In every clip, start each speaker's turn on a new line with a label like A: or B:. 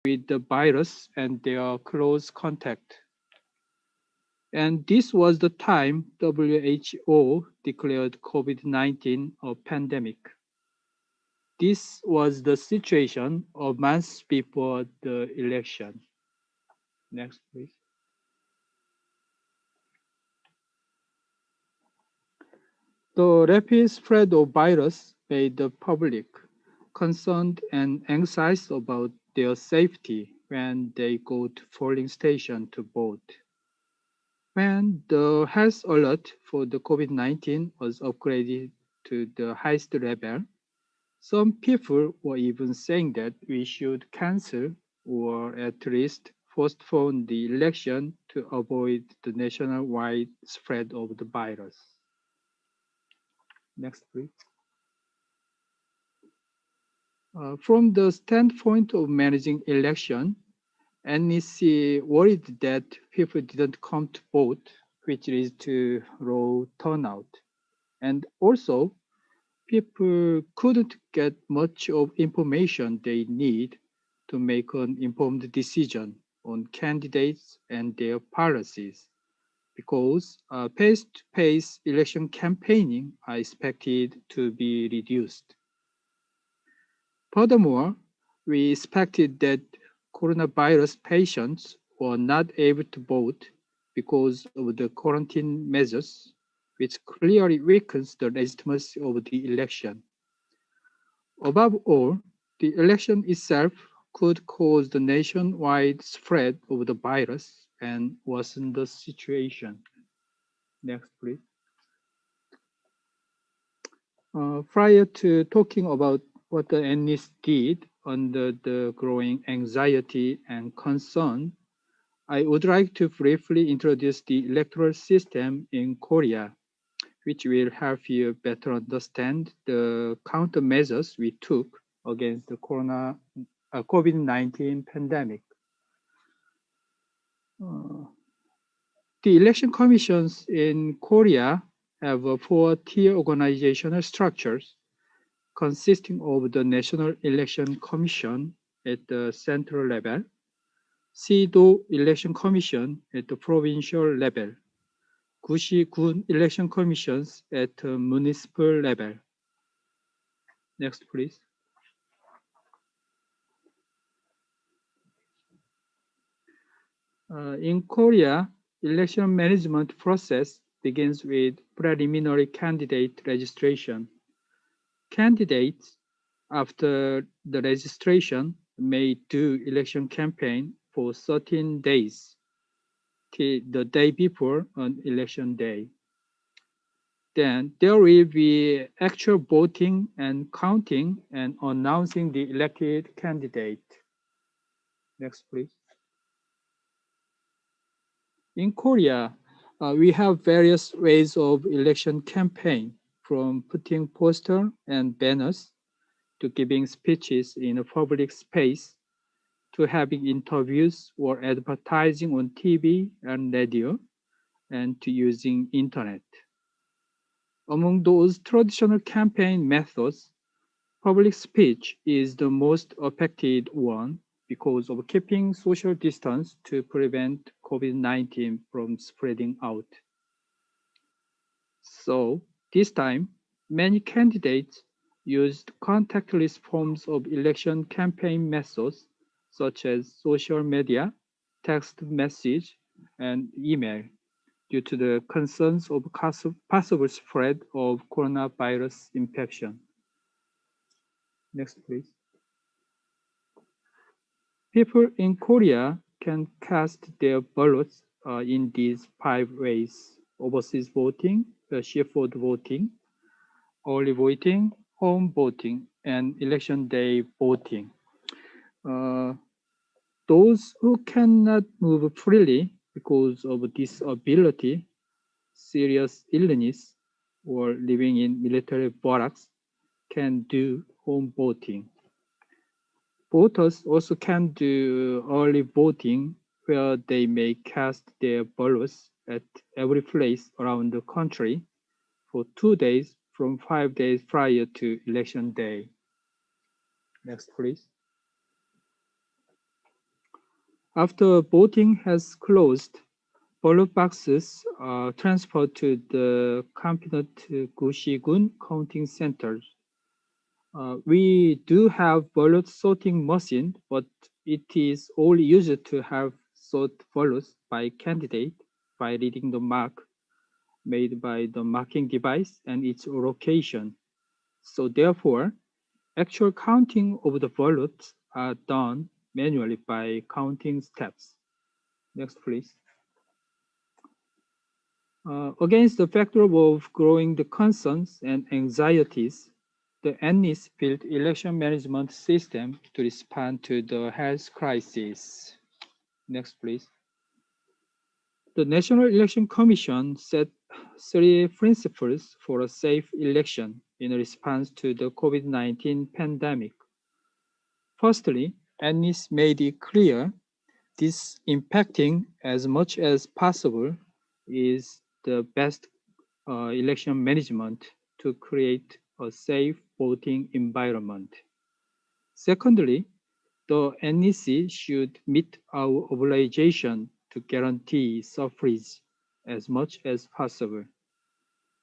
A: with the virus and their close contact. And this was the time WHO declared COVID-19 a pandemic. This was the situation of months before the election. Next, please. The rapid spread of virus made the public concerned and anxious about their safety when they go to polling station to vote. When the health alert for the COVID-19 was upgraded to the highest level, some people were even saying that we should cancel or at least postpone the election to avoid the nationwide spread of the virus. Next, please. From the standpoint of managing election, NEC worried that people didn't come to vote, which leads to low turnout. And also, people couldn't get much of information they need to make an informed decision on candidates and their policies, because face-to-face election campaigning are expected to be reduced. Furthermore, we expected that coronavirus patients were not able to vote because of the quarantine measures, which clearly weakens the legitimacy of the election. Above all, the election itself could cause the nationwide spread of the virus and worsen the situation. Next, please. Prior to talking about what the NEC did under the growing anxiety and concern, I would like to briefly introduce the electoral system in Korea, which will help you better understand the countermeasures we took against the COVID-19 pandemic. The election commissions in Korea have a four-tier organizational structures consisting of the National Election Commission at the central level, 시도 Election Commission at the provincial level, 구시-군 election commissions at the municipal level. Next, please. In Korea, election management process begins with preliminary candidate registration. Candidates, after the registration, may do election campaign for 13 days till the day before an election day. Then there will be actual voting and counting and announcing the elected candidate. Next, please. In Korea, we have various ways of election campaign, from putting posters and banners to giving speeches in a public space to having interviews or advertising on TV and radio and to using internet. Among those traditional campaign methods, public speech is the most affected one because of keeping social distance to prevent COVID-19 from spreading out. So this time, many candidates used contactless forms of election campaign methods such as social media, text message, and email due to the concerns of possible spread of coronavirus infection. Next, please. People in Korea can cast their ballots in these 5 ways: overseas voting, Shepherd voting, early voting, home voting, and election day voting. Those who cannot move freely because of disability, serious illness, or living in military barracks can do home voting. Voters also can do early voting, where they may cast their ballots at every place around the country for 2 days from 5 days prior to election day. Next, please. After voting has closed, ballot boxes are transferred to the competent Gushi-gun counting centers. We do have ballot sorting machine, but it is only used to have sort ballots by candidate by reading the mark made by the marking device and its location. So therefore, actual counting of the ballots are done manually by counting steps. Next, please. Against the backdrop of growing the concerns and anxieties, the NIS built election management system to respond to the health crisis. Next, please. The National Election Commission set three principles for a safe election in response to the COVID-19 pandemic. Firstly, NIS made it clear disinfecting as much as possible is the best election management to create a safe voting environment. Secondly, the NEC should meet our obligation to guarantee suffrage as much as possible.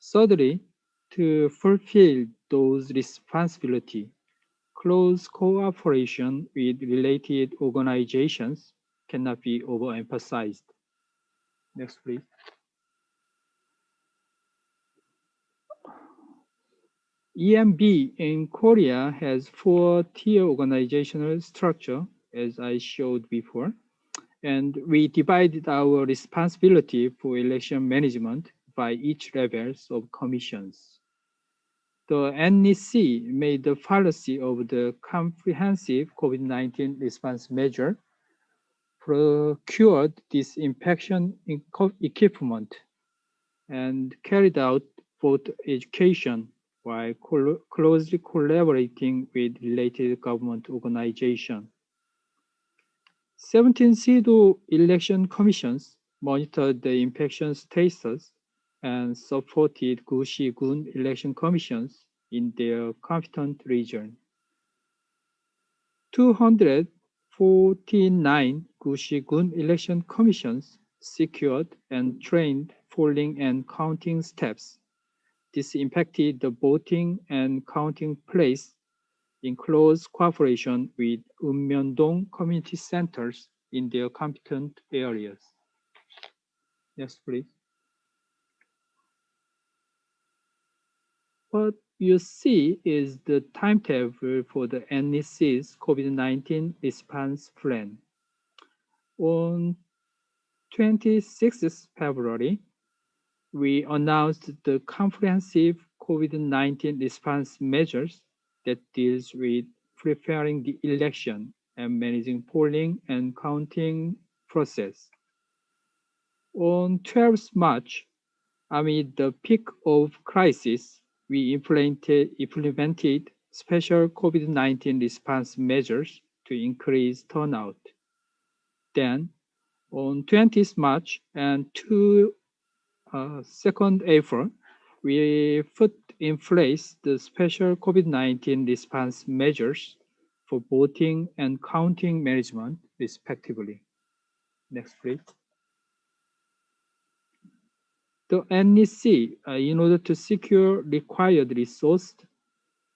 A: Thirdly, to fulfill those responsibilities, close cooperation with related organizations cannot be overemphasized. Next, please. EMB in Korea has four-tier organizational structure, as I showed before, and we divided our responsibility for election management by each levels of commissions. The NEC made the policy of the comprehensive COVID-19 response measure, procured disinfection equipment, and carried out vote education while closely collaborating with related government organizations. 17 pseudo election commissions monitored the infection status and supported Gushi-gun election commissions in their competent region. 249 Gushi-gun election commissions secured and trained polling and counting staffs. This impacted the voting and counting place in close cooperation with Unmyeondong community centers in their competent areas. Next, please. What you see is the timetable for the NEC's COVID-19 response plan. On 26th February, we announced the comprehensive COVID-19 response measures that deals with preparing the election and managing polling and counting process. On 12th March, amid the peak of crisis, we implemented special COVID-19 response measures to increase turnout. Then, on 20th March and 2nd April, we put in place the special COVID-19 response measures for voting and counting management, respectively. Next, please. The NEC, in order to secure required resources,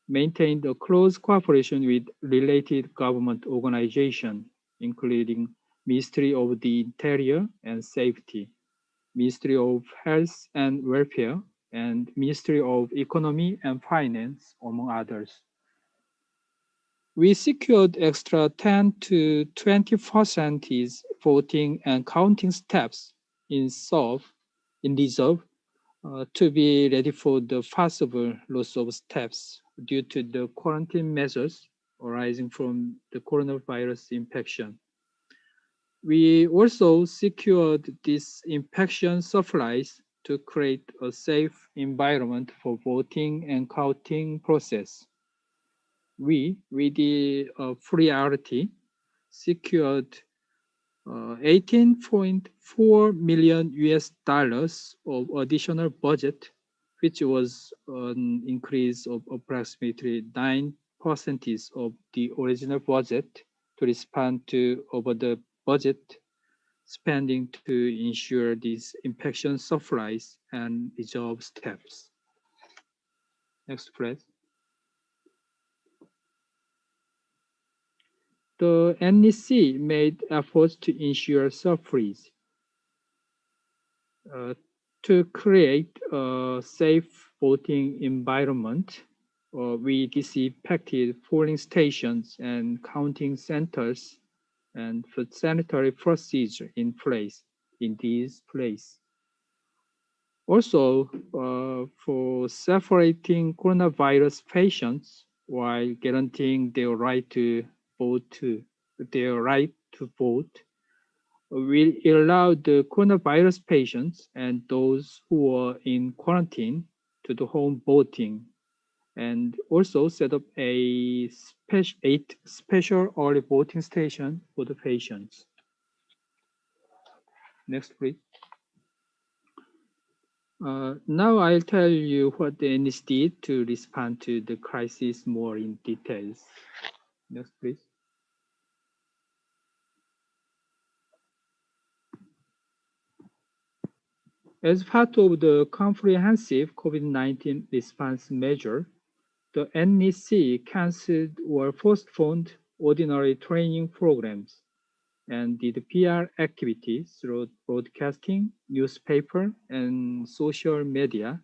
A: maintained a close cooperation with related government organizations, including Ministry of the Interior and Safety, Ministry of Health and Welfare, and Ministry of Economy and Finance, among others. We secured extra 10 to 20% voting and counting staffs in reserve to be ready for the possible loss of staffs due to the quarantine measures arising from the coronavirus infection. We also secured disinfection supplies to create a safe environment for voting and counting process. We, with the priority, secured 18.4 million US dollars of additional budget, which was an increase of approximately 9% of the original budget to respond to over the budget spending to ensure disinfection supplies and reserve steps. Next, please. The NEC made efforts to ensure surprise to create a safe voting environment. We disinfected polling stations and counting centers and put sanitary procedure in place in these places. Also, for separating coronavirus patients while guaranteeing their right to vote, will allow the coronavirus patients and those who are in quarantine to do home voting, and also set up eight special early voting station for the patients. Next, please. Now I'll tell you what the NS did to respond to the crisis more in details. Next, please. As part of the comprehensive COVID-19 response measure, the NEC canceled or postponed ordinary training programs and did PR activities through broadcasting, newspaper, and social media,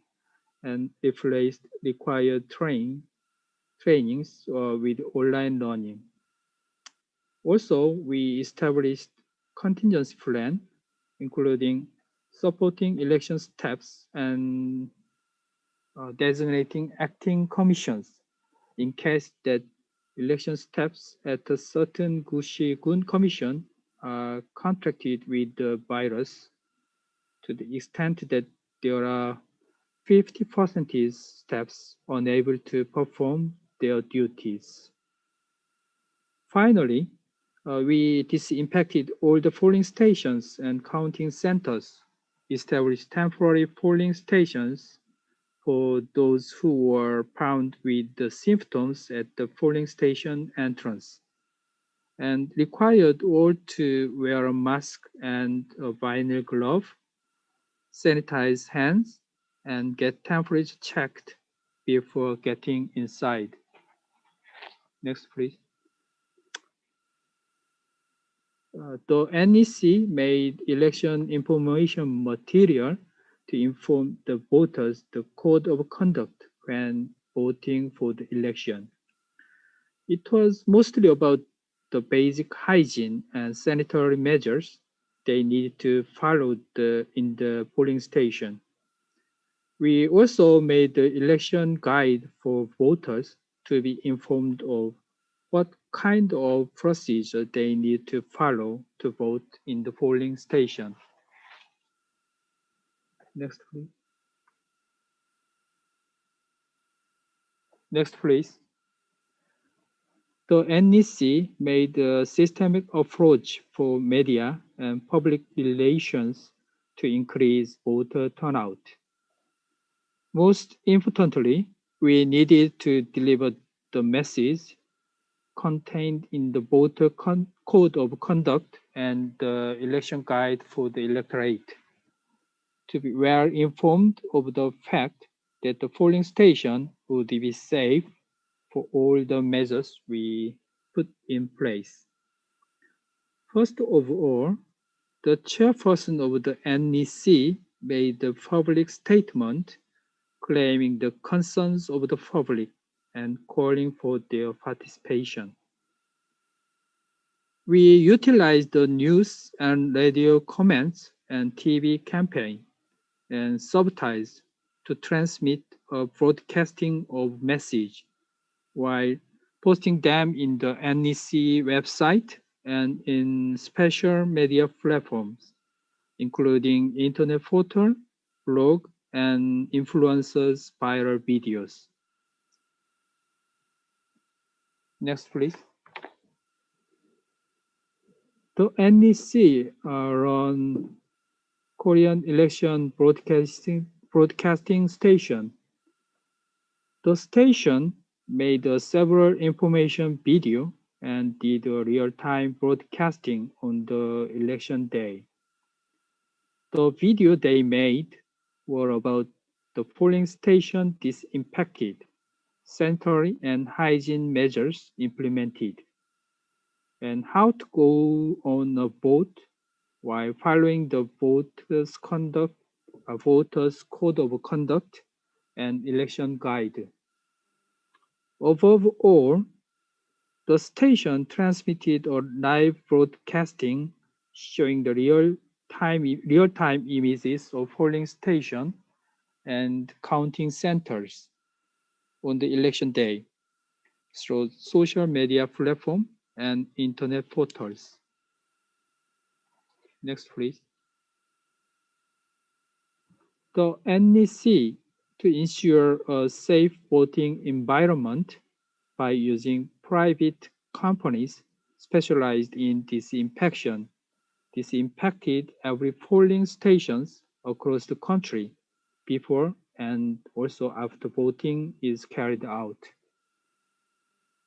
A: and replaced required trainings with online learning. Also, we established contingency plan, including supporting election steps and designating acting commissions in case that election steps at a certain Gushi-gun commission are contracted with the virus to the extent that there are 50% steps unable to perform their duties. Finally, we disinfected all the polling stations and counting centers, established temporary polling stations for those who were found with the symptoms at the polling station entrance, and required all to wear a mask and a vinyl glove, sanitize hands, and get temperature checked before getting inside. Next, please. The NEC made election information material to inform the voters the code of conduct when voting for the election. It was mostly about the basic hygiene and sanitary measures they needed to follow in the polling station. We also made the election guide for voters to be informed of what kind of procedure they need to follow to vote in the polling station. Next, please. Next, please. The NEC made a systemic approach for media and public relations to increase voter turnout. Most importantly, we needed to deliver the message contained in the voter code of conduct and the election guide for the electorate to be well informed of the fact that the polling station would be safe for all the measures we put in place. First of all, the chairperson of the NEC made a public statement claiming the concerns of the public and calling for their participation. We utilized the news and radio comments and TV campaign and subtitles to transmit a broadcasting of message while posting them in the NEC website and in special media platforms, including internet portal, blog, and influencers' viral videos. Next, please. The NEC run Korean election broadcasting station. The station made several information video and did a real-time broadcasting on the election day. The video they made were about the polling station disinfected, sanitary and hygiene measures implemented, and how to go on a vote while following the voters code of conduct and election guide. Above all, the station transmitted a live broadcasting showing the real-time images of polling station and counting centers on the election day through social media platform and internet portals. Next, please. The NEC to ensure a safe voting environment by using private companies specialized in disinfection disinfected every polling stations across the country before and also after voting is carried out.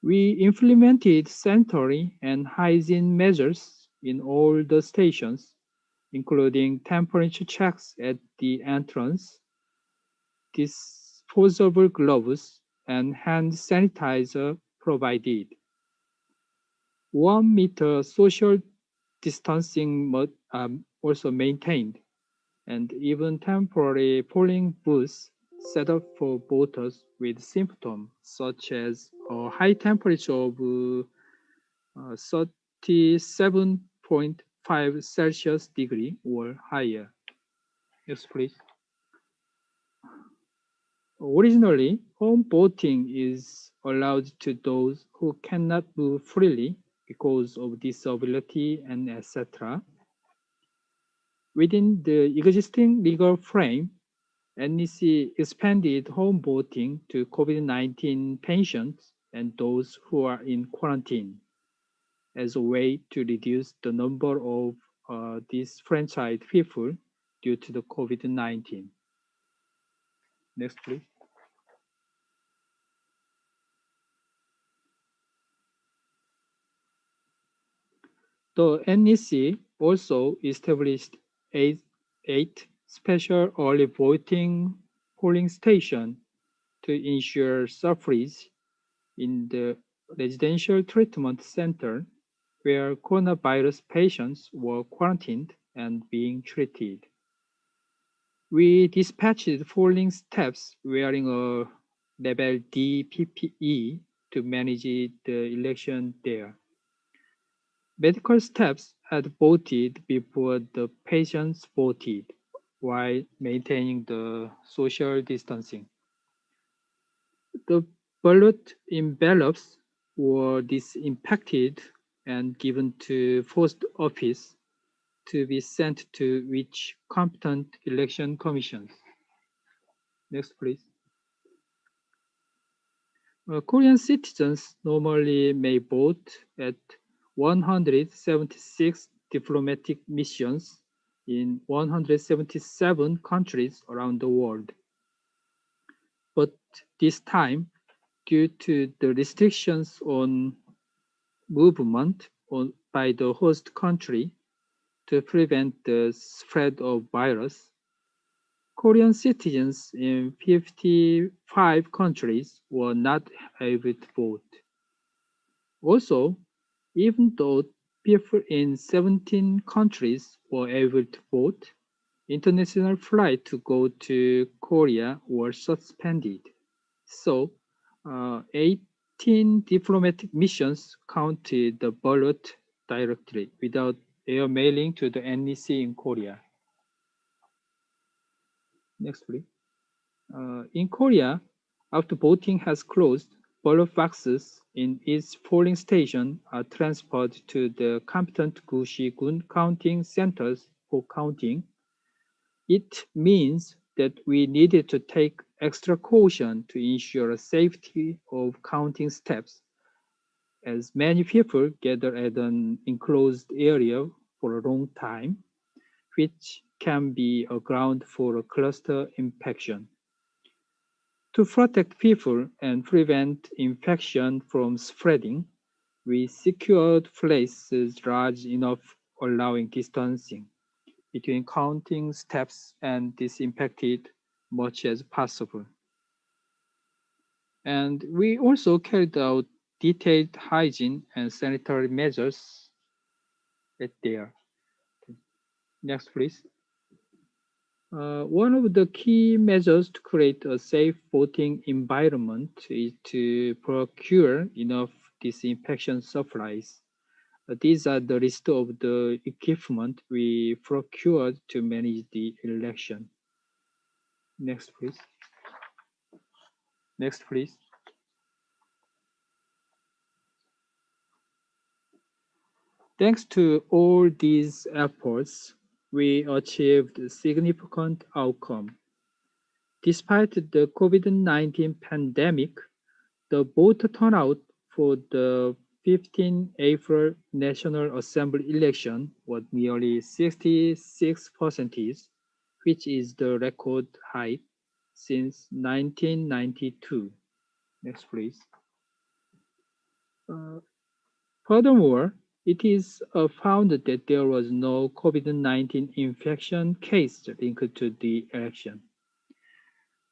A: We implemented sanitary and hygiene measures in all the stations, including temperature checks at the entrance, disposable gloves, and hand sanitizer provided. 1 meter social distancing also maintained, and even temporary polling booths set up for voters with symptoms such as a high temperature of 37.5 Celsius degree or higher. Yes, please. Originally, home voting is allowed to those who cannot move freely because of disability and etc. Within the existing legal frame, NEC expanded home voting to COVID-19 patients and those who are in quarantine as a way to reduce the number of disenfranchised people due to the COVID-19. Next, please. The NEC also established eight special early voting polling stations to ensure suffrage in the residential treatment center where coronavirus patients were quarantined and being treated. We dispatched polling staffs wearing a level D PPE to manage the election there. Medical staffs had voted before the patients voted while maintaining the social distancing. The ballot envelopes were disinfected and given to post office to be sent to which competent election commissions. Next, please. Korean citizens normally may vote at 176 diplomatic missions in 177 countries around the world. But this time, due to the restrictions on movement by the host country to prevent the spread of virus, Korean citizens in 55 countries were not able to vote. Also, even though people in 17 countries were able to vote, international flights to go to Korea were suspended. So, 18 diplomatic missions counted the ballot directly without air mailing to the NEC in Korea. Next, please. In Korea, after voting has closed, ballot boxes in each polling station are transferred to the competent Gushi-gun counting centers for counting. It means that we needed to take extra caution to ensure safety of counting steps, as many people gather at an enclosed area for a long time, which can be a ground for a cluster infection. To protect people and prevent infection from spreading, We secured places large enough, allowing distancing between counting steps and disinfected much as possible. And we also carried out detailed hygiene and sanitary measures at there. Next, please. One of the key measures to create a safe voting environment is to procure enough disinfection supplies. These are the list of the equipment we procured to manage the election. Next, please. Next, please. Thanks to all these efforts, we achieved a significant outcome. Despite the COVID-19 pandemic, the voter turnout for the 15 April National Assembly election was nearly 66%, which is the record high since 1992. Next, please. Uh, Furthermore, it is found that there was no COVID-19 infection case linked to the election.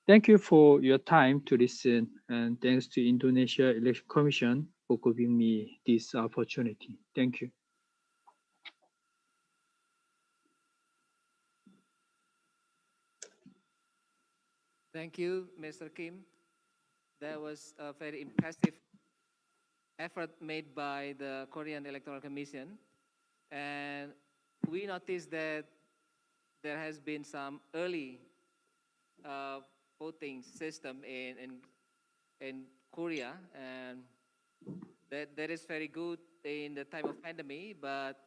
A: Thank you for your time to listen, and thanks to Indonesia Election Commission for giving me this opportunity. Thank you.
B: Thank you, Mr. Kim. That was a very impressive effort made by the Korean Electoral Commission. And we noticed that there has been some early voting system in Korea, and that is very good in the time of pandemic, but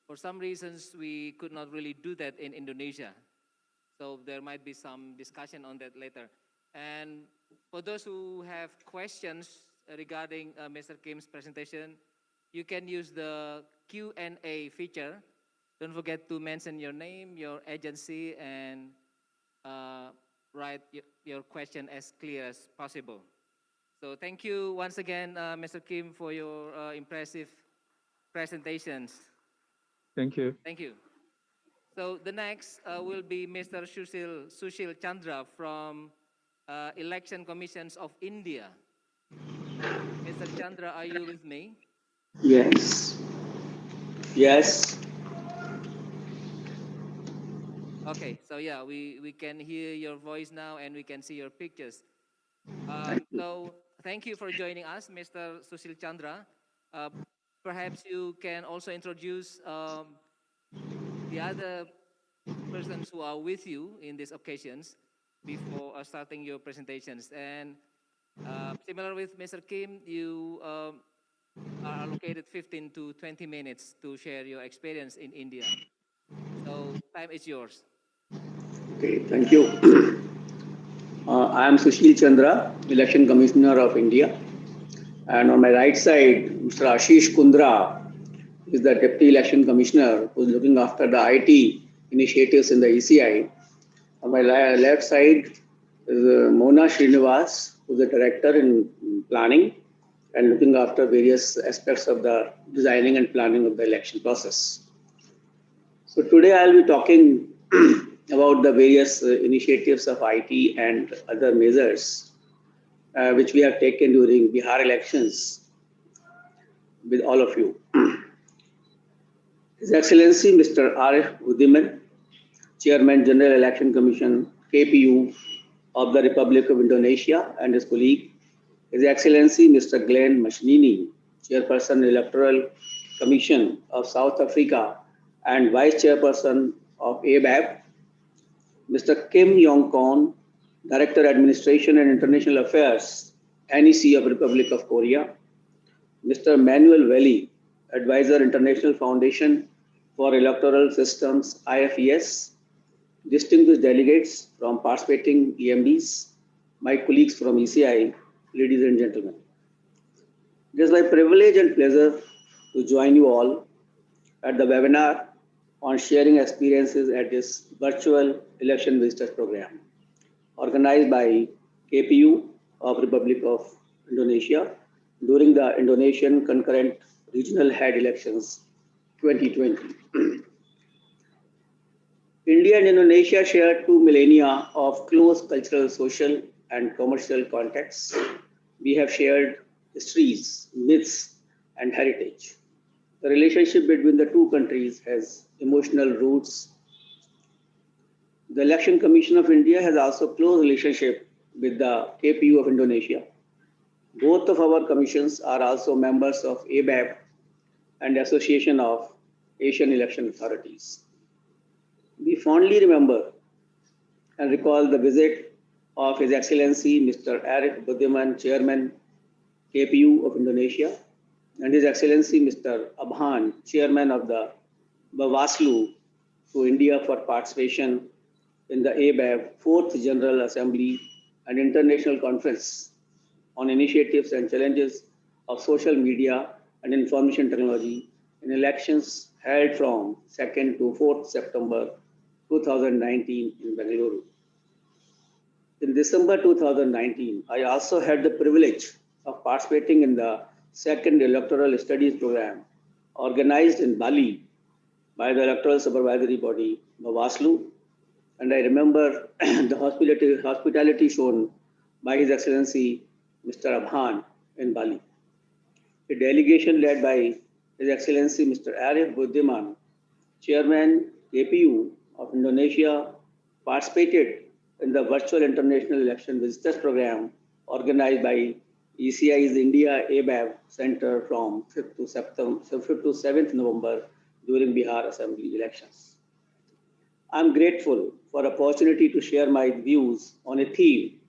B: for some reasons we could not really do that in Indonesia. So there might be some discussion on that later. And for those who have questions regarding Mr. Kim's presentation, you can use the Q&A feature. Don't forget to mention your name, your agency, and write your question as clear as possible. So thank you once again, Mr. Kim, for your impressive presentations.
A: Thank you.
B: Thank you. So the next will be Mr. Sushil Chandra from Election Commissions of India. Mr. Chandra, are you with me?
C: Yes. Yes.
B: Okay, so yeah, we can hear your voice now and we can see your pictures.
C: Thank you.
B: So thank you for joining us, Mr. Sushil Chandra. Perhaps you can also introduce the other persons who are with you in these occasions before starting your presentations. And similar with Mr. Kim, you are allocated 15 to 20 minutes to share your experience in India. So time is yours.
C: Okay, thank you. I am Sushil Chandra, Election Commissioner of India. And on my right side, Mr. Ashish Kundra is the Deputy Election Commissioner who is looking after the IT initiatives in the ECI. On my left side is Mona Srinivas, who is the Director in Planning and looking after various aspects of the designing and planning of the election process. So today I'll be talking about the various initiatives of IT and other measures which we have taken during Bihar elections with all of you. His Excellency Mr. Arif Udiman, Chairman General Election Commission KPU of the Republic of Indonesia, and his colleague, His Excellency Mr. Glenn Mashnini, Chairperson Electoral Commission of South Africa and Vice Chairperson of ABAP, Mr. Kim Yong-kon, Director Administration and International Affairs, NEC of Republic of Korea, Mr. Manuel Valley, Advisor International Foundation for Electoral Systems, IFES, distinguished delegates from participating EMDs, my colleagues from ECI, ladies and gentlemen. It is my privilege and pleasure to join you all at the webinar on sharing experiences at this virtual election visitors program organized by KPU of Republic of Indonesia during the Indonesian concurrent regional head elections 2020. India and Indonesia share 2 millennia of close cultural, social, and commercial contacts. We have shared histories, myths, and heritage. The relationship between the two countries has emotional roots. The Election Commission of India has also close relationship with the KPU of Indonesia. Both of our commissions are also members of ABAP and Association of Asian Election Authorities. We fondly remember and recall the visit of His Excellency Mr. Arif Budiman, Chairman KPU of Indonesia, and His Excellency Mr. Abhan, Chairman of the Bawaslu, to India for participation in the ABAB 4th General Assembly and International Conference on Initiatives and Challenges of Social Media and Information Technology in elections held from 2nd to 4th September 2019 in Bengaluru. In December 2019, I also had the privilege of participating in the second Electoral Studies program organized in Bali by the Electoral Supervisory Body, Bawaslu, and I remember the hospitality shown by His Excellency Mr. Abhan in Bali. A delegation led by His Excellency Mr. Arif Budiman, Chairman APU of Indonesia, participated in the virtual International Election Visitors Program organized by ECI's India ABAB Center from 5th to 7th November during Bihar Assembly elections. I'm grateful for the opportunity to share my views on a theme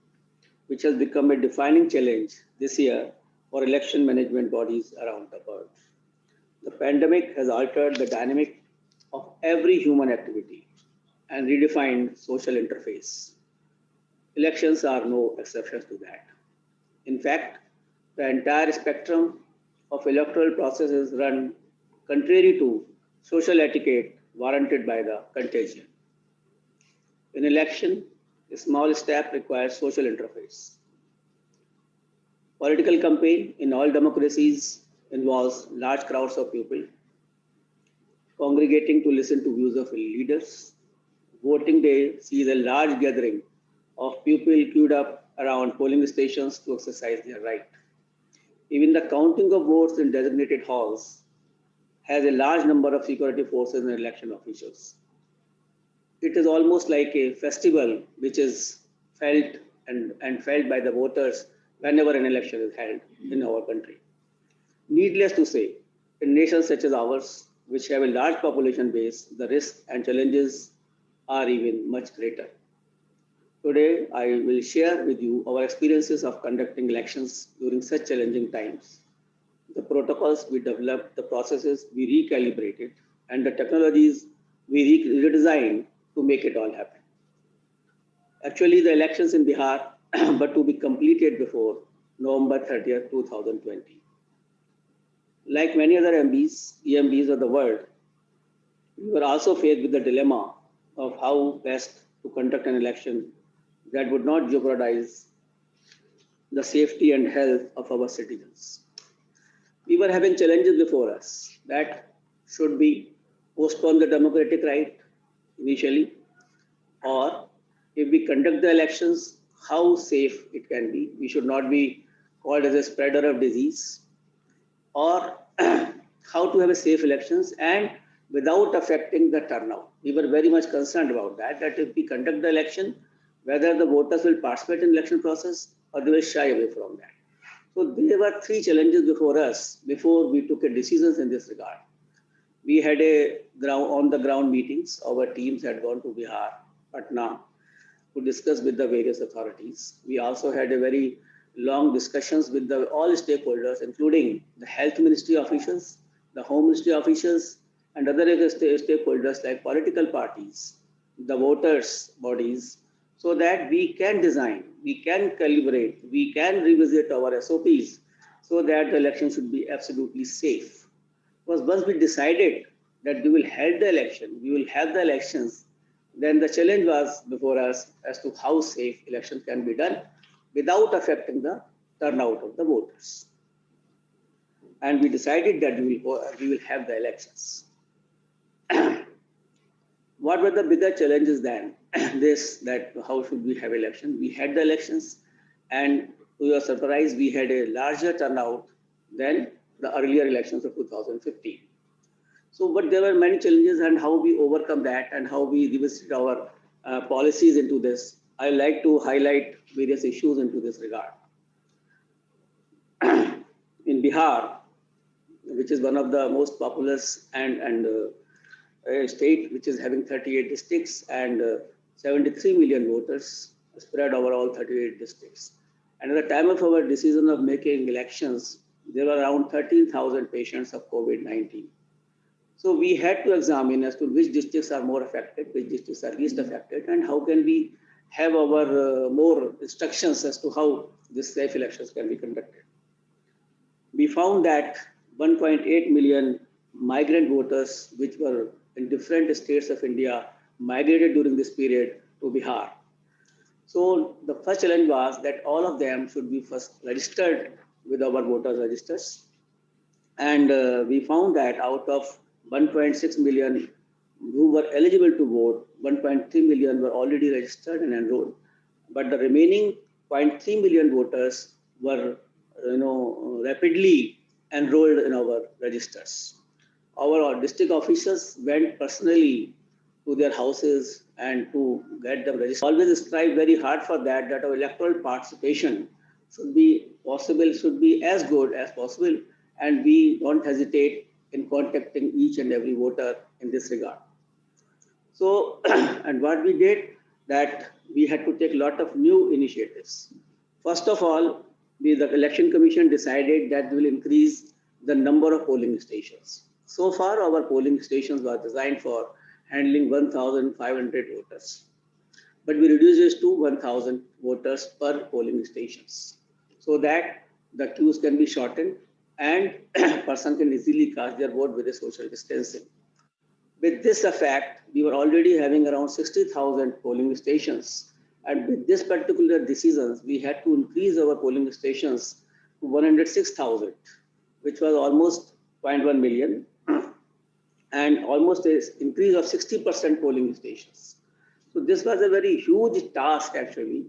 C: which has become a defining challenge this year for election management bodies around the world. The pandemic has altered the dynamic of every human activity and redefined social interface. Elections are no exceptions to that. In fact, the entire spectrum of electoral processes run contrary to social etiquette warranted by the contagion. In election, a small step requires social interface. Political campaign in all democracies involves large crowds of people congregating to listen to views of leaders. Voting day sees a large gathering of people queued up around polling stations to exercise their right. Even the counting of votes in designated halls has a large number of security forces and election officials. It is almost like a festival which is felt and felt by the voters whenever an election is held in our country. Needless to say, in nations such as ours, which have a large population base, the risks and challenges are even much greater. Today, I will share with you our experiences of conducting elections during such challenging times, the protocols we developed, the processes we recalibrated, and the technologies we redesigned to make it all happen. Actually, the elections in Bihar but to be completed before November 30th, 2020. Like many other MBs, EMBs of the world, we were also faced with the dilemma of how best to conduct an election that would not jeopardize the safety and health of our citizens. We were having challenges before us that should be postpone the democratic right initially, or if we conduct the elections, how safe it can be. We should not be called as a spreader of disease, or how to have a safe elections and without affecting the turnout. We were very much concerned about that if we conduct the election, whether the voters will participate in election process or they will shy away from that. So there were three challenges before us before we took a decisions in this regard. We had a on the ground meetings. Our teams had gone to Bihar, Patna, to discuss with the various authorities. We also had a very long discussions with all stakeholders, including the health ministry officials, the home ministry officials, and other stakeholders like political parties, the voters' bodies, so that we can design, we can calibrate, we can revisit our SOPs so that the election should be absolutely safe. Because once we decided that we will hold the election, we will have the elections, then the challenge was before us as to how safe elections can be done without affecting the turnout of the voters. and we decided that we will have the elections. What were the bigger challenges then? This, that how should we have election? We had the elections, and to your surprise, we had a larger turnout than the earlier elections of 2015. So, but there were many challenges, and how we overcome that and how we revisited our policies into this. I like to highlight various issues into this regard. In Bihar, which is one of the most populous and a state which is having 38 districts and 73 million voters spread over all 38 districts. And at the time of our decision of making elections, there were around 13,000 patients of COVID-19. So we had to examine as to which districts are more affected, which districts are least affected, and how can we have our more instructions as to how this safe elections can be conducted. We found that 1.8 million migrant voters, which were in different states of India, migrated during this period to Bihar. So the first challenge was that all of them should be first registered with our voters registers. And we found that out of 1.6 million who were eligible to vote, 1.3 million were already registered and enrolled. But the remaining 0.3 million voters were rapidly enrolled in our registers. Our district officers went personally to their houses and to get them registered. Always strive very hard for that our electoral participation should be possible, should be as good as possible, and we don't hesitate in contacting each and every voter in this regard. So, and what we did, that we had to take a lot of new initiatives. First of all, the Election Commission decided that we will increase the number of polling stations. So far, our polling stations were designed for handling 1,500 voters, but we reduced this to 1,000 voters per polling stations, so that the queues can be shortened and person can easily cast their vote with a social distancing. With this effect, we were already having around 60,000 polling stations. And with this particular decisions, we had to increase our polling stations to 106,000, which was almost 0.1 million, and almost an increase of 60% polling stations. So this was a very huge task actually,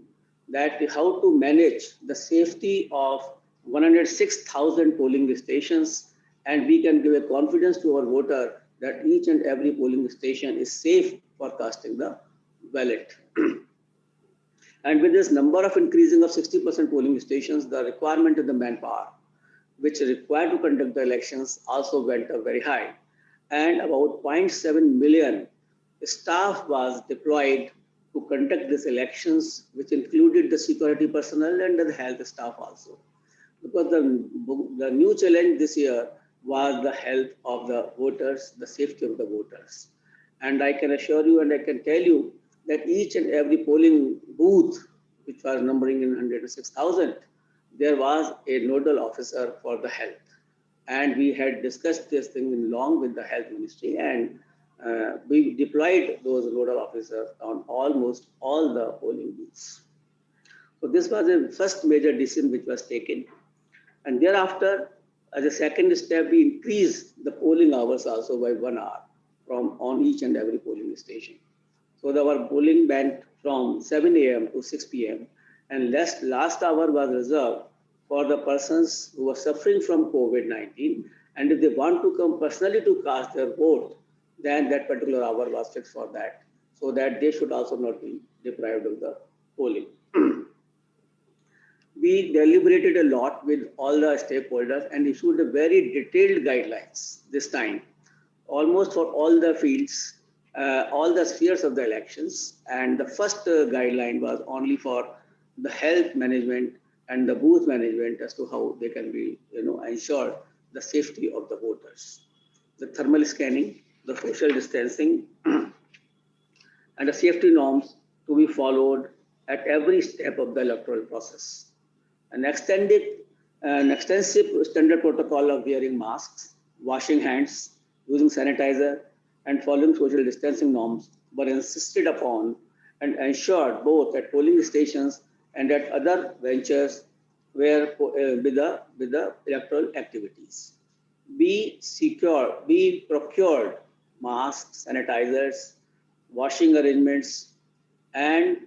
C: that how to manage the safety of 106,000 polling stations, and we can give a confidence to our voter that each and every polling station is safe for casting the ballot. And with this number of increasing of 60% polling stations, the requirement of the manpower, which is required to conduct the elections, also went up very high. And about 0.7 million staff was deployed to conduct these elections, which included the security personnel and the health staff also. Because the new challenge this year was the health of the voters, the safety of the voters. And I can assure you and I can tell you that each and every polling booth, which was numbering in 106,000, there was a nodal officer for the health. And we had discussed this thing along with the health ministry, and we deployed those nodal officers on almost all the polling booths. So this was the first major decision which was taken. And thereafter, as a second step, we increased the polling hours also by 1 hour on each and every polling station. So our polling went from 7 a.m. to 6 p.m. and last hour was reserved for the persons who were suffering from COVID-19. And if they want to come personally to cast their vote, then that particular hour was fixed for that, so that they should also not be deprived of the polling. We deliberated a lot with all the stakeholders and issued a very detailed guidelines this time, almost for all the fields, all the spheres of the elections. And the first guideline was only for the health management and the booth management as to how they can be, ensure the safety of the voters. The thermal scanning, the social distancing, and the safety norms to be followed at every step of the electoral process. An extensive standard protocol of wearing masks, washing hands, using sanitizer, and following social distancing norms were insisted upon and ensured both at polling stations and at other ventures where with the electoral activities. we procured masks, sanitizers, washing arrangements, and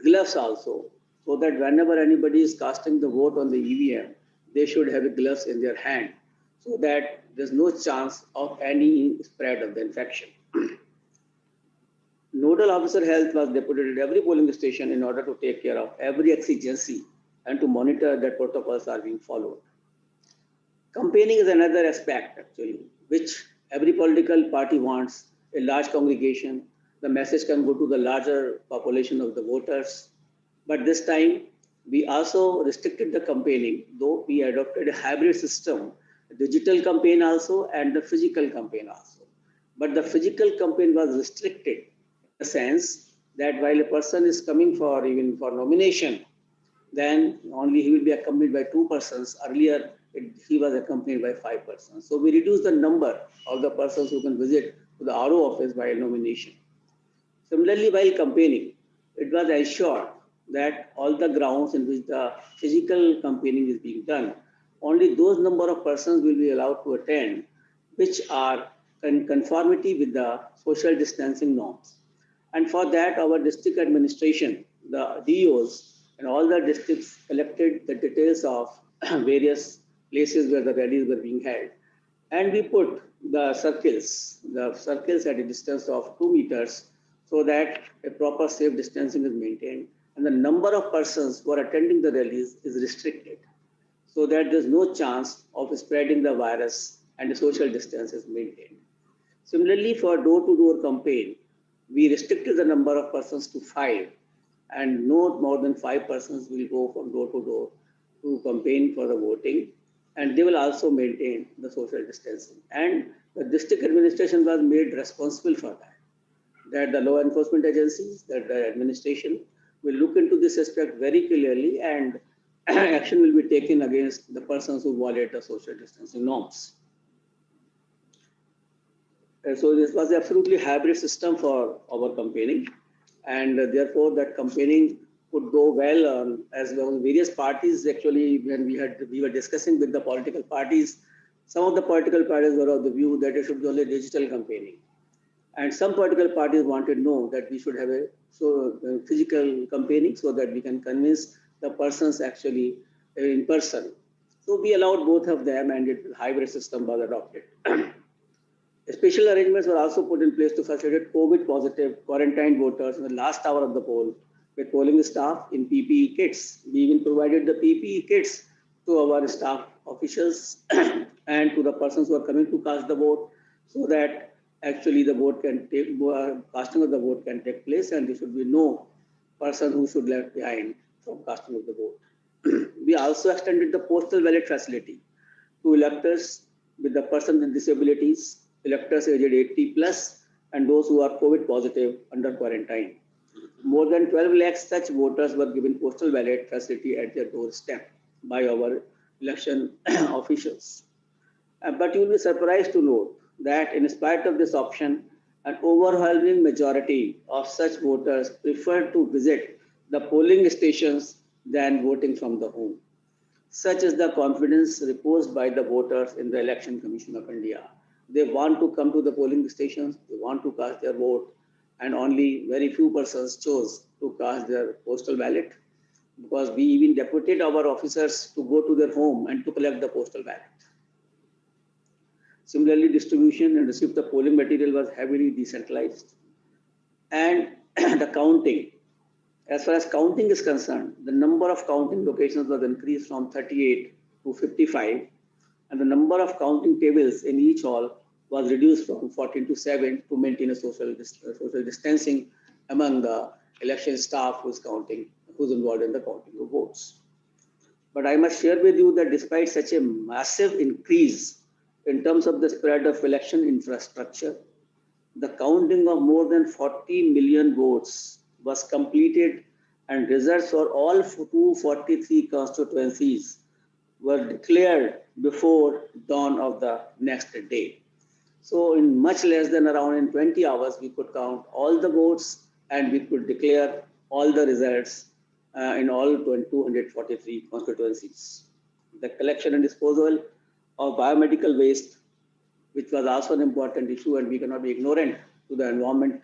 C: gloves also, so that whenever anybody is casting the vote on the EVM, they should have gloves in their hand, so that there's no chance of any spread of the infection. Nodal officer health was deputed at every polling station in order to take care of every exigency and to monitor that protocols are being followed. Campaigning is another aspect actually, which every political party wants a large congregation. The message can go to the larger population of the voters. But this time, we also restricted the campaigning, though we adopted a hybrid system, digital campaign also and the physical campaign also. But the physical campaign was restricted in the sense that while a person is coming for even for nomination, then only he will be accompanied by 2 persons. Earlier, he was accompanied by 5 persons. So we reduced the number of the persons who can visit to the RO office while nomination. Similarly, while campaigning, it was ensured that all the grounds in which the physical campaigning is being done, only those number of persons will be allowed to attend which are in conformity with the social distancing norms. And for that, our district administration, the DOs, and all the districts collected the details of various places where the rallies were being held. And we put the circles at a distance of 2 meters so that a proper safe distancing is maintained. And the number of persons who are attending the rallies is restricted so that there's no chance of spreading the virus and the social distance is maintained. Similarly, for door-to-door campaign, we restricted the number of persons to 5, and no more than 5 persons will go from door to door to campaign for the voting, and they will also maintain the social distancing. And the district administration was made responsible for that the law enforcement agencies, that the administration will look into this aspect very clearly, and action will be taken against the persons who violate the social distancing norms. So this was absolutely hybrid system for our campaigning, and therefore that campaigning could go well as well as various parties. Actually, when we were discussing with the political parties, some of the political parties were of the view that it should be only digital campaigning, and some political parties wanted to know that we should have a physical campaigning so that we can convince the persons actually in person. So we allowed both of them, and a hybrid system was adopted. Special arrangements were also put in place to facilitate COVID positive quarantined voters in the last hour of the poll with polling staff in PPE kits. We even provided the PPE kits to our staff officials and to the persons who are coming to cast the vote, so that actually the vote can take, casting of the vote can take place, and there should be no person who should left behind from casting of the vote. We also extended the postal ballot facility to electors with the persons with disabilities, electors aged 80 plus, and those who are COVID positive under quarantine. More than 12 lakhs such voters were given postal ballot facility at their doorstep by our election officials. But you will be surprised to note that in spite of this option, an overwhelming majority of such voters preferred to visit the polling stations than voting from the home. Such is the confidence reposed by the voters in the Election Commission of India. They want to come to the polling stations, they want to cast their vote, and only very few persons chose to cast their postal ballot, because we even deputed our officers to go to their home and to collect the postal ballot. Similarly, distribution and receipt of polling material was heavily decentralized. And the counting, as far as counting is concerned, the number of counting locations was increased from 38 to 55, and the number of counting tables in each hall was reduced from 14 to 7 to maintain a social distancing among the election staff who's involved in the counting of votes. But I must share with you that despite such a massive increase in terms of the spread of election infrastructure, the counting of more than 40 million votes was completed, and results for all 243 constituencies were declared before dawn of the next day. So in much less than around in 20 hours, we could count all the votes and we could declare all the results in all 243 constituencies. The collection and disposal of biomedical waste, which was also an important issue, and we cannot be ignorant to the environment.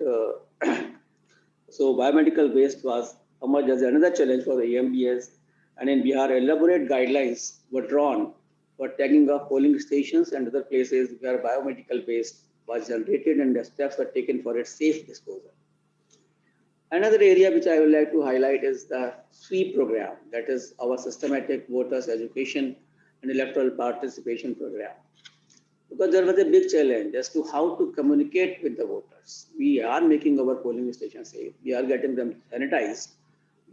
C: So biomedical waste was emerged as another challenge for the EMBS, and in Bihar, elaborate guidelines were drawn for tagging of polling stations and other places where biomedical waste was generated, and the steps were taken for its safe disposal. Another area which I would like to highlight is the SWEEP program, that is our Systematic Voters Education and Electoral Participation Program. Because there was a big challenge as to how to communicate with the voters. We are making our polling stations safe, we are getting them sanitized,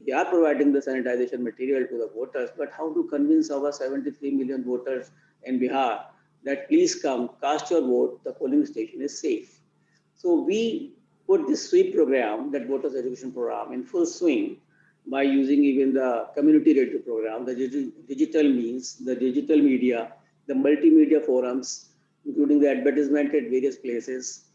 C: we are providing the sanitization material to the voters, but how to convince our 73 million voters in Bihar that please come, cast your vote, the polling station is safe. So we put this SWEEP program, that voters education program, in full swing by using even the community radio program, the digital means, the digital media, the multimedia forums, including the advertisement at various places,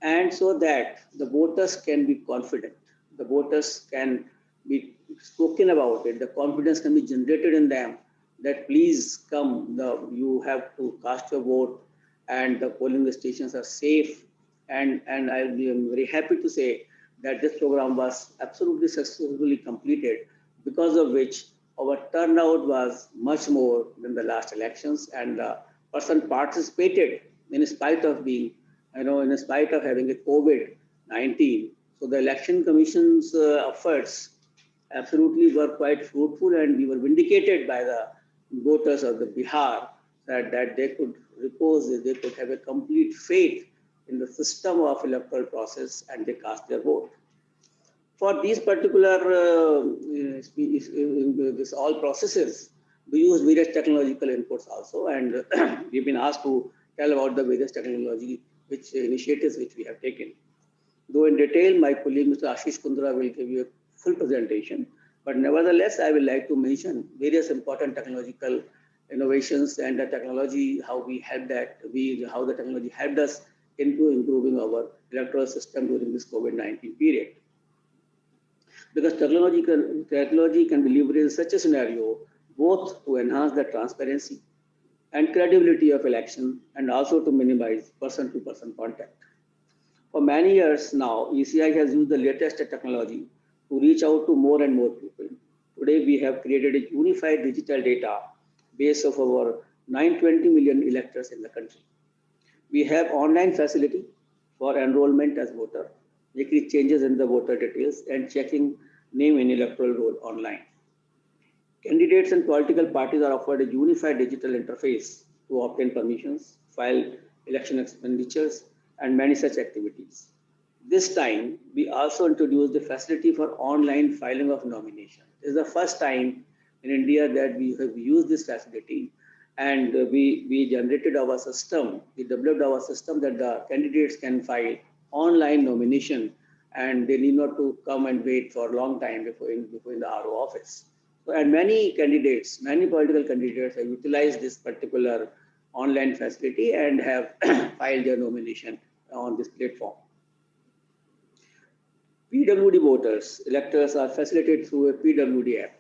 C: and so that the voters can be confident, the voters can be spoken about it, the confidence can be generated in them that please come, you have to cast your vote, and the polling stations are safe. And I'm very happy to say that this program was absolutely successfully completed, because of which our turnout was much more than the last elections, and the person participated in spite of being, in spite of having a COVID-19. So the election commission's efforts absolutely were quite fruitful, and we were vindicated by the voters of the Bihar that they could repose, they could have a complete faith in the system of electoral process, and they cast their vote. For these particular this all processes, we use various technological inputs also, and we've been asked to tell about the various technology which initiatives which we have taken. Though in detail, my colleague Mr. Ashish Kundra will give you a full presentation, but nevertheless, I would like to mention various important technological innovations and the technology, how we had that, how the technology helped us into improving our electoral system during this COVID-19 period. Because technology can be leveraged in such a scenario, both to enhance the transparency and credibility of election, and also to minimize person-to-person contact. For many years now, ECI has used the latest technology to reach out to more and more people. Today, we have created a unified digital data base of over 920 million electors in the country. We have online facility for enrollment as voter, making changes in the voter details and checking name in electoral roll online. Candidates and political parties are offered a unified digital interface to obtain permissions, file election expenditures, and many such activities. This time, we also introduced the facility for online filing of nomination. This is the first time in India that we have used this facility, and we generated our system, we developed our system that the candidates can file online nomination, and they need not to come and wait for a long time before in the RO office. So, and many candidates, many political candidates have utilized this particular online facility and have filed their nomination on this platform. PWD voters, electors are facilitated through a PWD app.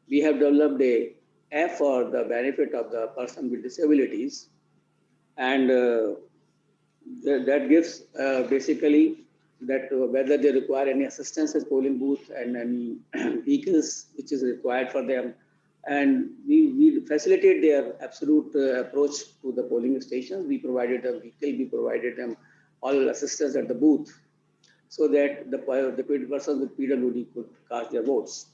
C: We have developed a app for the benefit of the person with disabilities, and that gives basically that whether they require any assistance at polling booth and any vehicles which is required for them, and we facilitate their absolute approach to the polling stations. We provided a vehicle, we provided them all assistance at the booth, so that the persons with PWD could cast their votes.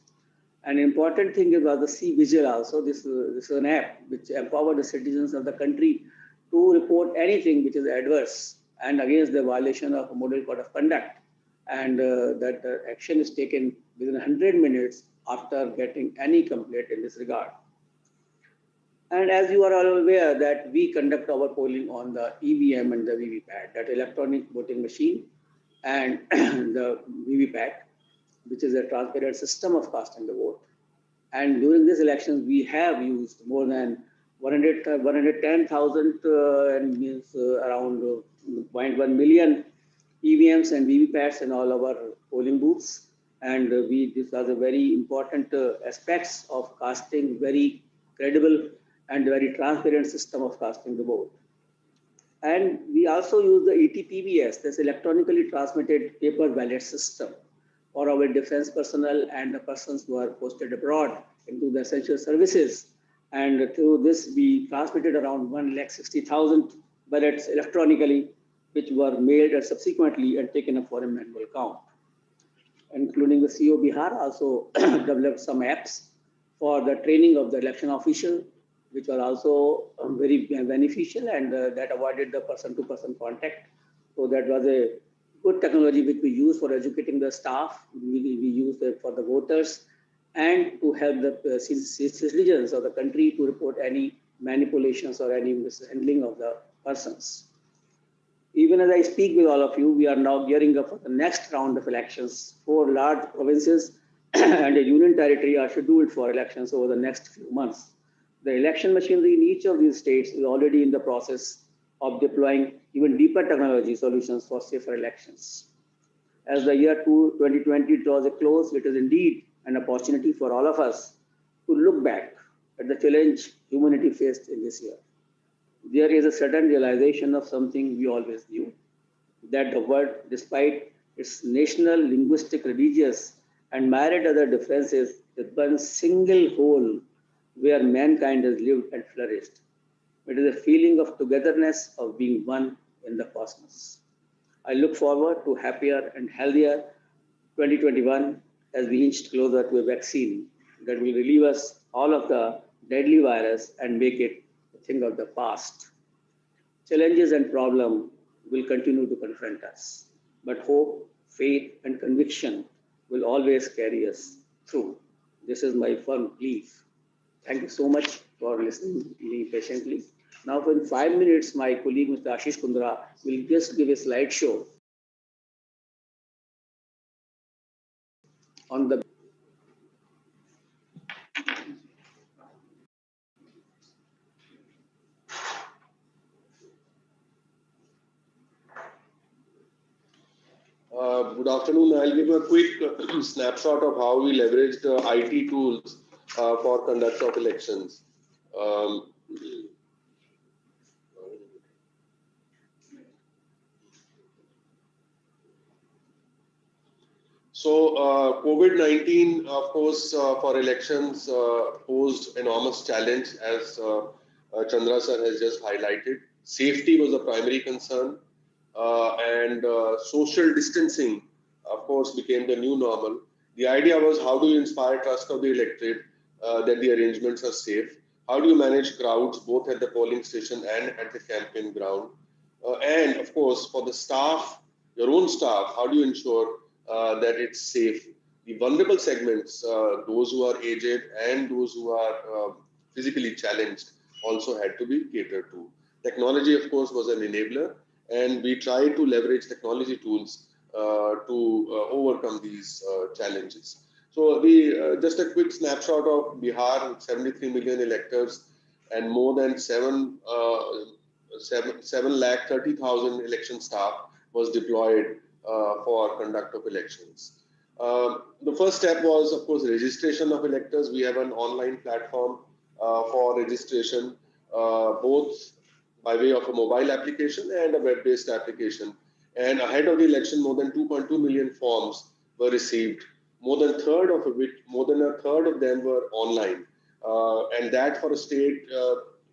C: An important thing is the C Vigil also. This is an app which empowers the citizens of the country to report anything which is adverse and against the violation of a model code of conduct, and that action is taken within 100 minutes after getting any complaint in this regard. And as you are all aware that we conduct our polling on the EVM and the VVPAT, that electronic voting machine, and the VVPAT, which is a transparent system of casting the vote. And during this election, we have used more than 110,000 and means around 0.1 million EVMs and VVPATs in all our polling booths. And this was a very important aspects of casting very credible and a very transparent system of casting the vote. And we also use the ETPBS, this electronically transmitted paper ballot system, for our defense personnel and the persons who are posted abroad into the essential services. And through this, we transmitted around 160,000 ballots electronically, which were mailed and subsequently and taken up for a manual count. Including the CO Bihar also developed some apps for the training of the election official, which were also very beneficial, and that avoided the person-to-person contact. So that was a good technology which we use for educating the staff. We use it for the voters and to help the citizens of the country to report any manipulations or any mishandling of the persons. Even as I speak with all of you, we are now gearing up for the next round of elections. 4 large provinces and a union territory are scheduled for elections over the next few months. The election machinery in each of these states is already in the process of deploying even deeper technology solutions for safer elections. As the year 2020 draws a close, it is indeed an opportunity for all of us to look back at the challenge humanity faced in this year. There is a sudden realization of something we always knew, that the world, despite its national, linguistic, religious, and myriad other differences, is one single whole where mankind has lived and flourished. It is a feeling of togetherness, of being one in the cosmos. I look forward to happier and healthier 2021 as we inch closer to a vaccine that will relieve us all of the deadly virus and make it a thing of the past. Challenges and problems will continue to confront us, but hope, faith, and conviction will always carry us through. This is my firm belief. Thank you so much for listening to me patiently. Now, in 5 minutes, my colleague Mr. Ashish Kundra will just give a slideshow on the.
D: Good afternoon. I'll give a quick snapshot of how we leveraged IT tools for conduct of elections. Um, COVID-19, of course, for elections posed enormous challenge, as Chandra sir has just highlighted. Safety was a primary concern, and social distancing, of course, became the new normal. The idea was, how do you inspire trust of the electorate that the arrangements are safe? How do you manage crowds both at the polling station and at the campaign ground? And of course, for the staff, your own staff, how do you ensure that it's safe? The vulnerable segments, those who are aged and those who are physically challenged, also had to be catered to. Technology, of course, was an enabler, and we tried to leverage technology tools to overcome these challenges. So, just a quick snapshot of Bihar: 73 million electors and more than 730,000 election staff was deployed for conduct of elections. The first step was, of course, registration of electors. We have an online platform for registration, both by way of a mobile application and a web-based application. And ahead of the election, more than 2.2 million forms were received. More than a third of them were online. And that, for a state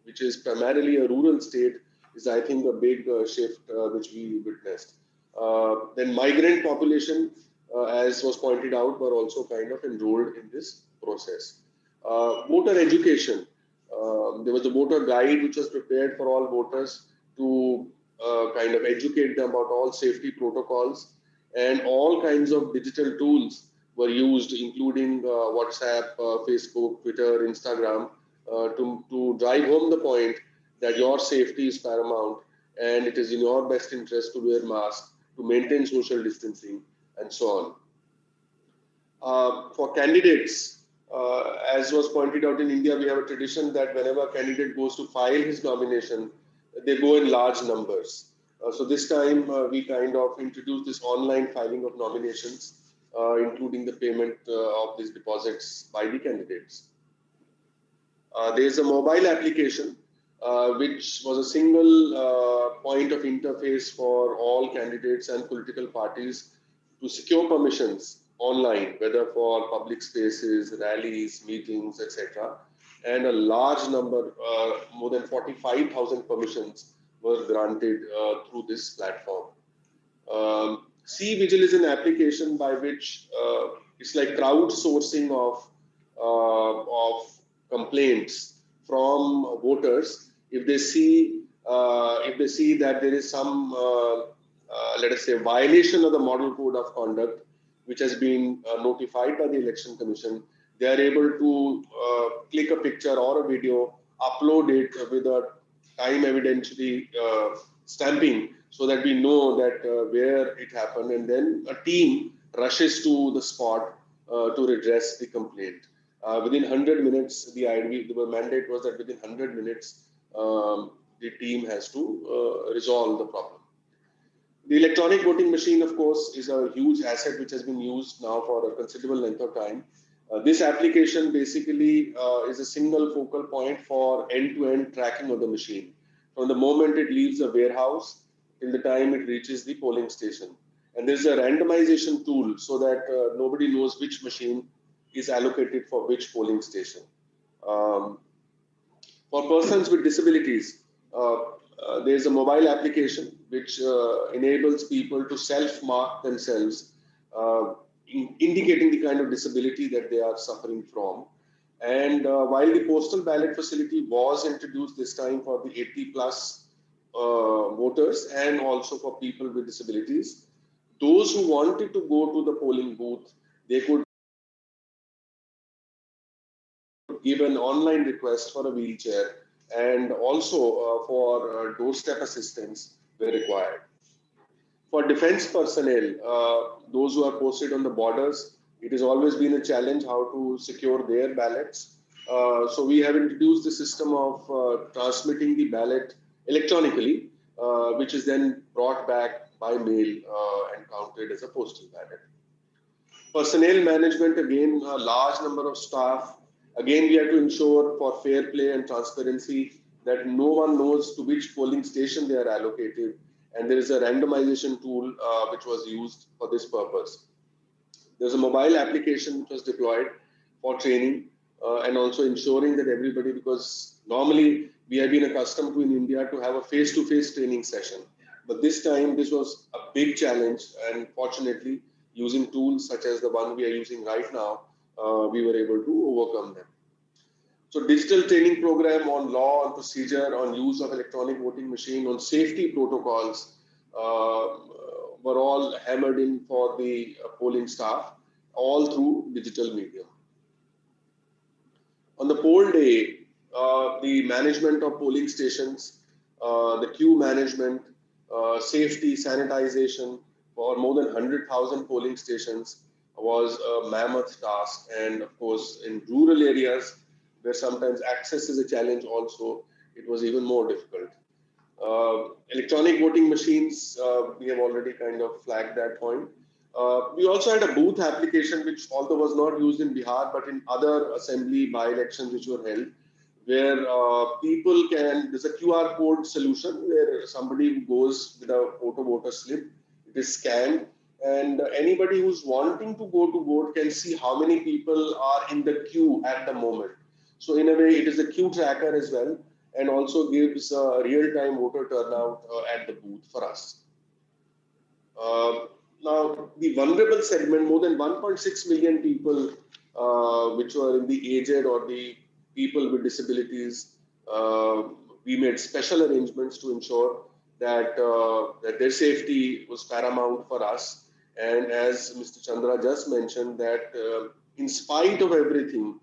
D: which is primarily a rural state, is, I think, a big shift which we witnessed. Then migrant population, as was pointed out, were also kind of enrolled in this process. Voter education. There was a voter guide which was prepared for all voters to kind of educate them about all safety protocols, and all kinds of digital tools were used, including WhatsApp, Facebook, Twitter, Instagram, to drive home the point that your safety is paramount and it is in your best interest to wear masks, to maintain social distancing, and so on. For candidates, as was pointed out, in India, we have a tradition that whenever a candidate goes to file his nomination, they go in large numbers. So this time, we kind of introduced this online filing of nominations, including the payment of these deposits by the candidates. There's a mobile application, which was a single point of interface for all candidates and political parties to secure permissions online, whether for public spaces, rallies, meetings, etc. And a large number, more than 45,000 permissions were granted through this platform. C-Vigil is an application by which it's like crowdsourcing of complaints from voters. If they see that there is some let us say violation of the model code of conduct which has been notified by the election commission, they are able to click a picture or a video, upload it with a time evidentiary stamping, so that we know that where it happened, and then a team rushes to the spot to redress the complaint. Within 100 minutes, the mandate was that within 100 minutes, the team has to resolve the problem. The electronic voting machine, of course, is a huge asset which has been used now for a considerable length of time. This application basically is a single focal point for end-to-end tracking of the machine. From the moment it leaves the warehouse till the time it reaches the polling station. And there's a randomization tool so that nobody knows which machine is allocated for which polling station. For persons with disabilities, there's a mobile application which enables people to self-mark themselves, indicating the kind of disability that they are suffering from. And while the postal ballot facility was introduced this time for the 80 plus voters and also for people with disabilities, those who wanted to go to the polling booth, they could give an online request for a wheelchair, and also for doorstep assistance where required. For defense personnel, those who are posted on the borders, it has always been a challenge how to secure their ballots. So we have introduced the system of transmitting the ballot electronically, which is then brought back by mail and counted as a postal ballot. Personnel management, again, a large number of staff. Again, we have to ensure for fair play and transparency that no one knows to which polling station they are allocated. And there is a randomization tool which was used for this purpose. There's a mobile application which was deployed for training and also ensuring that everybody, because normally we have been accustomed to in India to have a face-to-face training session. But this time, this was a big challenge, and fortunately, using tools such as the one we are using right now, we were able to overcome them. So digital training program on law, on procedure, on use of electronic voting machine, on safety protocols were all hammered in for the polling staff, all through digital medium. On the poll day, the management of polling stations, the queue management, safety, sanitization for more than 100,000 polling stations was a mammoth task. And of course, in rural areas where sometimes access is a challenge also, it was even more difficult. Electronic voting machines, we have already kind of flagged that point. We also had a booth application, which although was not used in Bihar, but in other assembly by-elections which were held, where people can, there's a QR code solution where somebody goes with a photo voter slip, it is scanned, and anybody who's wanting to go to vote can see how many people are in the queue at the moment. So in a way, it is a queue tracker as well, and also gives real-time voter turnout at the booth for us. Now, the vulnerable segment, more than 1.6 million people, which were in the aged or the people with disabilities, we made special arrangements to ensure that, that their safety was paramount for us. And as Mr. Chandra just mentioned, that in spite of everything,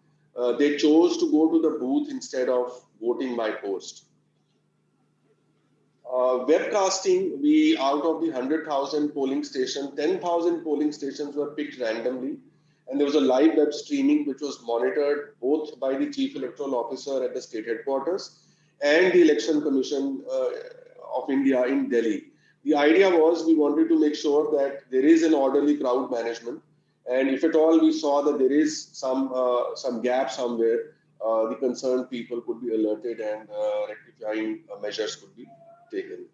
D: they chose to go to the booth instead of voting by post. Webcasting, we out of the 100,000 polling stations, 10,000 polling stations were picked randomly, and there was a live web streaming which was monitored both by the Chief Electoral Officer at the state headquarters and the Election Commission of India in Delhi. The idea was we wanted to make sure that there is an orderly crowd management, and if at all we saw that there is some gap somewhere, the concerned people could be alerted and rectifying measures could be taken.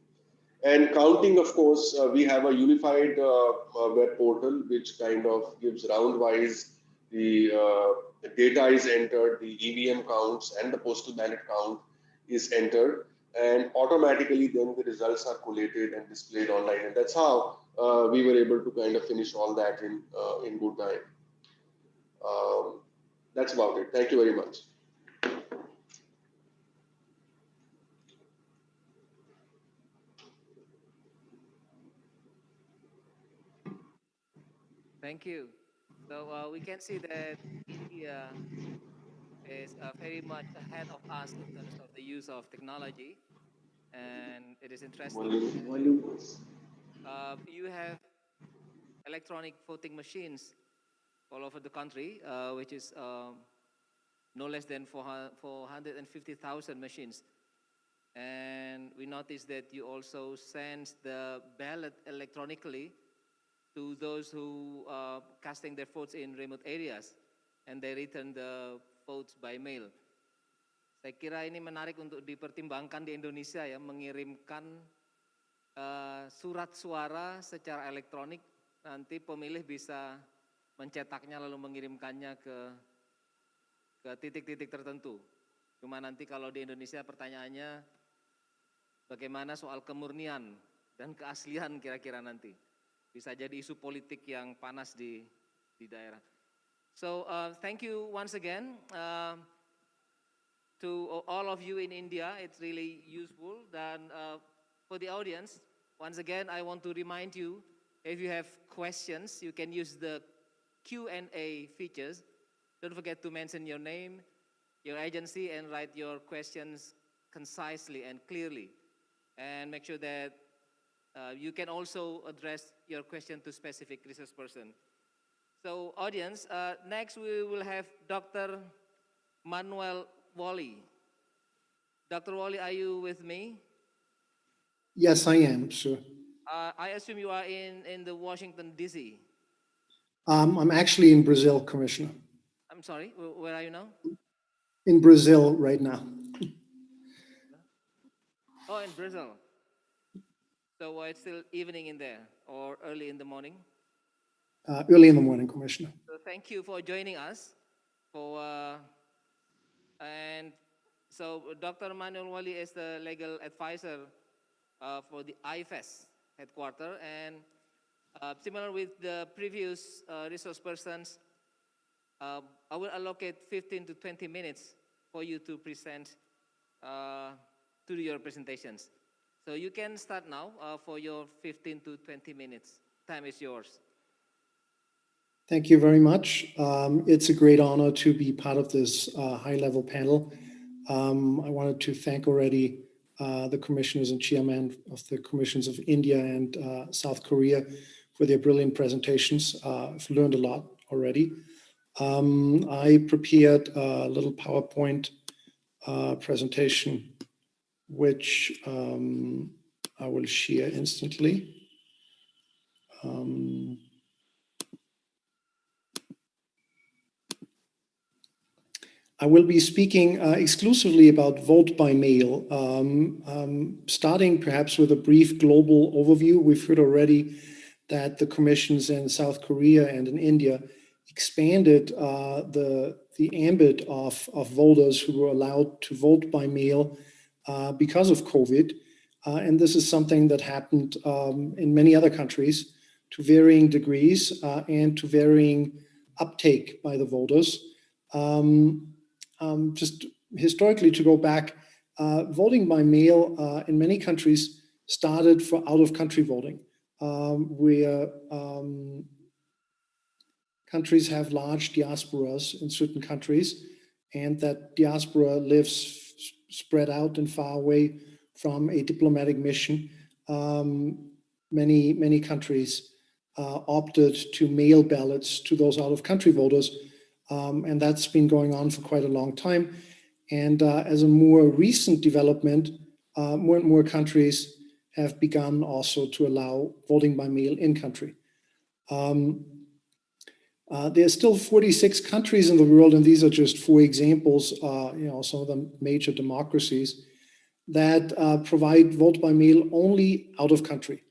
D: And counting, of course, we have a unified web portal which kind of gives round-wise the data is entered, the EVM counts and the postal ballot count is entered, and automatically then the results are collated and displayed online. And that's how we were able to kind of finish all that in good time. That's about it. Thank you very much.
B: Thank you. So we can see that India is very much ahead of us in terms of the use of technology, and it is interesting that you have electronic voting machines all over the country, which is no less than 450,000 machines. And we noticed that you also send the ballot electronically to those who are casting their votes in remote areas, and they return the votes by mail. Saya kira ini menarik untuk dipertimbangkan di Indonesia ya, mengirimkan surat suara secara elektronik, nanti pemilih bisa mencetaknya lalu mengirimkannya ke titik-titik tertentu. Cuma nanti kalau di Indonesia pertanyaannya bagaimana soal kemurnian dan keaslian kira-kira nanti. Bisa jadi isu politik yang panas di daerah. So thank you once again to all of you in India. It's really useful. Dan for the audience, once again I want to remind you, if you have questions, you can use the Q&A features. Don't forget to mention your name, your agency, and write your questions concisely and clearly. And make sure that you can also address your question to specific resource person. So audience, next we will have Dr. Manuel Wally. Dr. Wally, are you with me?
E: Yes, I am, sir.
B: I assume you are in the Washington, D.C.
E: I'm actually in Brazil, Commissioner.
B: I'm sorry, where are you now?
E: In Brazil right now.
B: Oh, in Brazil. So it's still evening in there or early in the morning?
E: Early in the morning, Commissioner.
B: So thank you for joining us. And so Dr. Manuel Wali is the legal advisor for the IFES headquarters, and similar with the previous resource persons, I will allocate 15 to 20 minutes for you to present to your presentations. So you can start now for your 15 to 20 minutes. Time is yours.
E: Thank you very much. It's a great honor to be part of this high-level panel. I wanted to thank already the commissioners and chairman of the commissions of India and South Korea for their brilliant presentations. I've learned a lot already. I prepared a little PowerPoint presentation, which I will share instantly. I will be speaking exclusively about vote by mail, starting perhaps with a brief global overview. We've heard already that the commissions in South Korea and in India expanded the ambit of voters who were allowed to vote by mail because of COVID. And this is something that happened in many other countries to varying degrees and to varying uptake by the voters. Just historically, to go back, voting by mail in many countries started for out-of-country voting, where countries have large diasporas in certain countries, and that diaspora lives spread out and far away from a diplomatic mission. Many countries opted to mail ballots to those out-of-country voters. And that's been going on for quite a long time. And as a more recent development, more and more countries have begun also to allow voting by mail in country. There are still 46 countries in the world, and these are just 4 examples, some of them major democracies, that provide vote by mail only out of country.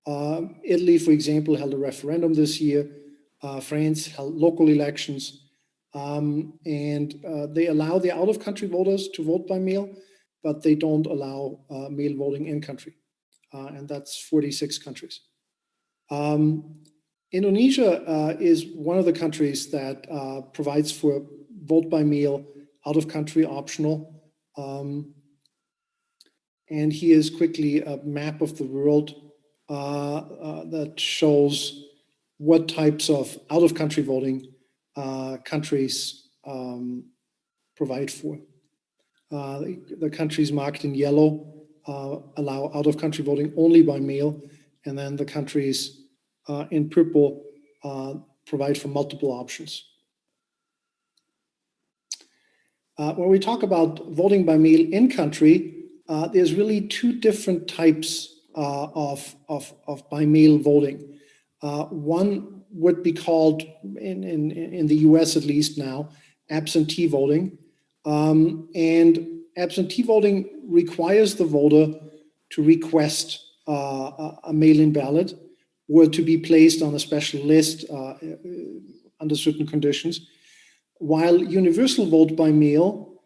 E: Italy, for example, held a referendum this year. France held local elections. And they allow the out-of-country voters to vote by mail, but they don't allow mail voting in country. And that's 46 countries. Indonesia is one of the countries that provides for vote by mail out-of-country optional. And here's quickly a map of the world that shows what types of out-of-country voting countries provide for. The countries marked in yellow allow out-of-country voting only by mail, and then the countries in purple provide for multiple options. When we talk about voting by mail in country, there's really 2 different types of by mail voting. One would be called, in the US at least now, absentee voting. And absentee voting requires the voter to request a mail-in ballot or to be placed on a special list under certain conditions. While universal vote by mail,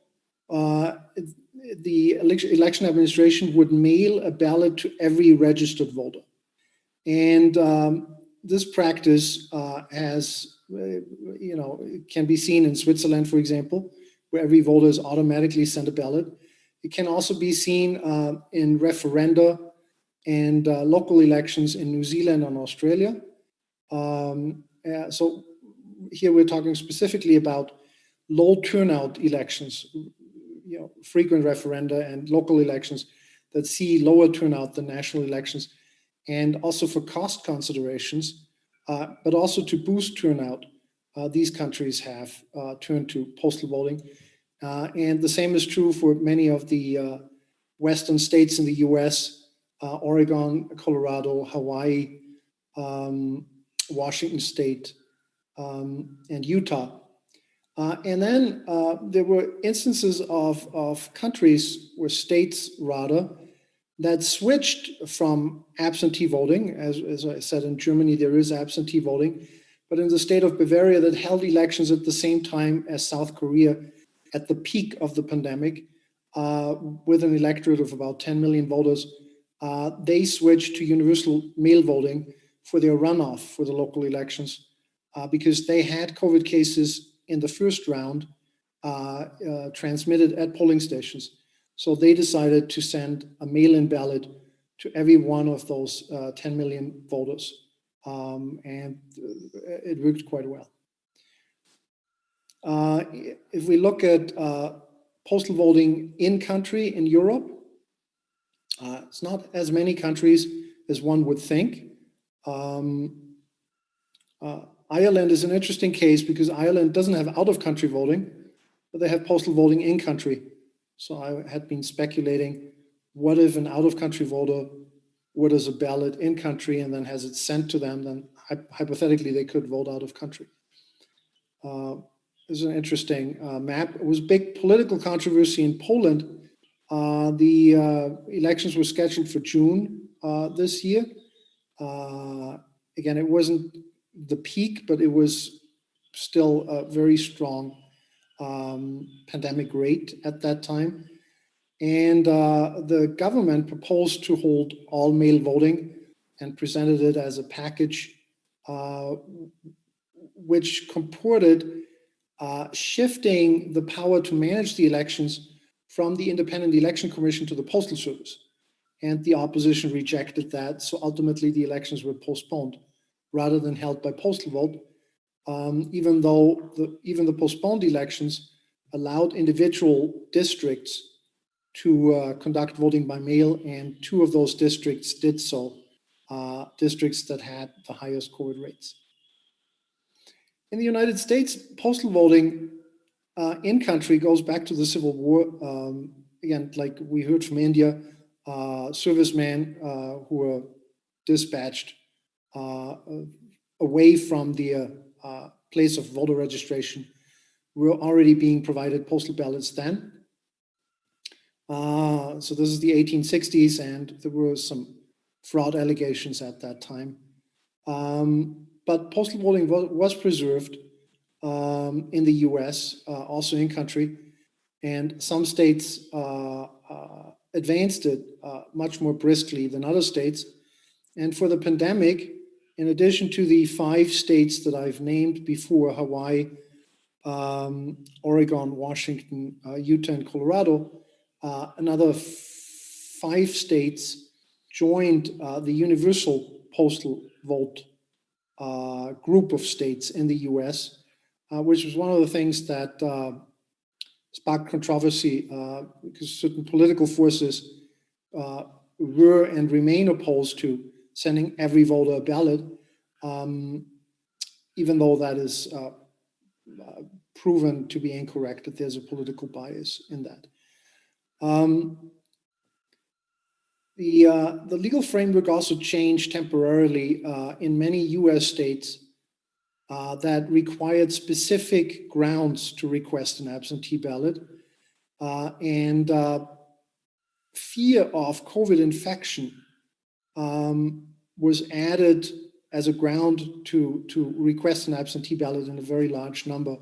E: the election administration would mail a ballot to every registered voter. And this practice can be seen in Switzerland, for example, where every voter is automatically sent a ballot. It can also be seen in referenda and local elections in New Zealand and Australia. So here we're talking specifically about low turnout elections, frequent referenda and local elections that see lower turnout than national elections, and also for cost considerations, but also to boost turnout. These countries have turned to postal voting. And the same is true for many of the western states in the US, Oregon, Colorado, Hawaii, Washington State, and Utah. And then there were instances of countries or states, rather, that switched from absentee voting. As I said, in Germany, there is absentee voting. But in the state of Bavaria, that held elections at the same time as South Korea at the peak of the pandemic, with an electorate of about 10 million voters, they switched to universal mail voting for their runoff for the local elections because they had COVID cases in the first round transmitted at polling stations. So they decided to send a mail-in ballot to every one of those 10 million voters. And it worked quite well. If we look at postal voting in country in Europe, it's not as many countries as one would think. Ireland is an interesting case because Ireland doesn't have out-of-country voting, but they have postal voting in country. So I had been speculating, what if an out-of-country voter orders a ballot in country and then has it sent to them, then hypothetically they could vote out of country. This is an interesting map. It was a big political controversy in Poland. The elections were scheduled for June this year. Again, it wasn't the peak, but it was still a very strong pandemic rate at that time. And the government proposed to hold all mail voting and presented it as a package which comported shifting the power to manage the elections from the Independent Election Commission to the Postal Service. And the opposition rejected that. So ultimately the elections were postponed rather than held by postal vote, even though even the postponed elections allowed individual districts to conduct voting by mail, and 2 of those districts did so, districts that had the highest COVID rates. In the United States, postal voting in country goes back to the Civil War. Again, like we heard from India, servicemen who were dispatched away from the place of voter registration were already being provided postal ballots then. So this is the 1860s, and there were some fraud allegations at that time. But postal voting was preserved in the US, also in country, and some states advanced it much more briskly than other states. And for the pandemic, in addition to the 5 states that I've named before, Hawaii, Oregon, Washington, Utah, and Colorado, another 5 states joined the universal postal vote group of states in the US, which was one of the things that sparked controversy because certain political forces were and remain opposed to sending every voter a ballot, even though that is proven to be incorrect, that there's a political bias in that. The legal framework also changed temporarily in many US states that required specific grounds to request an absentee ballot. And fear of COVID infection was added as a ground to request an absentee ballot in a very large number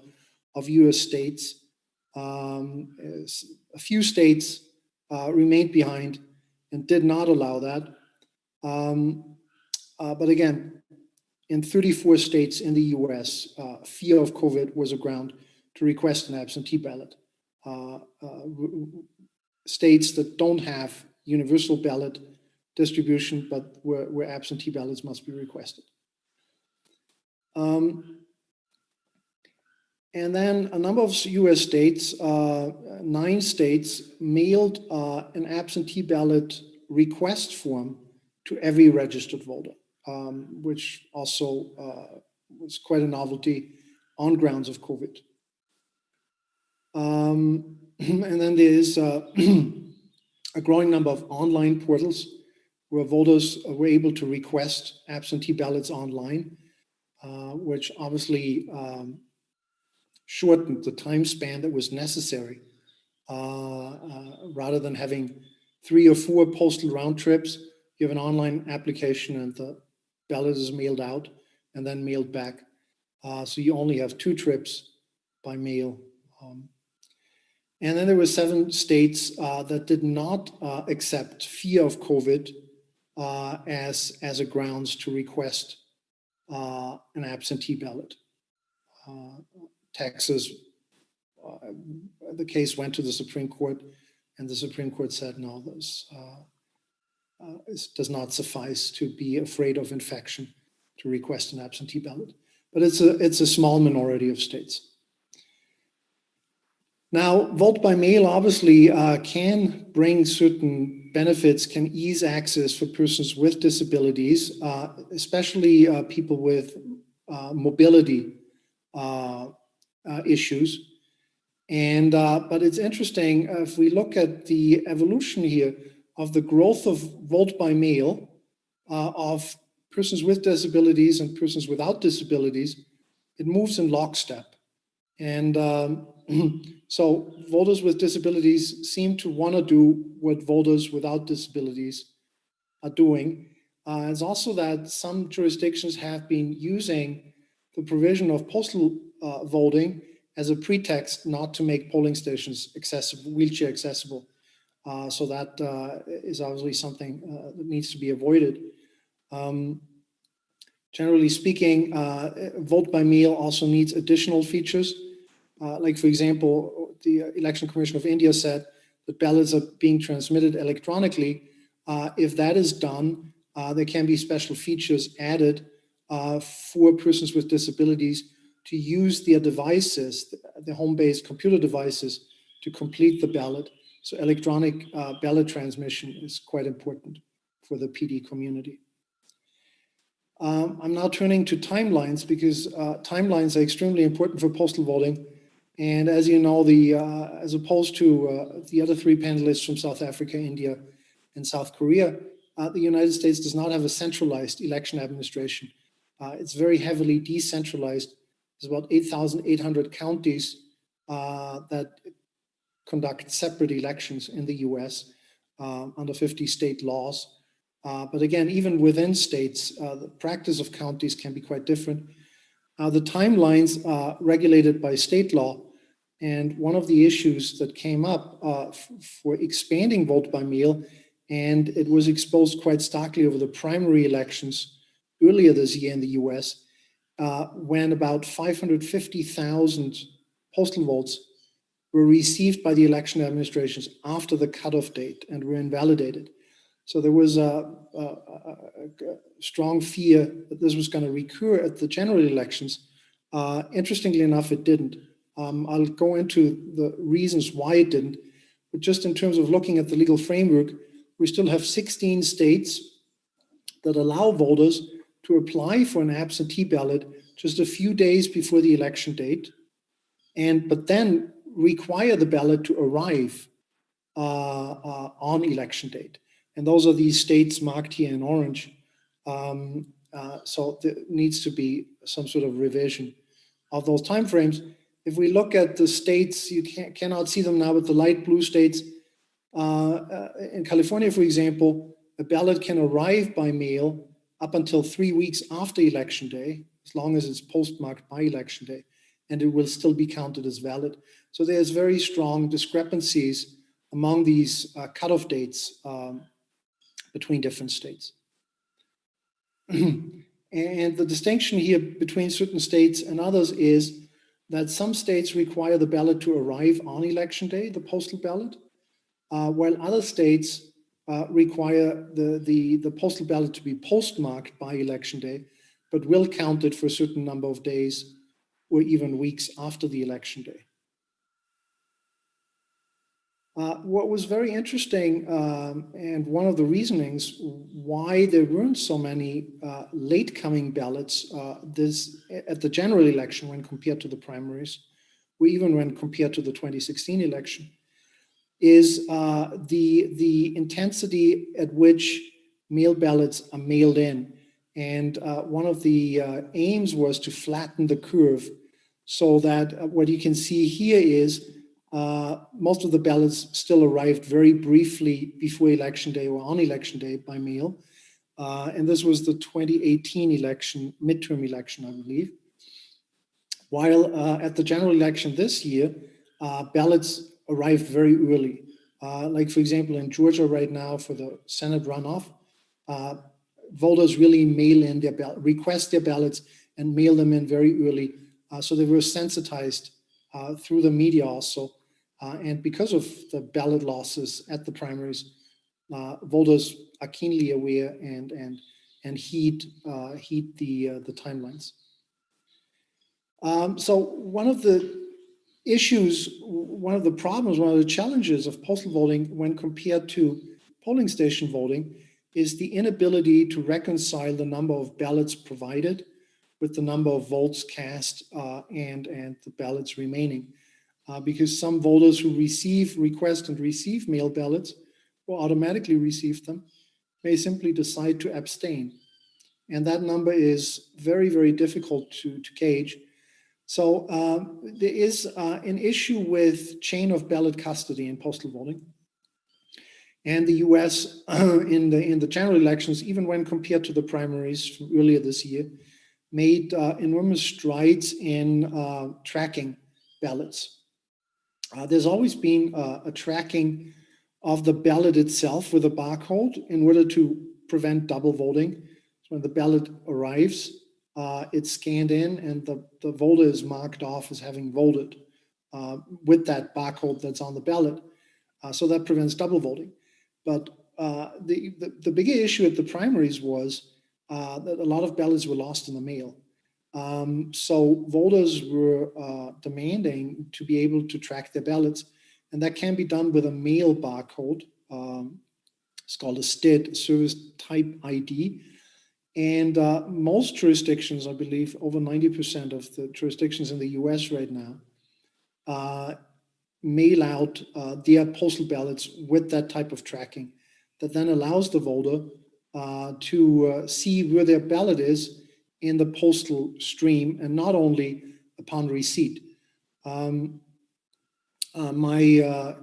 E: of US states. A few states remained behind and did not allow that. But again, in 34 states in the US, fear of COVID was a ground to request an absentee ballot. States that don't have universal ballot distribution, but where absentee ballots must be requested. And then a number of US states, 9 states, mailed an absentee ballot request form to every registered voter, which also was quite a novelty on grounds of COVID. And then there is a growing number of online portals where voters were able to request absentee ballots online, which obviously shortened the time span that was necessary. Rather than having 3 or 4 postal round trips, you have an online application and the ballot is mailed out and then mailed back. So you only have 2 trips by mail. And then there were 7 states that did not accept fear of COVID as a grounds to request an absentee ballot. Texas, the case went to the Supreme Court, and the Supreme Court said, no, this does not suffice to be afraid of infection to request an absentee ballot. But it's a small minority of states. Now, vote by mail obviously can bring certain benefits, can ease access for persons with disabilities, especially people with mobility issues. And but it's interesting if we look at the evolution here of the growth of vote by mail of persons with disabilities and persons without disabilities, it moves in lockstep. And so voters with disabilities seem to want to do what voters without disabilities are doing. It's also that some jurisdictions have been using the provision of postal voting as a pretext not to make polling stations accessible, wheelchair accessible. So that is obviously something that needs to be avoided. Generally speaking, vote by mail also needs additional features. Like, for example, the Election Commission of India said that ballots are being transmitted electronically. If that is done, there can be special features added for persons with disabilities to use their devices, the home-based computer devices, to complete the ballot. So electronic ballot transmission is quite important for the PD community. I'm now turning to timelines because timelines are extremely important for postal voting. And as you know, as opposed to the other 3 panelists from South Africa, India, and South Korea, the United States does not have a centralized election administration. It's very heavily decentralized. There's about 8,800 counties that conduct separate elections in the US under 50 state laws. But again, even within states, the practice of counties can be quite different. The timelines are regulated by state law. And one of the issues that came up for expanding vote by mail, and it was exposed quite starkly over the primary elections earlier this year in the US, when about 550,000 postal votes were received by the election administrations after the cutoff date and were invalidated. So there was a strong fear that this was going to recur at the general elections. Interestingly enough, it didn't. I'll go into the reasons why it didn't, but just in terms of looking at the legal framework, we still have 16 states that allow voters to apply for an absentee ballot just a few days before the election date, but then require the ballot to arrive on election date. And those are these states marked here in orange. So there needs to be some sort of revision of those timeframes. If we look at the states, you cannot see them now, but the light blue states, in California, for example, a ballot can arrive by mail up until 3 weeks after election day, as long as it's postmarked by election day, and it will still be counted as valid. So there's very strong discrepancies among these cutoff dates between different states. And the distinction here between certain states and others is that some states require the ballot to arrive on election day, the postal ballot, while other states require the postal ballot to be postmarked by election day, but will count it for a certain number of days or even weeks after the election day. What was very interesting, and one of the reasonings why there weren't so many late-coming ballots at the general election when compared to the primaries, or even when compared to the 2016 election, is the intensity at which mail ballots are mailed in. And one of the aims was to flatten the curve so that what you can see here is most of the ballots still arrived very briefly before election day or on election day by mail. And this was the 2018 election, midterm election, I believe. While at the general election this year, ballots arrived very early. Like, for example, in Georgia right now for the Senate runoff, voters really mail in their request their ballots and mail them in very early. So they were sensitized through the media also. And because of the ballot losses at the primaries, voters are keenly aware and heed the timelines. So one of the issues, one of the problems, one of the challenges of postal voting when compared to polling station voting is the inability to reconcile the number of ballots provided with the number of votes cast and the ballots remaining. Because some voters who request and receive mail ballots or automatically receive them may simply decide to abstain. And that number is very, very difficult to gauge. So there is an issue with chain of ballot custody in postal voting. And the US in the general elections, even when compared to the primaries from earlier this year, made enormous strides in tracking ballots. There's always been a tracking of the ballot itself with a barcode in order to prevent double voting. So when the ballot arrives, it's scanned in and the voter is marked off as having voted with that barcode that's on the ballot. So that prevents double voting. But the bigger issue at the primaries was that a lot of ballots were lost in the mail. So voters were demanding to be able to track their ballots, and that can be done with a mail barcode. It's called a STID, Service Type ID. And most jurisdictions, I believe over 90% of the jurisdictions in the US right now, mail out their postal ballots with that type of tracking that then allows the voter to see where their ballot is in the postal stream, and not only upon receipt. My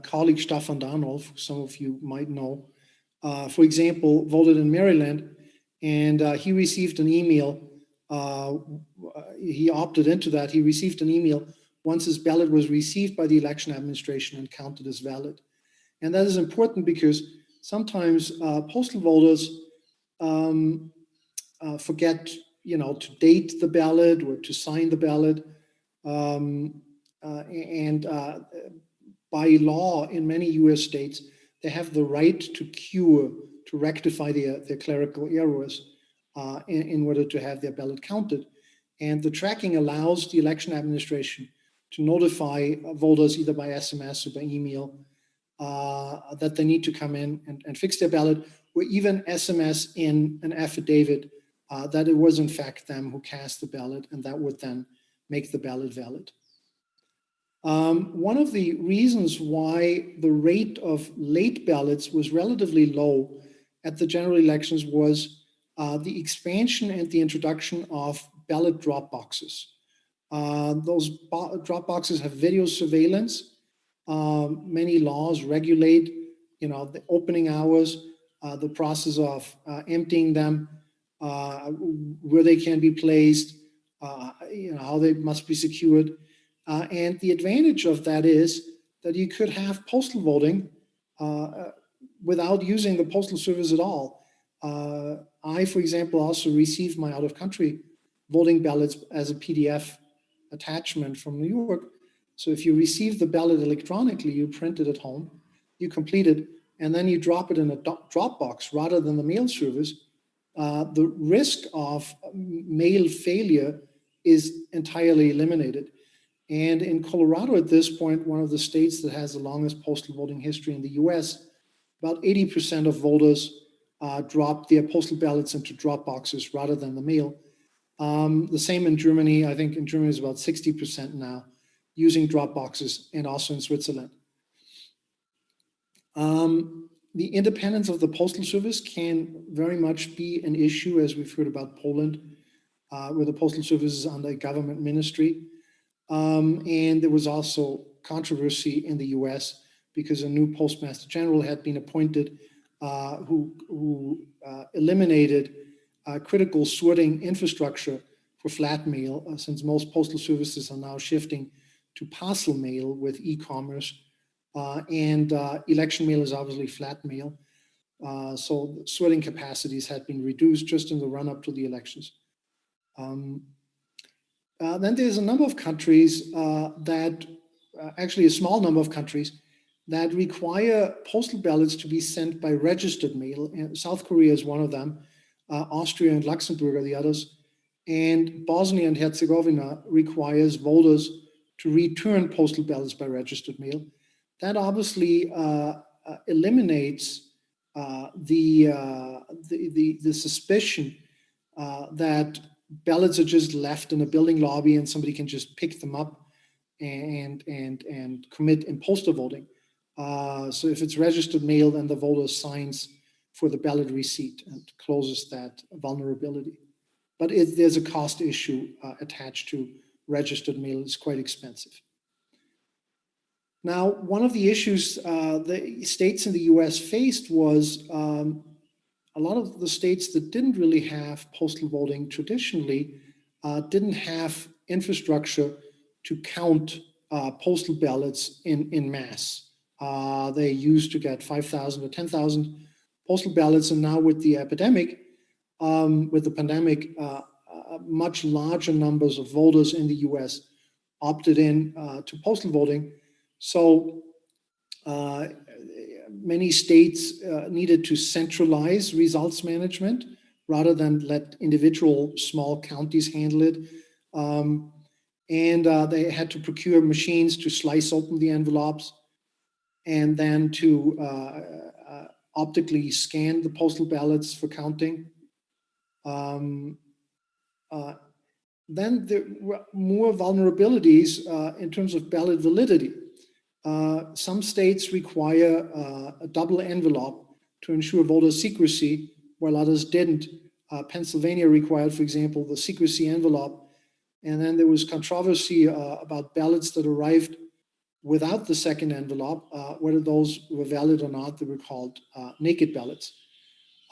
E: colleague Staffan Darnolf, who some of you might know, for example, voted in Maryland, and he received an email. He opted into that. He received an email once his ballot was received by the election administration and counted as valid. And that is important because sometimes postal voters forget, to date the ballot or to sign the ballot. By law in many US states, they have the right to rectify their clerical errors in order to have their ballot counted. And the tracking allows the election administration to notify voters either by SMS or by email that they need to come in and fix their ballot, or even SMS in an affidavit that it was in fact them who cast the ballot, and that would then make the ballot valid. One of the reasons why the rate of late ballots was relatively low at the general elections was the expansion and the introduction of ballot drop boxes. Those drop boxes have video surveillance. Many laws regulate, the opening hours, the process of emptying them, where they can be placed, how they must be secured. And the advantage of that is that you could have postal voting without using the postal service at all. I, for example, also received my out-of-country voting ballots as a PDF attachment from New York. So if you receive the ballot electronically, you print it at home, you complete it, and then you drop it in a drop box rather than the mail service. The risk of mail failure is entirely eliminated. And in Colorado at this point, one of the states that has the longest postal voting history in the US, about 80% of voters dropped their postal ballots into drop boxes rather than the mail. The same in Germany. I think in Germany is about 60% now using drop boxes, and also in Switzerland. The independence of the postal service can very much be an issue, as we've heard about Poland, where the postal service is under a government ministry. And there was also controversy in the US because a new postmaster general had been appointed who eliminated critical sorting infrastructure for flat mail, since most postal services are now shifting to parcel mail with e-commerce, and election mail is obviously flat mail. So sorting capacities had been reduced just in the run-up to the elections. Then there's a number of countries actually a small number of countries that require postal ballots to be sent by registered mail. And South Korea is one of them. Austria and Luxembourg are the others. And Bosnia and Herzegovina requires voters to return postal ballots by registered mail. That obviously eliminates the suspicion that ballots are just left in a building lobby and somebody can just pick them up and commit impostor voting. So if it's registered mail, then the voter signs for the ballot receipt and closes that vulnerability. But there's a cost issue attached to registered mail. It's quite expensive. Now, one of the issues the states in the US faced was a lot of the states that didn't really have postal voting traditionally didn't have infrastructure to count postal ballots in mass. They used to get 5,000 or 10,000 postal ballots, and now with the epidemic, with the pandemic, much larger numbers of voters in the US opted in to postal voting. So many states needed to centralize results management rather than let individual small counties handle it. And they had to procure machines to slice open the envelopes and then to optically scan the postal ballots for counting. Then there were more vulnerabilities in terms of ballot validity. Some states require a double envelope to ensure voter secrecy, while others didn't. Pennsylvania required, for example, the secrecy envelope, And then there was controversy about ballots that arrived without the second envelope, whether those were valid or not. They were called naked ballots.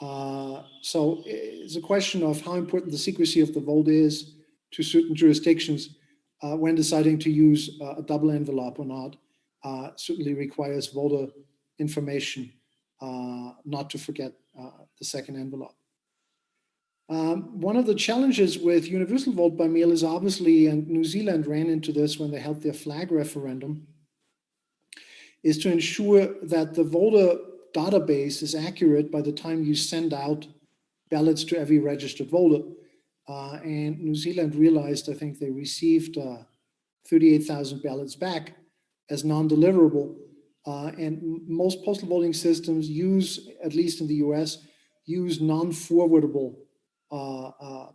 E: So it's a question of how important the secrecy of the vote is to certain jurisdictions when deciding to use a double envelope or not. Certainly requires voter information, not to forget the second envelope. One of the challenges with universal vote by mail is obviously, and New Zealand ran into this when they held their flag referendum, is to ensure that the voter database is accurate by the time you send out ballots to every registered voter. And New Zealand realized, I think they received 38,000 ballots back as non-deliverable. And most postal voting systems use, at least in the US, use non-forwardable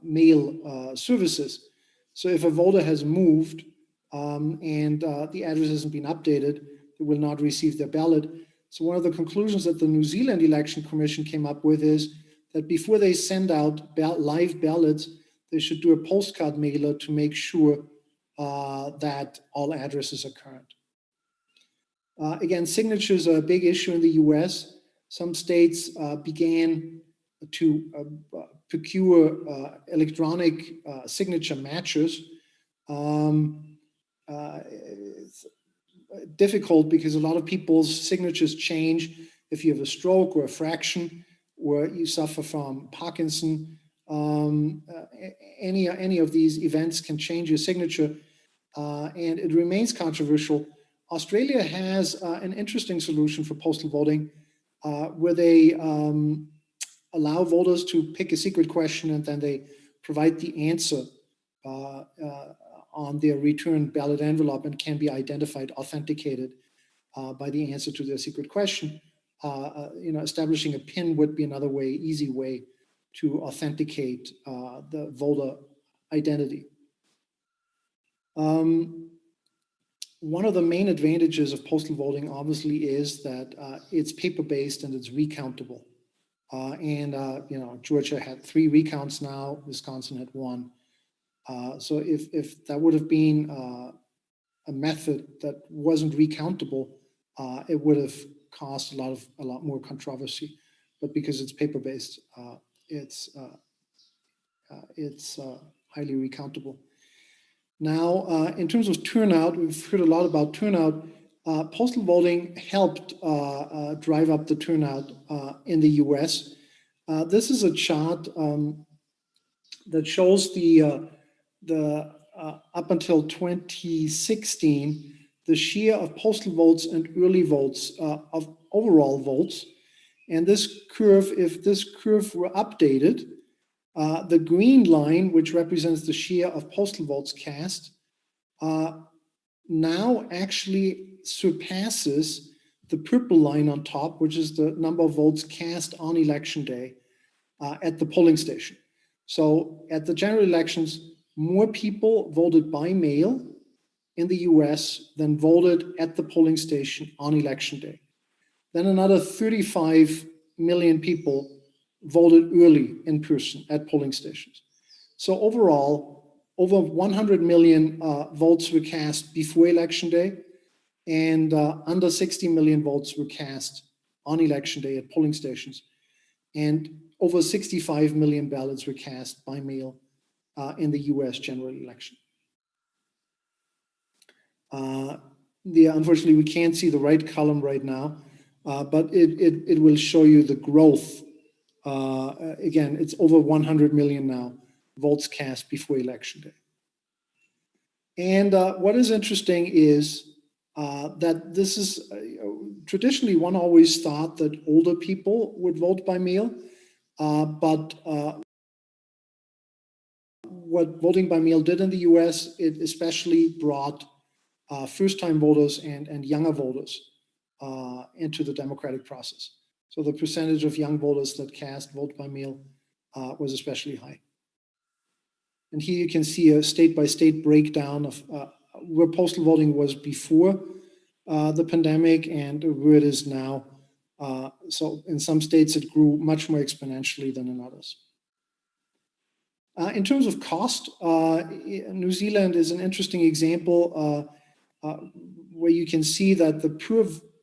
E: mail services. So if a voter has moved and the address hasn't been updated, they will not receive their ballot. So one of the conclusions that the New Zealand Election Commission came up with is that before they send out live ballots, they should do a postcard mailer to make sure that all addresses are current. Again, signatures are a big issue in the US. Some states began to procure electronic signature matchers. It's difficult because a lot of people's signatures change if you have a stroke or a fraction, or you suffer from Parkinson. Any of these events can change your signature, and it remains controversial. Australia has an interesting solution for postal voting, where they allow voters to pick a secret question and then they provide the answer on their return ballot envelope and can be identified, authenticated by the answer to their secret question. Establishing a PIN would be another way, easy way to authenticate the voter identity. One of the main advantages of postal voting, obviously, is that it's paper-based and it's recountable. Georgia had 3 recounts now. Wisconsin had 1. So if that would have been a method that wasn't recountable, it would have caused a lot more controversy. But because it's paper-based, it's highly recountable. Now, in terms of turnout, we've heard a lot about turnout. Postal voting helped drive up the turnout in the US. This is a chart that shows the up until 2016, the share of postal votes and early votes of overall votes. And this curve, if this curve were updated, the green line, which represents the share of postal votes cast, now actually surpasses the purple line on top, which is the number of votes cast on election day at the polling station. So at the general elections, more people voted by mail in the US than voted at the polling station on election day. Then another 35 million people voted early in person at polling stations. So overall, over 100 million votes were cast before election day, and under 60 million votes were cast on election day at polling stations. And over 65 million ballots were cast by mail in the US general election. Unfortunately, we can't see the right column right now, but it will show you the growth. Again, it's over 100 million now votes cast before election day. And what is interesting is that this is traditionally one always thought that older people would vote by mail, but what voting by mail did in the US, it especially brought first-time voters and younger voters into the democratic process. So the percentage of young voters that cast vote by mail was especially high. And here you can see a state-by-state breakdown of where postal voting was before the pandemic and where it is now. So in some states, it grew much more exponentially than in others. In terms of cost, New Zealand is an interesting example where you can see that the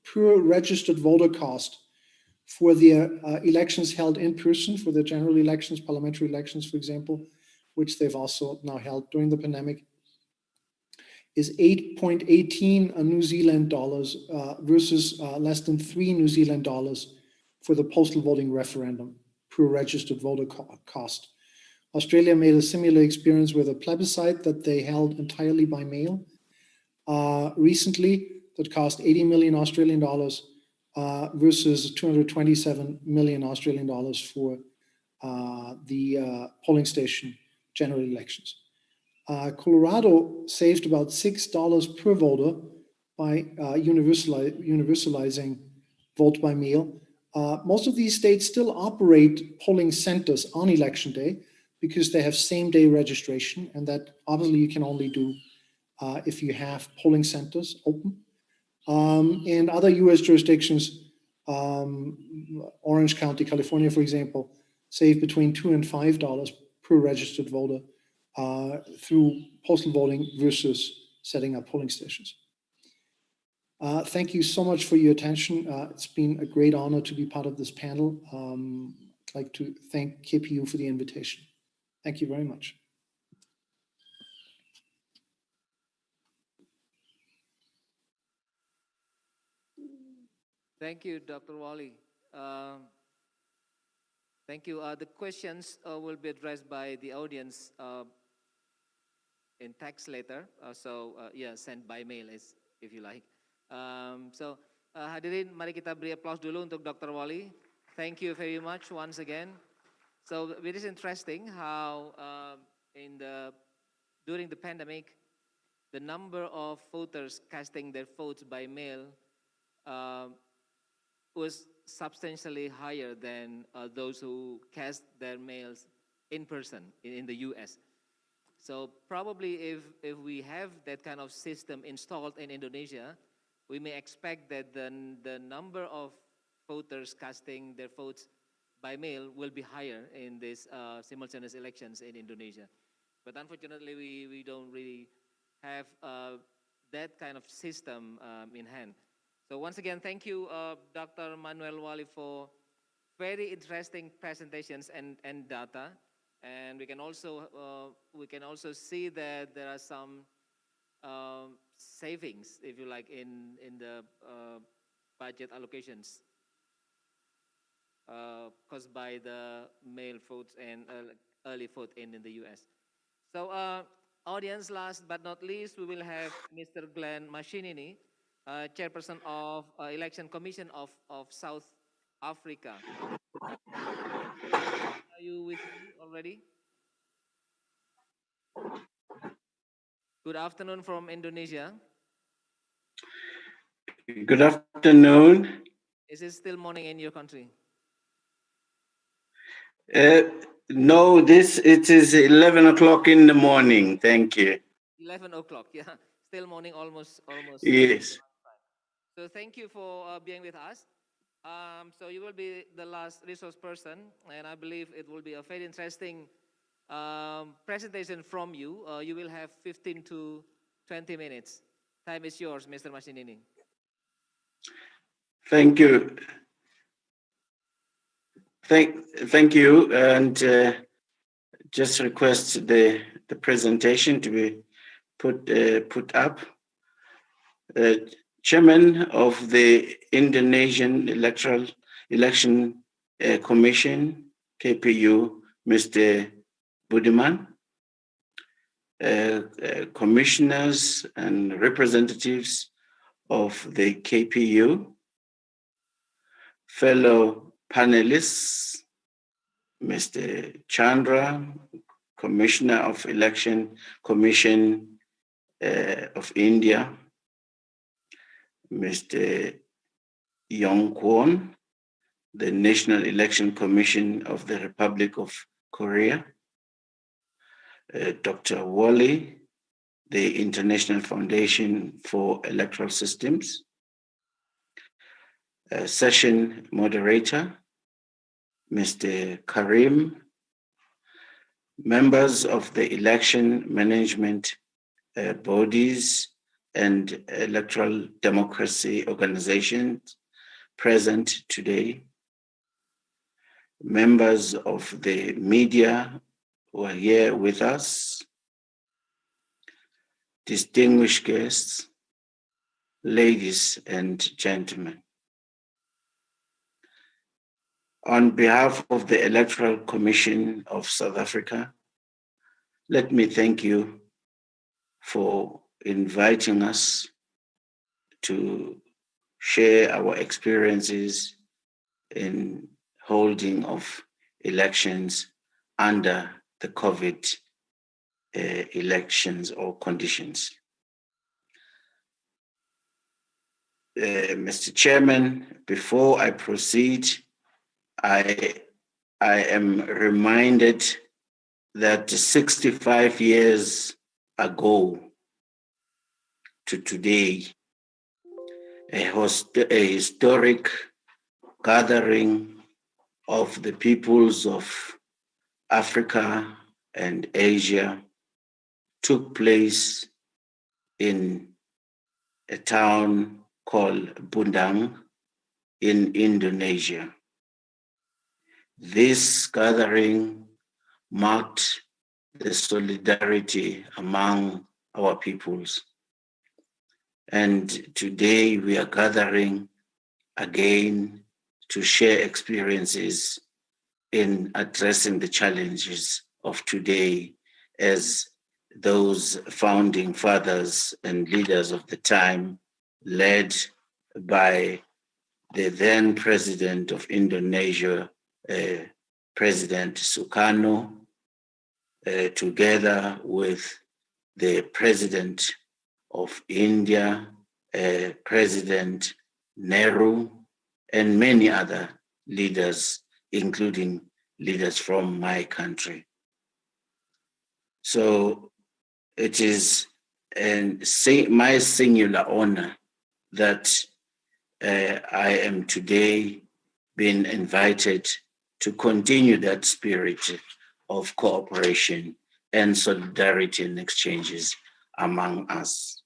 E: pure registered voter cost for the elections held in person, for the general elections, parliamentary elections, for example, which they've also now held during the pandemic, is 8.18 New Zealand dollars versus less than 3 New Zealand dollars for the postal voting referendum per registered voter cost. Australia made a similar experience with a plebiscite that they held entirely by mail recently that cost 80 million Australian dollars versus 227 million Australian dollars for the polling station general elections. Colorado saved about $6 per voter by universalizing vote by mail. Most of these states still operate polling centers on election day because they have same-day registration, and that obviously you can only do if you have polling centers open. And other US jurisdictions, Orange County, California, for example, save between $2 and $5 per registered voter through postal voting versus setting up polling stations. Thank you so much for your attention. It's been a great honor to be part of this panel. I'd like to thank KPU for the invitation. Thank you very much.
B: Thank you, Dr. Wally. Thank you. The questions will be addressed by the audience in text later. Yeah, sent by mail if you like. Hadirin, mari kita beri applause dulu untuk Dr. Wally. Thank you very much once again. So it is interesting how during the pandemic, the number of voters casting their votes by mail was substantially higher than those who cast their mails in person in the US. So probably if we have that kind of system installed in Indonesia, we may expect that the number of voters casting their votes by mail will be higher in these simultaneous elections in Indonesia. But unfortunately, we don't really have that kind of system in hand. So once again, thank you, Dr. Manuel Wali, for very interesting presentations and data. And we can also see that there are some savings, if you like, in the budget allocations caused by the mail votes and early vote in the US. So audience, last but not least, we will have Mr. Glenn Mashinini, Chairperson of Election Commission of South Africa. Are you with me already? Good afternoon from Indonesia.
F: Good afternoon.
B: Is it still morning in your country?
F: No, it is 11 o'clock in the morning. Thank you.
B: 11 o'clock, yeah. Still morning, almost.
F: Yes.
B: So thank you for being with us. So you will be the last resource person, and I believe it will be a very interesting presentation from you. You will have 15 to 20 minutes. Time is yours, Mr. Mashinini.
F: Thank you. Thank you, and just request the presentation to be put up. Chairman of the Indonesian Election Commission, KPU, Mr. Budiman, commissioners and representatives of the KPU, fellow panelists, Mr. Chandra, Commissioner of Election Commission of India, Mr. Yong Kwon, the National Election Commission of the Republic of Korea, Dr. Wally, the International Foundation for Electoral Systems, session moderator, Mr. Karim, members of the election management bodies and electoral democracy organizations present today, members of the media who are here with us, distinguished guests, ladies and gentlemen. On behalf of the Electoral Commission of South Africa, let me thank you for inviting us to share our experiences in holding of elections under the COVID elections or conditions. Mr. Chairman, before I proceed, I am reminded that 65 years ago to today, a historic gathering of the peoples of Africa and Asia took place in a town called Bundang in Indonesia. This gathering marked the solidarity among our peoples. And today we are gathering again to share experiences in addressing the challenges of today as those founding fathers and leaders of the time, led by the then president of Indonesia, President Sukarno, together with the president of India, President Nehru, and many other leaders, including leaders from my country. So it is my singular honor that I am today being invited to continue that spirit of cooperation and solidarity and exchanges among us.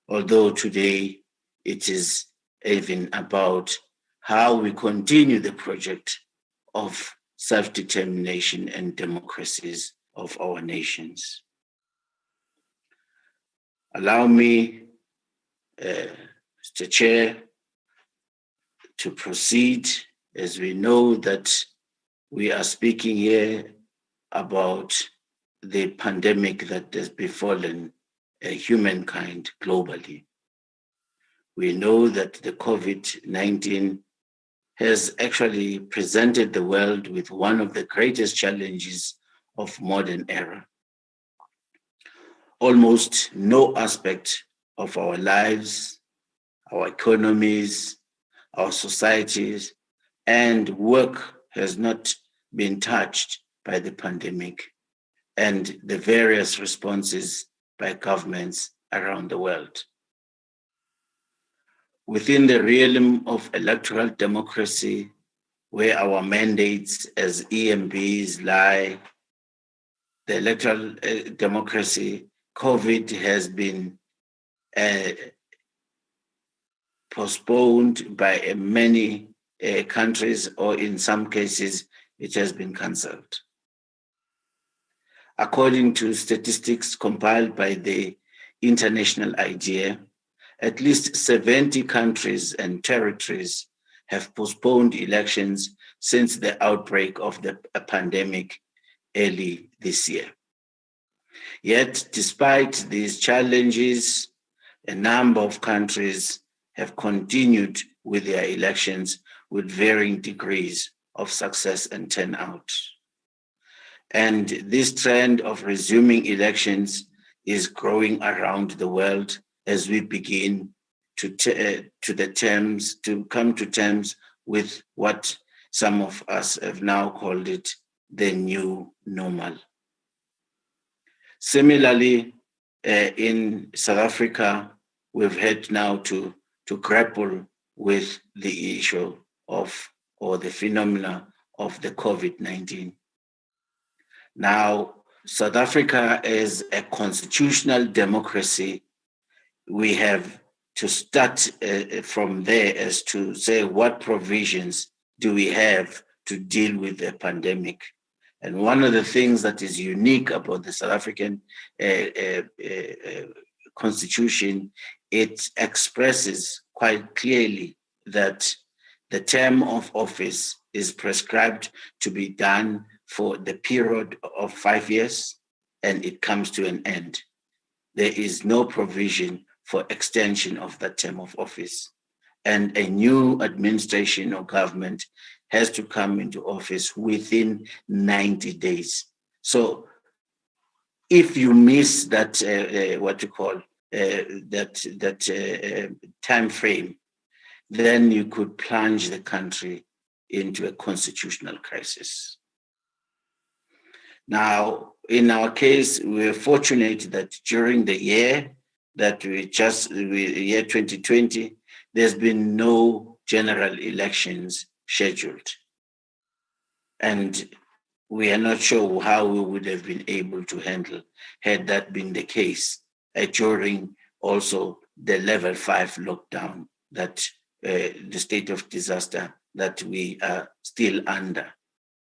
F: Although today it is even about how we continue the project of self-determination and democracies of our nations. Allow me, Mr. Chair, to proceed, as we know that we are speaking here about the pandemic that has befallen humankind globally. We know that the COVID-19 has actually presented the world with one of the greatest challenges of modern era. Almost no aspect of our lives, our economies, our societies, and work has not been touched by the pandemic and the various responses by governments around the world. Within the realm of electoral democracy, where our mandates as EMBs lie, the electoral democracy, COVID has been postponed by many countries, or in some cases, it has been cancelled. According to statistics compiled by the International IDEA, at least 70 countries and territories have postponed elections since the outbreak of the pandemic early this year. Yet, despite these challenges, a number of countries have continued with their elections with varying degrees of success and turnout. And this trend of resuming elections is growing around the world as we begin to come to terms with what some of us have now called it the new normal. Similarly, in South Africa, we've had now to grapple with the issue or the phenomena of the COVID-19. Now, South Africa is a constitutional democracy. We have to start from there as to say what provisions do we have to deal with the pandemic. And one of the things that is unique about the South African constitution, it expresses quite clearly that the term of office is prescribed to be done for the period of 5 years, and it comes to an end. There is no provision for extension of that term of office. And a new administration or government has to come into office within 90 days. So if you miss that, time frame, then you could plunge the country into a constitutional crisis. Now, in our case, we're fortunate that during the year that year 2020, there's been no general elections scheduled. And we are not sure how we would have been able to handle had that been the case during also the level 5 lockdown, that the state of disaster that we are still under.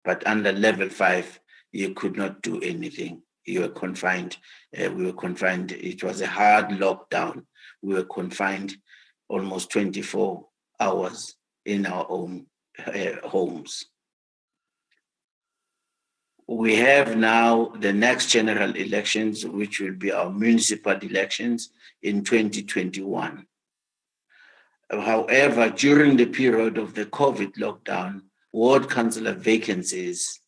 F: But under level 5, you could not do anything. You were confined. We were confined. It was a hard lockdown. We were confined almost 24 hours in our own homes. We have now the next general elections, which will be our municipal elections in 2021. However, during the period of the COVID lockdown, ward councillor vacancies,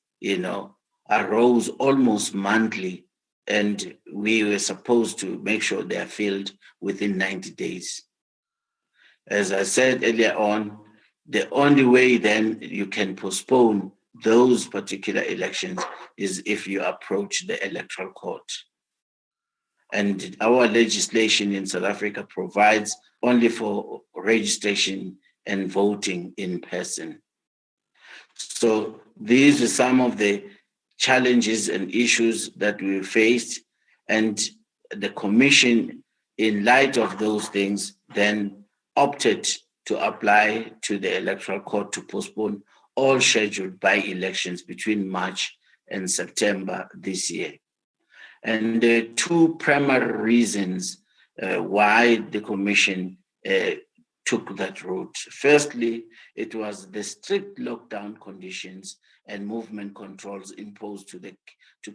F: arose almost monthly, and we were supposed to make sure they are filled within 90 days. As I said earlier on, the only way then you can postpone those particular elections is if you approach the electoral court. And our legislation in South Africa provides only for registration and voting in person. So these are some of the challenges and issues that we faced, and the commission, in light of those things, then opted to apply to the electoral court to postpone all scheduled by-elections between March and September this year. And there are two primary reasons why the commission took that route. Firstly, it was the strict lockdown conditions and movement controls imposed to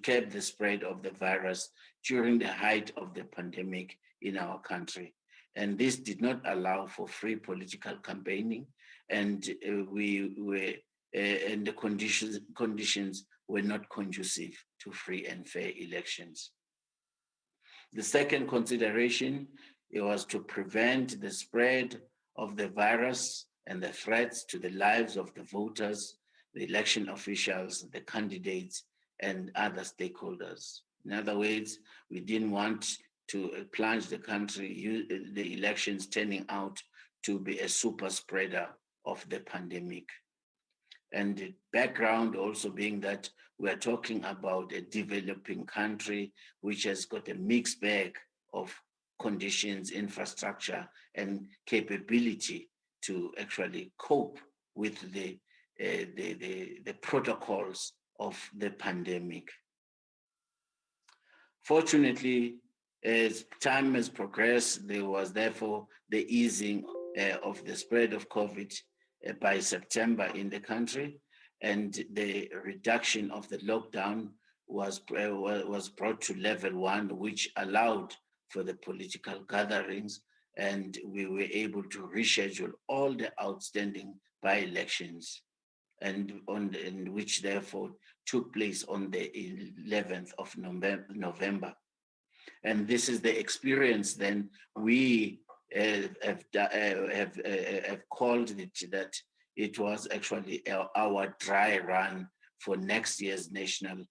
F: curb the spread of the virus during the height of the pandemic in our country. And this did not allow for free political campaigning, and and the conditions were not conducive to free and fair elections. The second consideration, it was to prevent the spread of the virus and the threats to the lives of the voters, the election officials, the candidates, and other stakeholders. In other words, we didn't want to plunge the country, the elections turning out to be a super spreader of the pandemic. And the background also being that we're talking about a developing country which has got a mixed bag of conditions, infrastructure, and capability to actually cope with the protocols of the pandemic. Fortunately, as time has progressed, there was therefore the easing of the spread of COVID by September in the country, and the reduction of the lockdown was brought to level 1, which allowed for the political gatherings, and we were able to reschedule all the outstanding by-elections, and which therefore took place on the 11th of November. And this is the experience then we have called it, that it was actually our dry run for next year's national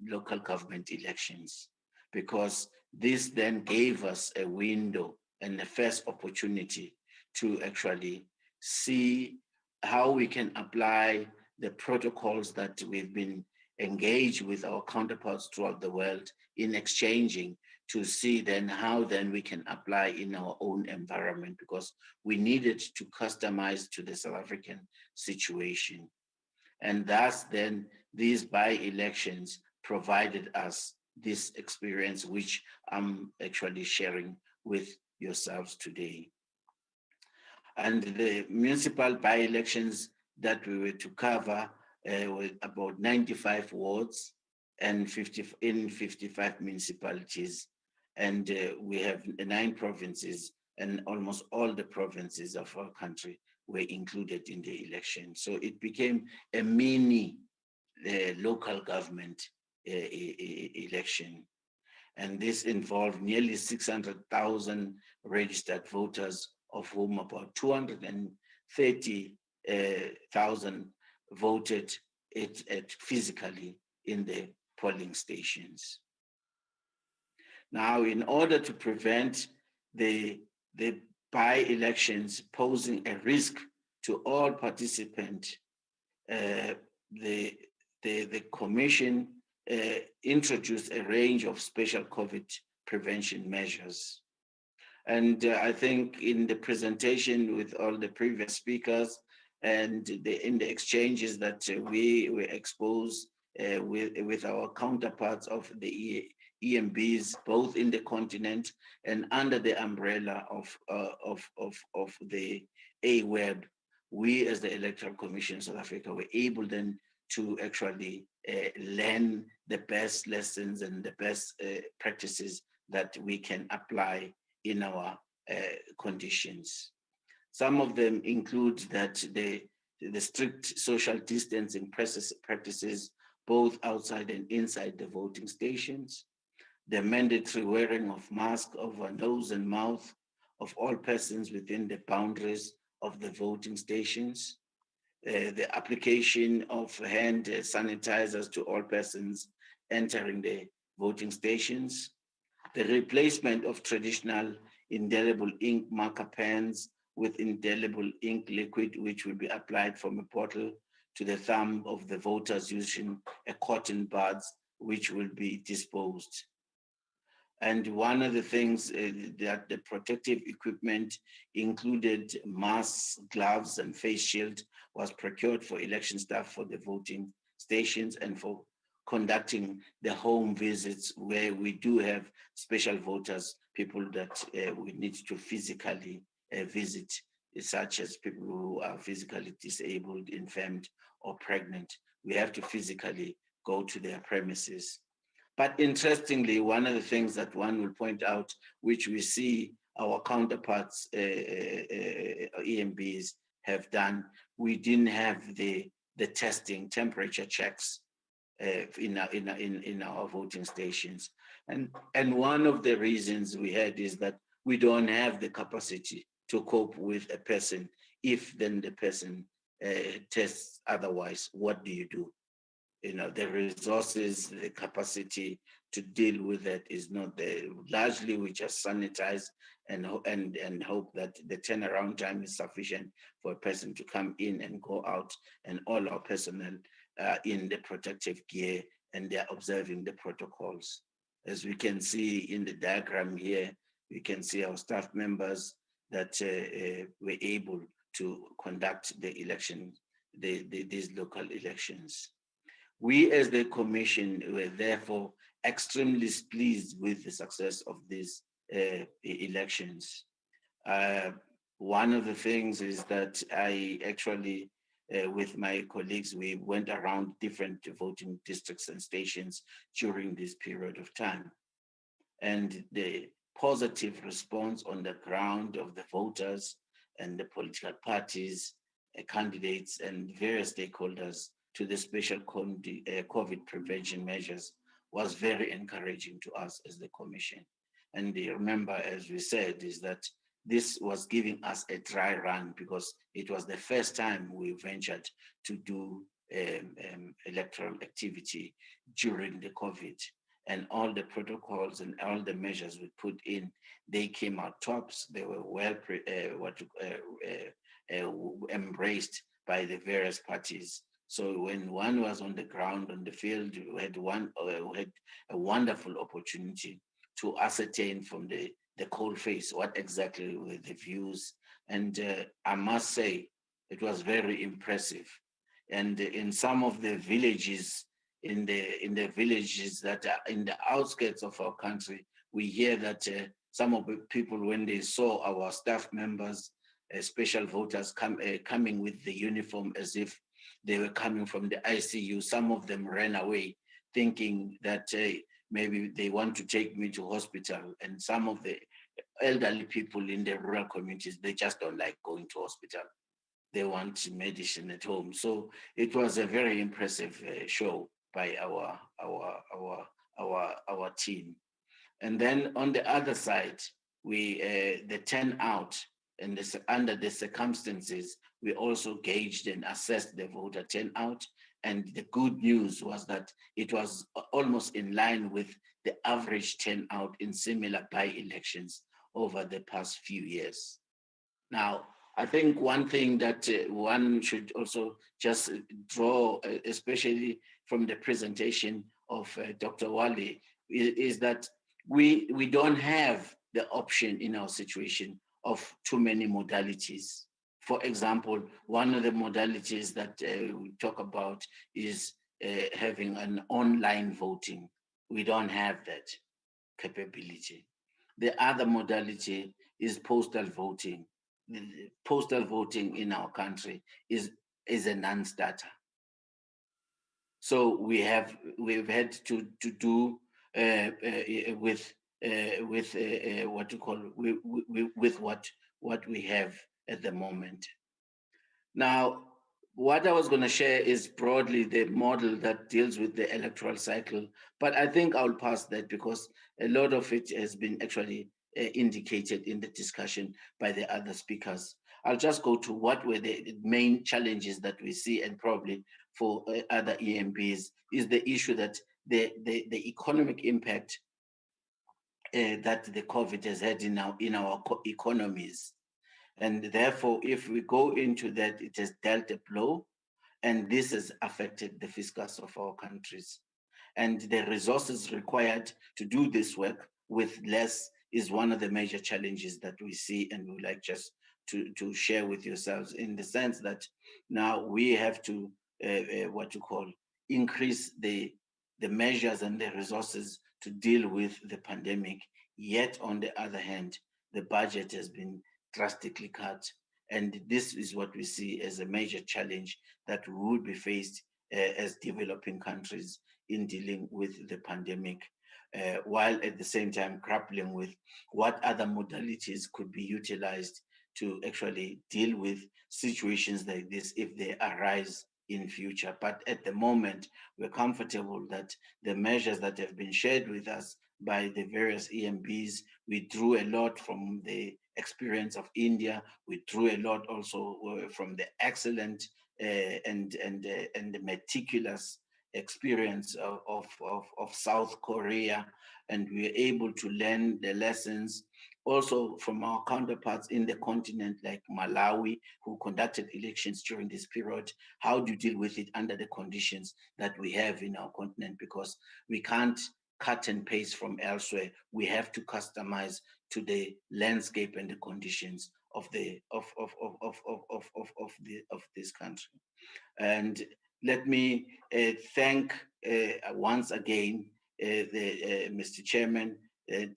F: local government elections, because this then gave us a window and the first opportunity to actually see how we can apply the protocols that we've been engage with our counterparts throughout the world in exchanging to see then how then we can apply in our own environment, because we needed to customize to the South African situation. And thus then these by-elections provided us this experience, which I'm actually sharing with yourselves today. And the municipal by-elections that we were to cover were about 95 wards and 55 municipalities. And we have 9 provinces, and almost all the provinces of our country were included in the election. So it became a mini local government election. And this involved nearly 600,000 registered voters, of whom about 230,000 voted physically in the polling stations. Now, in order to prevent the by-elections posing a risk to all participants, the commission introduced a range of special COVID prevention measures. And I think in the presentation with all the previous speakers and in the exchanges that we were exposed with our counterparts of the EMBs, both in the continent and under the umbrella of the AWEB, we as the Electoral Commission South Africa were able then to actually learn the best lessons and the best practices that we can apply in our conditions. Some of them include that the strict social distancing practices, both outside and inside the voting stations, the mandatory wearing of masks over nose and mouth of all persons within the boundaries of the voting stations, the application of hand sanitizers to all persons entering the voting stations, the replacement of traditional indelible ink marker pens with indelible ink liquid, which will be applied from a bottle to the thumb of the voters using a cotton buds, which will be disposed. And one of the things that the protective equipment included masks, gloves, and face shield was procured for election staff for the voting stations and for conducting the home visits where we do have special voters, people that we need to physically visit, such as people who are physically disabled, infirmed, or pregnant. We have to physically go to their premises. But interestingly, one of the things that one will point out, which we see our counterparts, EMBs, have done, we didn't have the testing temperature checks in our voting stations. And one of the reasons we had is that we don't have the capacity to cope with a person if then the person tests otherwise. What do you do? The resources, the capacity to deal with it is not there. Largely, we just sanitize and hope that the turnaround time is sufficient for a person to come in and go out, and all our personnel in the protective gear, and they're observing the protocols. As we can see in the diagram here, we can see our staff members that were able to conduct the election, these local elections. We as the Commission were therefore extremely pleased with the success of these elections. One of the things is that I actually, with my colleagues, we went around different voting districts and stations during this period of time. And the positive response on the ground of the voters and the political parties, candidates, and various stakeholders to the special COVID prevention measures was very encouraging to us as the Commission. And remember, as we said, is that this was giving us a dry run because it was the first time we ventured to do electoral activity during the COVID. And all the protocols and all the measures we put in, they came out tops. They were well embraced by the various parties So when one was on the ground, on the field, we had a wonderful opportunity to ascertain from the coal face what exactly were the views. And I must say, it was very impressive. And in some of the villages, in the villages that are in the outskirts of our country, we hear that some of the people, when they saw our staff members, special voters coming with the uniform as if they were coming from the ICU, some of them ran away, thinking that maybe they want to take me to hospital. And some of the elderly people in the rural communities, they just don't like going to hospital. They want medicine at home. So it was a very impressive show by our team. And then on the other side, we the turnout and under the circumstances, we also gauged and assessed the voter turnout. And the good news was that it was almost in line with the average turnout in similar by-elections over the past few years. Now, I think one thing that one should also just draw, especially from the presentation of Dr. Wale, is that we don't have the option in our situation of too many modalities. For example, one of the modalities that we talk about is having an online voting. We don't have that capability. The other modality is postal voting. The postal voting in our country is a non-starter. So we've had to do with what you call with what we have at the moment. Now, what I was going to share is broadly the model that deals with the electoral cycle, but I think I'll pass that because a lot of it has been actually indicated in the discussion by the other speakers. I'll just go to what were the main challenges that we see, and probably for other EMPs is the issue that the economic impact that the COVID has had in our economies. And therefore, if we go into that, it has dealt a blow, and this has affected the fiscus of our countries. And the resources required to do this work with less is one of the major challenges that we see, and we would like just to share with yourselves, in the sense that now we have to what you call increase the measures and the resources to deal with the pandemic. Yet on the other hand, the budget has been drastically cut. And this is what we see as a major challenge that would be faced as developing countries in dealing with the pandemic, while at the same time grappling with what other modalities could be utilized to actually deal with situations like this if they arise in future. But at the moment, we're comfortable that the measures that have been shared with us by the various EMBs, we drew a lot from the experience of India. We drew a lot also from the excellent and the meticulous experience of South Korea, and we are able to learn the lessons also from our counterparts in the continent like Malawi, who conducted elections during this period. How do you deal with it under the conditions that we have in our continent? Because we can't cut and paste from elsewhere. We have to customize to the landscape and the conditions of the of this country. And let me thank once again Mr. Chairman.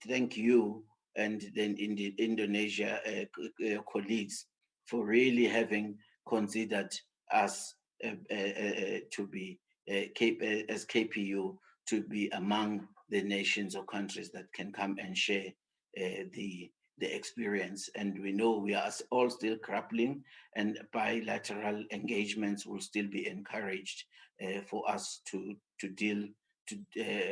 F: Thank you and then in the Indonesia colleagues for really having considered us to be as KPU to be among the nations or countries that can come and share the experience. And we know we are all still grappling, and bilateral engagements will still be encouraged for us to deal to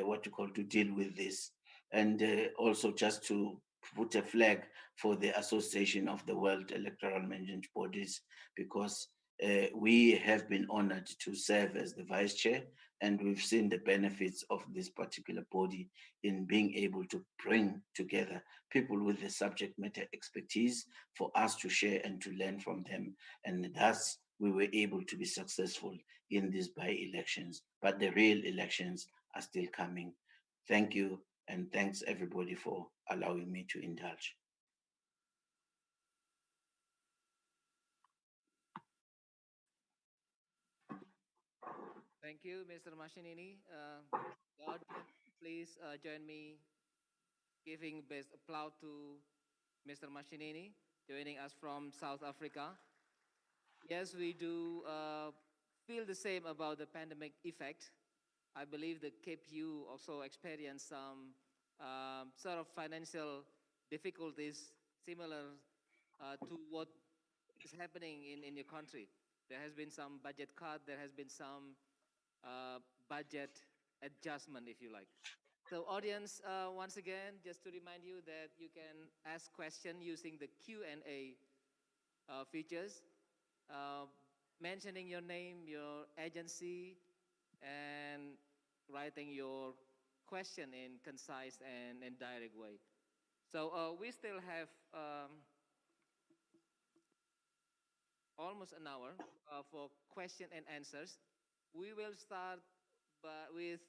F: what you call to deal with this. And also just to put a flag for the Association of the World Electoral Management Bodies, because we have been honored to serve as the vice chair, and we've seen the benefits of this particular body in being able to bring together people with the subject matter expertise for us to share and to learn from them. And thus, we were able to be successful in these by-elections, but the real elections are still coming. Thank you, and thanks everybody for allowing me to indulge.
B: Thank you, Mr. Mashinini. The audience, please join me giving best applause to Mr. Mashinini, joining us from South Africa. Yes, we do feel the same about the pandemic effect. I believe the KPU also experienced some sort of financial difficulties similar to what is happening in your country. There has been some budget cut, there has been some budget adjustment, if you like. So audience, once again, just to remind you that you can ask questions using the Q&A features, uh, mentioning your name, your agency, and writing your question in concise and direct way. So we still have almost an hour for question and answers. We will start with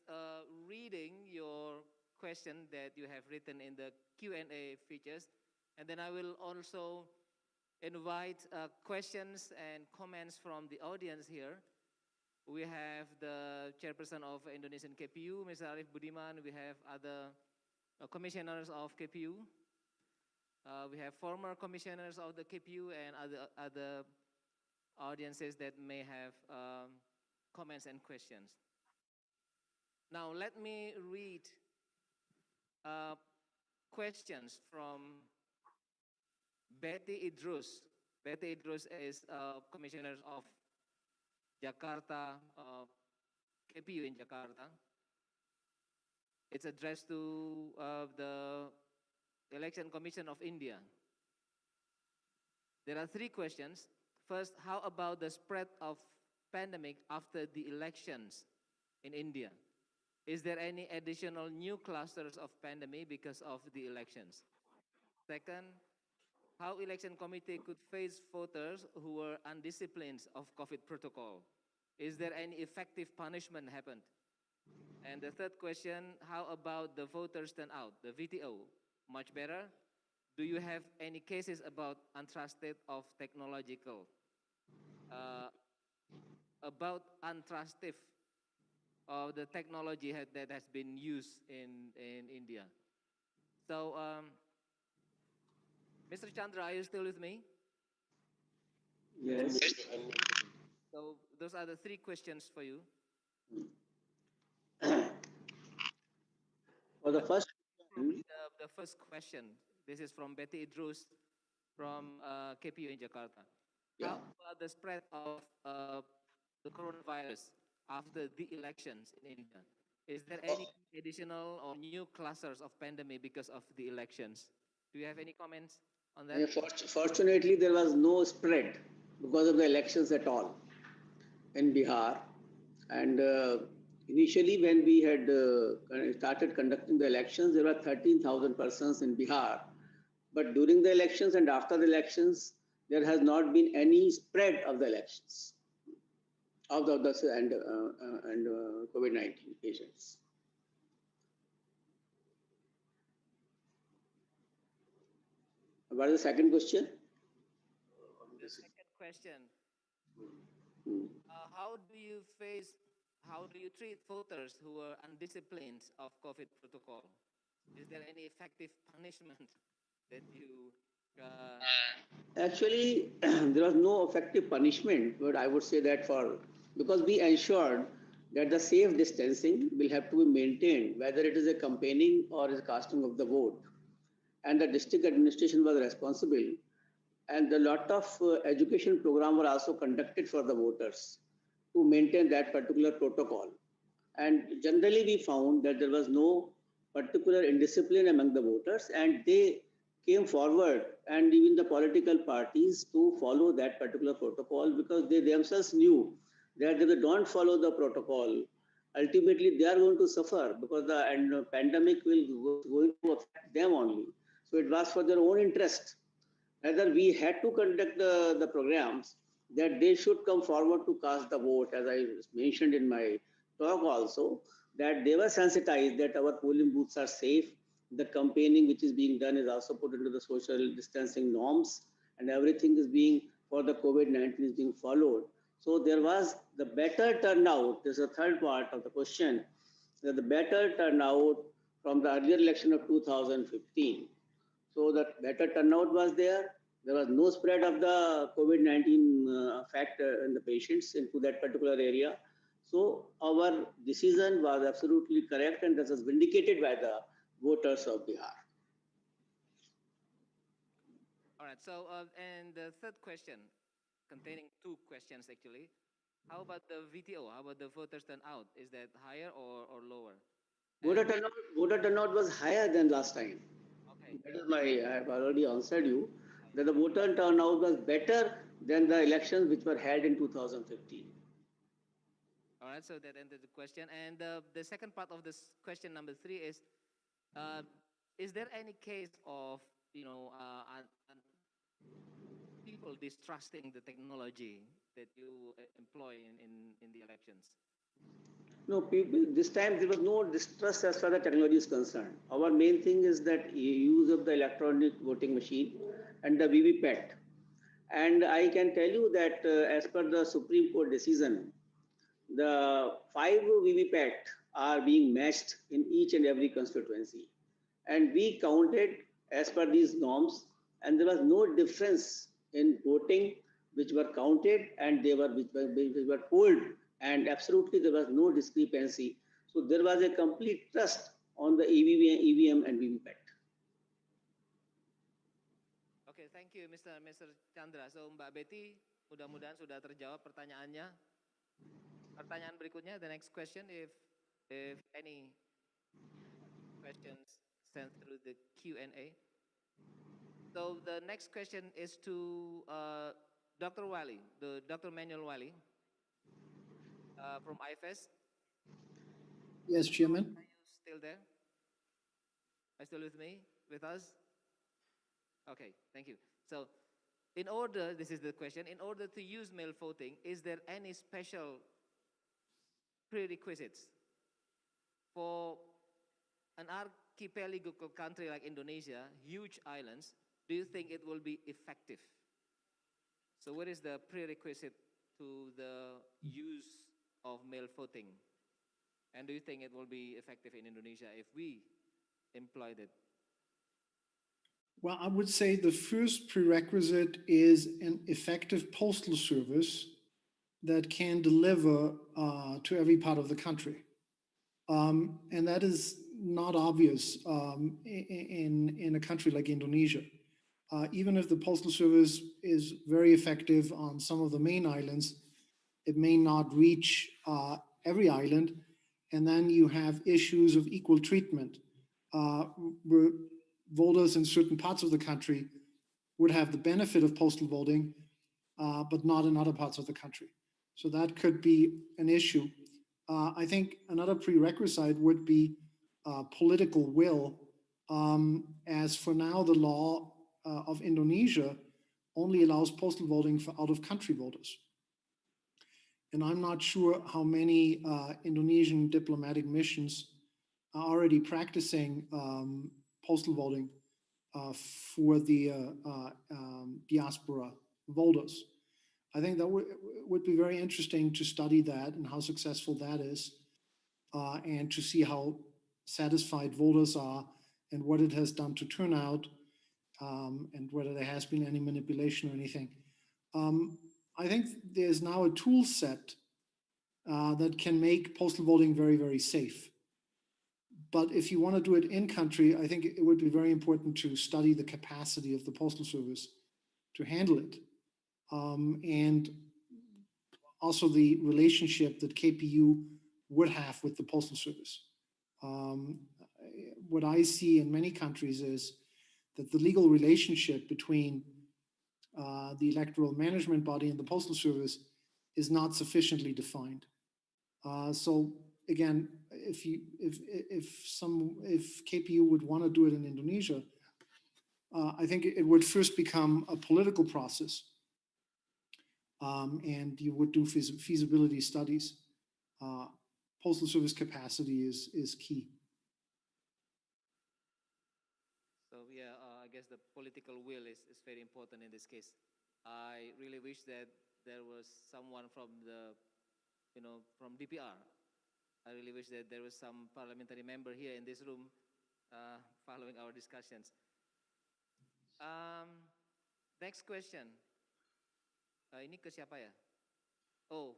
B: reading your question that you have written in the Q&A features, and then I will also invite questions and comments from the audience here. We have the chairperson of Indonesian KPU, Mr. Arif Budiman. We have other commissioners of KPU. We have former commissioners of the KPU and other audiences that may have comments and questions. Now, let me read questions from Betty Idrus. Betty Idrus is commissioner of Jakarta, KPU in Jakarta. It's addressed to the Election Commission of India. There are three questions. First, how about the spread of pandemic after the elections in India? Is there any additional new clusters of pandemic because of the elections? Second, how election committee could face voters who were undisciplined of COVID protocol? Is there any effective punishment happened? And the third question, how about the voters turnout, the VTO? Much better. Do you have any cases about untrusted of technological? About untrusted of the technology that has been used in India. So, Mr. Chandra, are you still with me?
C: Yes.
B: So those are the three questions for you.
C: For the first,
B: The first question, this is from Betty Idrus from KPU in Jakarta.
C: yeah.
B: How about the spread of the coronavirus after the elections in India? Is there any additional or new clusters of pandemic because of the elections? Do you have any comments on that?
C: Fortunately, there was no spread because of the elections at all in Bihar. And initially, when we had started conducting the elections, there were 13,000 persons in Bihar. But during the elections and after the elections, there has not been any spread of the elections of the COVID-19 patients. What is the second question?
B: The second question, how do you treat voters who are undisciplined of COVID protocol? Is there any effective punishment that you?
C: Actually, there was no effective punishment, but I would say that because we ensured that the safe distancing will have to be maintained, whether it is a campaigning or is casting of the vote. And the district administration was responsible. And a lot of education programs were also conducted for the voters to maintain that particular protocol. And generally, we found that there was no particular indiscipline among the voters, and they came forward, and even the political parties, to follow that particular protocol, because they themselves knew that if they don't follow the protocol, ultimately they are going to suffer, because the pandemic will going to affect them only. So it was for their own interest. Rather, we had to conduct the programs that they should come forward to cast the vote, as I mentioned in my talk also, that they were sensitized that our polling booths are safe. The campaigning which is being done is also put into the social distancing norms, and everything is being for the COVID-19 is being followed. So there was the better turnout. This is the third part of the question. That the better turnout from the earlier election of 2015. So that better turnout was there. There was no spread of the COVID-19 fact in the patients into that particular area. So our decision was absolutely correct, and this was vindicated by the voters of Bihar.
B: All right. So, and the third question, containing two questions actually. How about the VTO? How about the voters turnout? Is that higher or lower? And
C: Voter turnout was higher than last time.
B: okay,
C: That is my, I have already answered you that the voter turnout was better than the elections which were held in 2015.
B: all right. So that ended the question. And the second part of this question number three uh, is there any case of people distrusting the technology that you employ in the elections?
C: No, people, this time there was no distrust as far as the technology is concerned. Our main thing is that use of the electronic voting machine and the VVPAT. And I can tell you that as per the Supreme Court decision, the 5 VVPAT are being matched in each and every constituency. And we counted as per these norms, and there was no difference in voting which were counted and they were which were polled, and absolutely there was no discrepancy. So there was a complete trust on the EVM and VVPAT.
B: Okay, thank you, Mr. Chandra. So Mbak Betty, mudah-mudahan sudah terjawab pertanyaannya. Pertanyaan berikutnya, the next question, if any questions sent through the Q&A. So the next question is to Dr. Wali, Dr. Manuel Wali from IFES.
E: Yes, Chairman.
B: Are you still there? Are you still with me, with us? Okay, thank you. So this is the question, in order to use mail voting, is there any special prerequisites for an archipelago country like Indonesia, huge islands? Do you think it will be effective? So what is the prerequisite to the use of mail voting? And do you think it will be effective in Indonesia if we employed it?
E: Well, I would say the first prerequisite is an effective postal service that can deliver to every part of the country. And that is not obvious in a country like Indonesia. Even if the postal service is very effective on some of the main islands, it may not reach every island. And then you have issues of equal treatment, where voters in certain parts of the country would have the benefit of postal voting, but not in other parts of the country. So that could be an issue. I think another prerequisite would be political will, as for now the law of Indonesia only allows postal voting for out-of-country voters. And I'm not sure how many Indonesian diplomatic missions are already practicing postal voting for the diaspora voters. I think that would be very interesting to study that and how successful that is, and to see how satisfied voters are and what it has done to turnout, and whether there has been any manipulation or anything. I think there's now a tool set that can make postal voting very, very safe. But if you want to do it in country, I think it would be very important to study the capacity of the postal service to handle it. And also the relationship that KPU would have with the postal service. What I see in many countries is that the legal relationship between the electoral management body and the postal service is not sufficiently defined. So again, if KPU would want to do it in Indonesia, I think it would first become a political process and you would do feasibility studies. Postal service capacity is key.
B: So yeah, I guess the political will is very important in this case. I really wish that there was someone from the, from DPR. I really wish that there was some parliamentary member here in this room following our discussions. Next question. Ini ke siapa ya? Oh,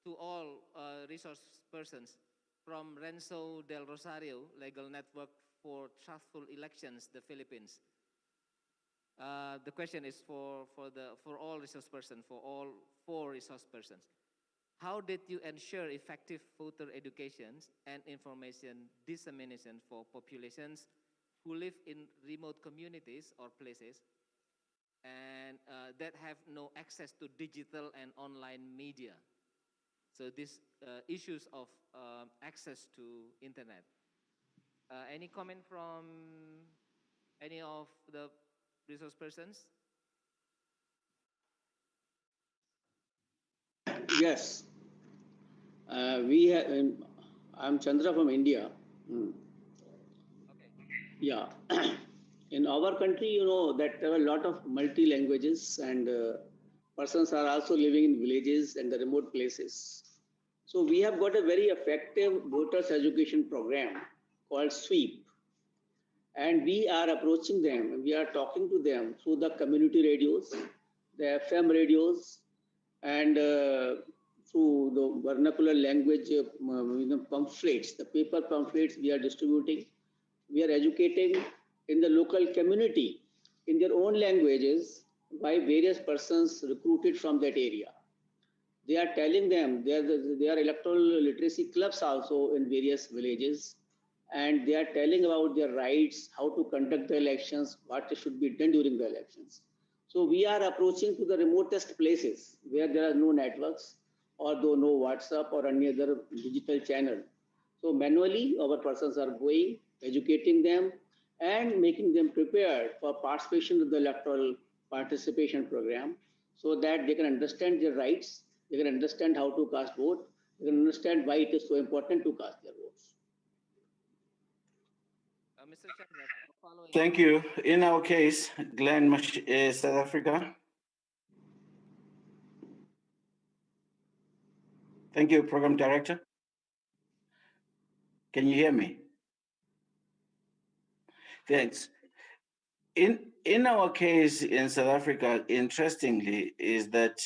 B: to all resource persons from Renzo del Rosario, Legal Network for Truthful Elections, the Philippines. The question is for all resource persons, for all 4 resource persons. How did you ensure effective voter education and information dissemination for populations who live in remote communities or places and that have no access to digital and online media? So these issues of access to internet. Any comment from any of the resource persons?
C: Yes, we have. I'm Chandra from India.
B: Okay.
C: Yeah, in our country, you know that there are a lot of multi languages, and persons are also living in villages and the remote places. So we have got a very effective voters education program called SWEEP, and we are approaching them. We are talking to them through the community radios, the FM radios, and through the vernacular language pamphlets, the paper pamphlets we are distributing. We are educating in the local community in their own languages by various persons recruited from that area. They are telling them there are electoral literacy clubs also in various villages, and they are telling about their rights, how to conduct the elections, what should be done during the elections. So we are approaching to the remotest places where there are no networks or though no WhatsApp or any other digital channel. So manually, our persons are going, educating them, and making them prepared for participation in the electoral participation program, so that they can understand their rights, they can understand how to cast vote, they can understand why it is so important to cast their votes.
B: Mr. Chandra, following.
F: Thank you. In our case, Glenn, South Africa. Thank you, Program Director. Can you hear me? Thanks. In our case in South Africa, interestingly, is that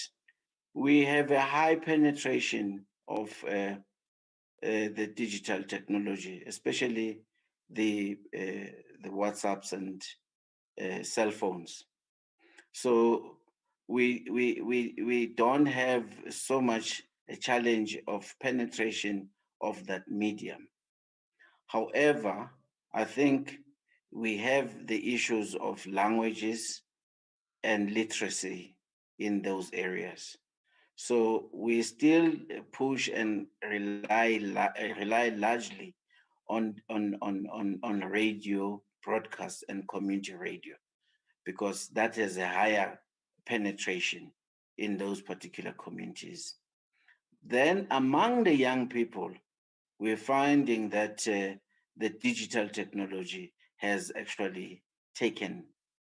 F: we have a high penetration of the digital technology, especially the WhatsApps and cell phones. So we don't have so much a challenge of penetration of that medium. However, I think we have the issues of languages and literacy in those areas. So we still push and rely largely on radio broadcast and community radio, because that has a higher penetration in those particular communities. Then among the young people, we're finding that the digital technology has actually taken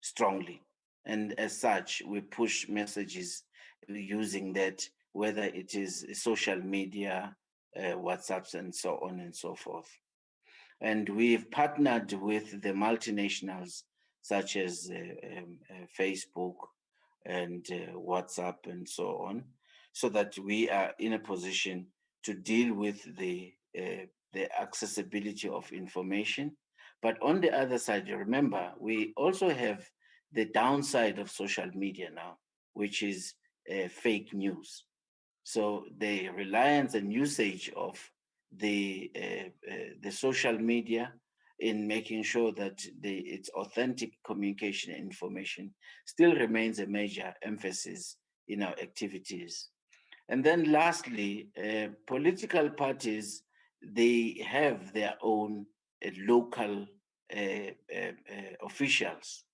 F: strongly. And as such, we push messages using that, whether it is social media, WhatsApps, and so on and so forth. And we've partnered with the multinationals such as Facebook and WhatsApp and so on, so that we are in a position to deal with the accessibility of information. But on the other side, remember, we also have the downside of social media now, which is fake news. So the reliance and usage of the social media in making sure that its authentic communication and information still remains a major emphasis in our activities. And then lastly, political parties, they have their own local officials,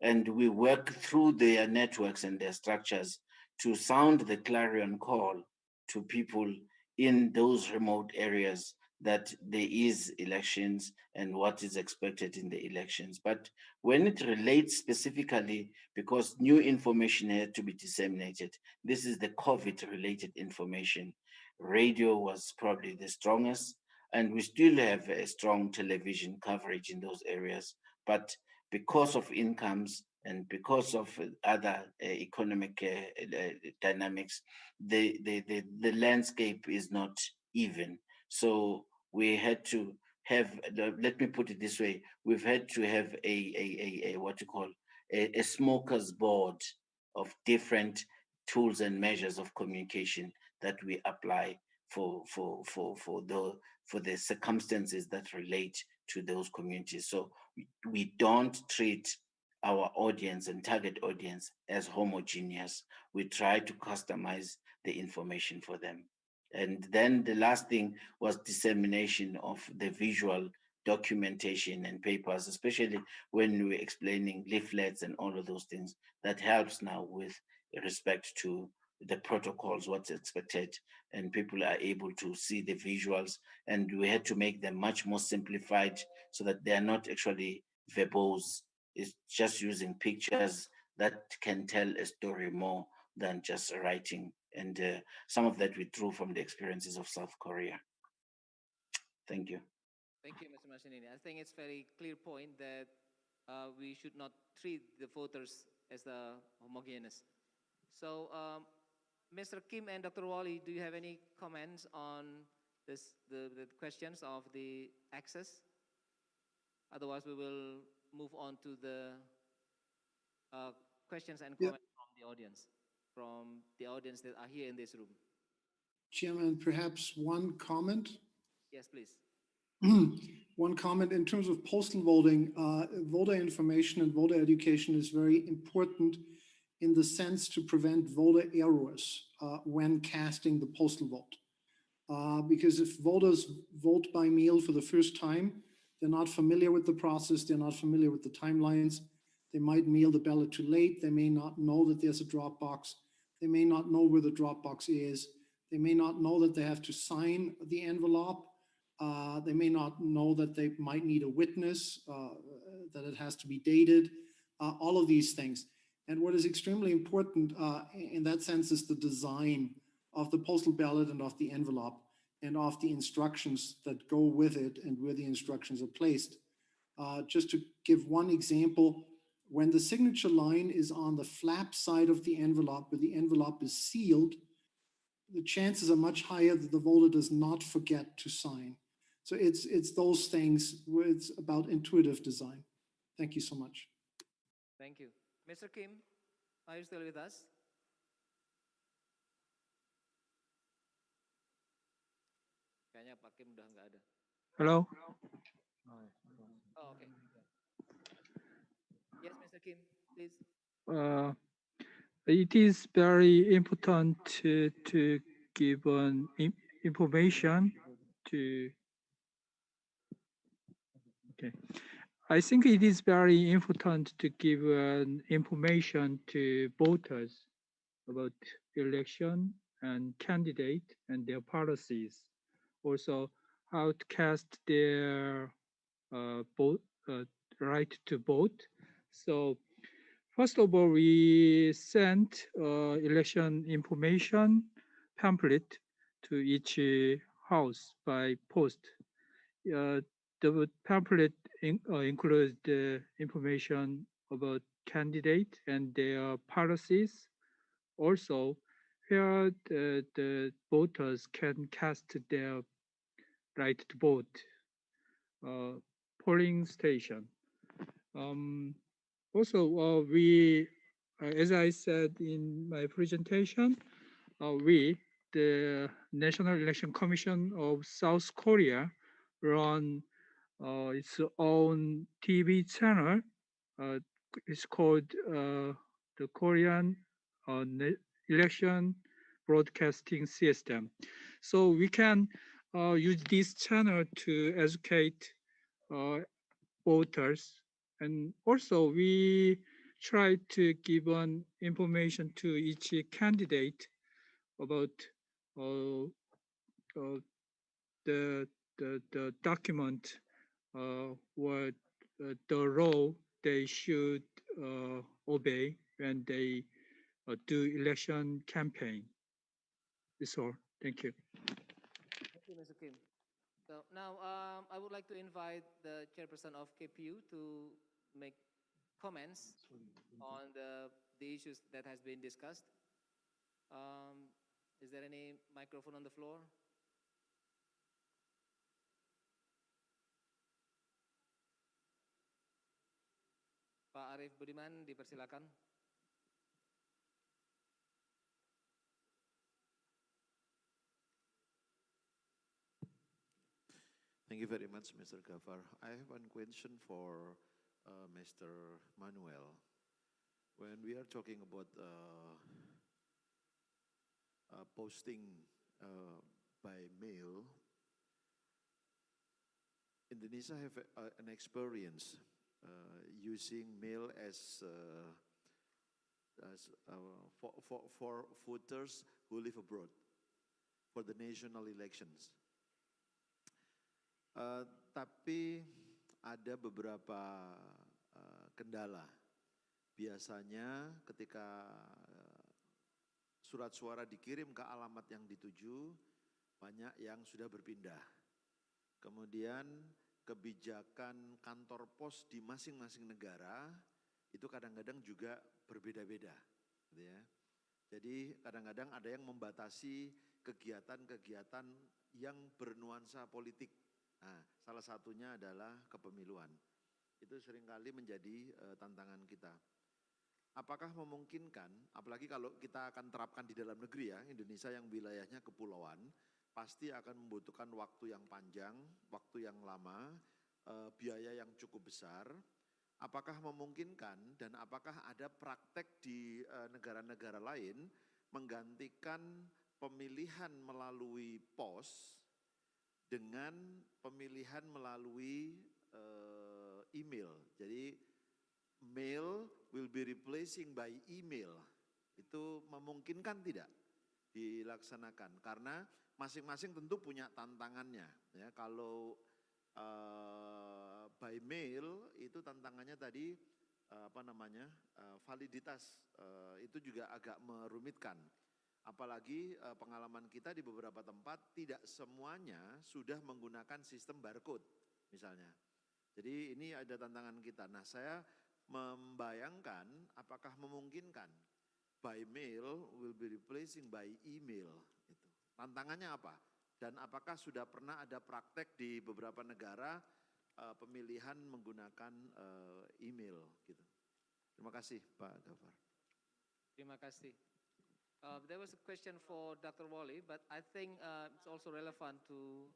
F: and we work through their networks and their structures to sound the clarion call to people in those remote areas that there is elections and what is expected in the elections. But when it relates specifically, because new information had to be disseminated, this is the COVID related information. Radio was probably the strongest, and we still have a strong television coverage in those areas. But because of incomes and because of other economic dynamics, the landscape is not even. So we had to have, let me put it this way, we've had to have a what you call a smoker's board of different tools and measures of communication that we apply for the circumstances that relate to those communities. So we don't treat our audience and target audience as homogeneous. We try to customize the information for them. And then the last thing was dissemination of the visual documentation and papers, especially when we're explaining leaflets and all of those things. That helps now with respect to the protocols, what's expected, and people are able to see the visuals. And we had to make them much more simplified so that they are not actually verbose. It's just using pictures that can tell a story more than just writing. And some of that we drew from the experiences of South Korea. Thank you.
B: Thank you, Mr. Mashinini. I think it's very clear point that we should not treat the voters as the homogeneous. So, Mr. Kim and Dr. Wally, do you have any comments on this, the questions of the access? Otherwise, we will move on to the questions and
E: Yeah,
B: comments from the audience that are here in this room.
E: Chairman, perhaps one comment.
B: Yes, please.
E: One comment in terms of postal voting, voter information and voter education is very important in the sense to prevent voter errors when casting the postal vote. Because if voters vote by mail for the first time, they're not familiar with the process, they're not familiar with the timelines, they might mail the ballot too late, they may not know that there's a drop box, they may not know where the drop box is, they may not know that they have to sign the envelope, they may not know that they might need a witness, that it has to be dated, all of these things. And what is extremely important in that sense is the design of the postal ballot and of the envelope and of the instructions that go with it and where the instructions are placed. Just to give one example, when the signature line is on the flap side of the envelope, where the envelope is sealed, the chances are much higher that the voter does not forget to sign. So it's those things where it's about intuitive design. Thank you so much.
B: Thank you. Mr. Kim, are you still with us? Kayaknya Pak Kim udah nggak ada.
A: Hello.
B: Oh, okay. Yes, Mr. Kim, please.
A: It is very important to give information to. Okay, I think it is very important to give information to voters about election and candidate and their policies. Also, how to cast their right to vote. So, first of all, we sent election information pamphlet to each house by post. The pamphlet includes the information about candidate and their policies. Also, where the voters can cast their right to vote, polling station. Also, we, as I said in my presentation, we, the National Election Commission of South Korea, run its own TV channel. It's called the Korean Election Broadcasting System. So we can use this channel to educate voters. And also we try to give on information to each candidate about uh, uh, the, the document or the law they should obey when they do election campaign. That's all. Thank you.
B: Thank you, Mr. Kim. So now I would like to invite the chairperson of KPU to make comments on the issues that has been discussed. Is there any microphone on the floor? Pak Arief Budiman, dipersilakan.
G: Thank you very much, Mr. Gafar. I have one question for Mr. Manuel. When we are talking about posting by mail, Indonesia have an experience using mail as for voters who live abroad for the national elections. Tapi ada beberapa kendala. Biasanya ketika surat suara dikirim ke alamat yang dituju, banyak yang sudah berpindah. Kemudian kebijakan kantor pos di masing-masing negara itu kadang-kadang juga berbeda-beda, gitu ya. Jadi kadang-kadang ada yang membatasi kegiatan-kegiatan yang bernuansa politik. Nah, salah satunya adalah kepemiluan. Itu seringkali menjadi tantangan kita. Apakah memungkinkan, apalagi kalau kita akan terapkan di dalam negeri ya, Indonesia yang wilayahnya kepulauan, pasti akan membutuhkan waktu yang panjang, waktu yang lama, biaya yang cukup besar. Apakah memungkinkan dan apakah ada praktek di negara-negara lain menggantikan pemilihan melalui pos dengan pemilihan melalui email. Jadi mail will be replacing by email. Itu memungkinkan tidak dilaksanakan? Karena masing-masing tentu punya tantangannya. Ya, kalau by mail itu tantangannya tadi validitas itu juga agak merumitkan. Apalagi pengalaman kita di beberapa tempat tidak semuanya sudah menggunakan sistem barcode misalnya. Jadi ini ada tantangan kita. Nah, saya membayangkan apakah memungkinkan by mail will be replacing by email. Itu. Tantangannya apa? Dan apakah sudah pernah ada praktek di beberapa negara pemilihan menggunakan email gitu. Terima kasih Pak Gafar.
B: Terima kasih. There was a question for Dr. Wally, but I think it's also relevant to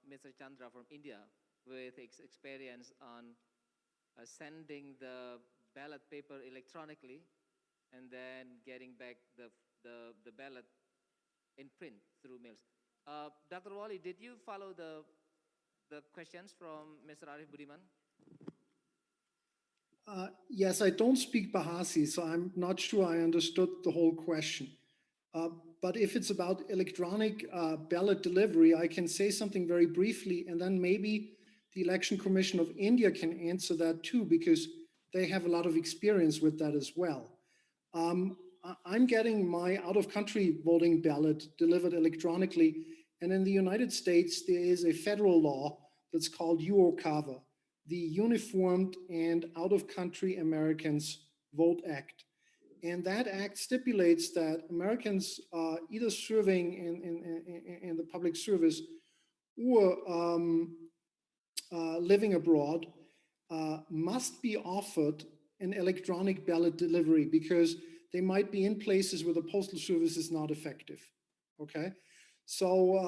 B: Mr. Chandra from India with his experience on sending the ballot paper electronically and then getting back the ballot in print through mails. Dr. Wally, did you follow the questions from Mr. Arief Budiman?
E: Yes, I don't speak Bahasa, so I'm not sure I understood the whole question. But if it's about electronic ballot delivery, I can say something very briefly, and then maybe the Election Commission of India can answer that too, because they have a lot of experience with that as well. I'm getting my out-of-country voting ballot delivered electronically, and in the United States, there is a federal law that's called UOCAVA, the Uniformed and Out-of-Country Americans Vote Act. And that act stipulates that Americans either serving in the public service or living abroad must be offered an electronic ballot delivery because they might be in places where the postal service is not effective. Okay, so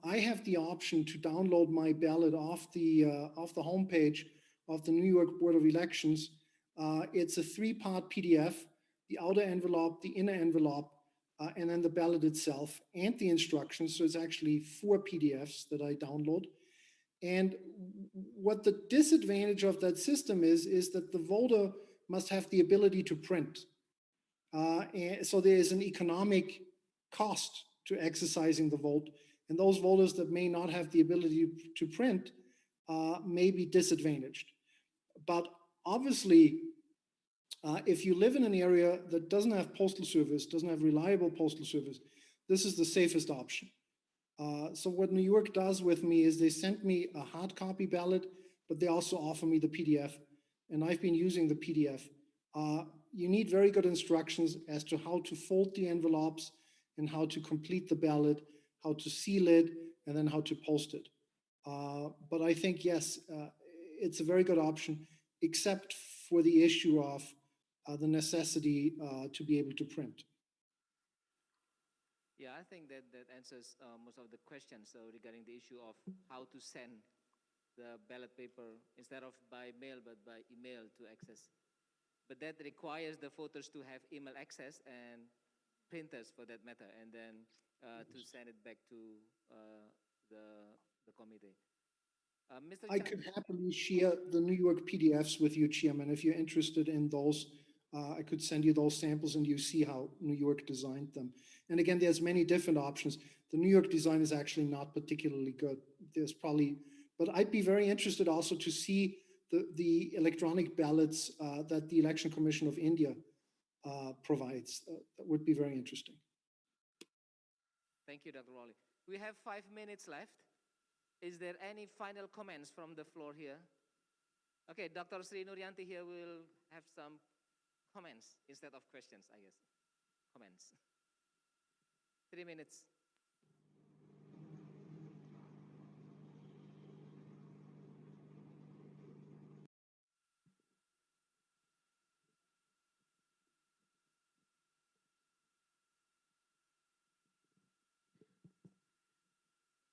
E: I have the option to download my ballot off the homepage of the New York Board of Elections. It's a 3-part PDF. The outer envelope, the inner envelope, and then the ballot itself and the instructions. So it's actually 4 PDFs that I download. And what the disadvantage of that system is that the voter must have the ability to print. And so there is an economic cost to exercising the vote, and those voters that may not have the ability to print may be disadvantaged. But obviously, if you live in an area that doesn't have postal service, doesn't have reliable postal service, this is the safest option. So what New York does with me is they send me a hard copy ballot, but they also offer me the PDF, and I've been using the PDF. You need very good instructions as to how to fold the envelopes and how to complete the ballot, how to seal it, and then how to post it. But I think, yes, it's a very good option, except for the issue of the necessity to be able to print.
B: Yeah, I think that answers most of the questions. So regarding the issue of how to send the ballot paper instead of by mail but by email to access. But that requires the voters to have email access and printers for that matter, and then to send it back to the committee. Mr.
E: I could happily share the New York PDFs with you, Chairman, if you're interested in those. I could send you those samples and you see how New York designed them. And again, there's many different options. The New York design is actually not particularly good. There's probably, but I'd be very interested also to see the electronic ballots that the Election Commission of India provides. That would be very interesting.
B: Thank you, Dr. Rowley. We have 5 minutes left. Is there any final comments from the floor here? Okay, Dr. Sri Nuryanti here will have some comments instead of questions, I guess. Comments. 3 minutes.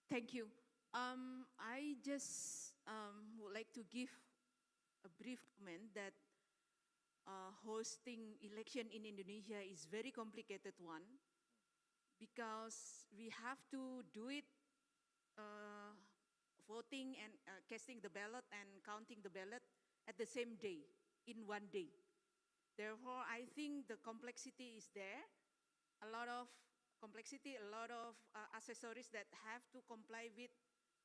H: Thank you. I just would like to give a brief comment that hosting election in Indonesia is very complicated one because we have to do it voting and casting the ballot and counting the ballot at the same day, in one day. Therefore, I think the complexity is there, a lot of complexity, a lot of accessories that have to comply with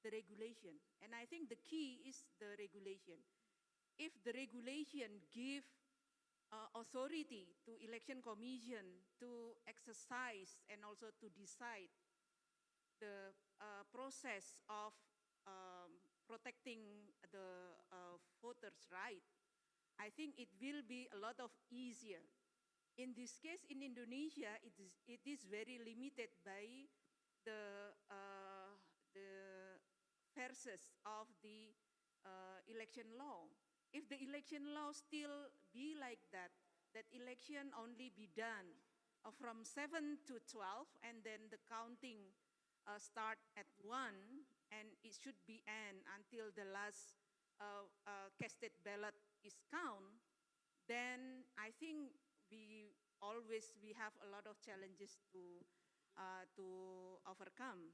H: the regulation. And I think the key is the regulation. If the regulation give authority to election commission to exercise and also to decide the process of protecting the voters' right, I think it will be a lot of easier. In this case, in Indonesia, it is very limited by the verses of the election law. If the election law still be like that election only be done from 7 to 12, and then the counting start at 1, and it should be end until the last casted ballot is count, then I think we have a lot of challenges to overcome.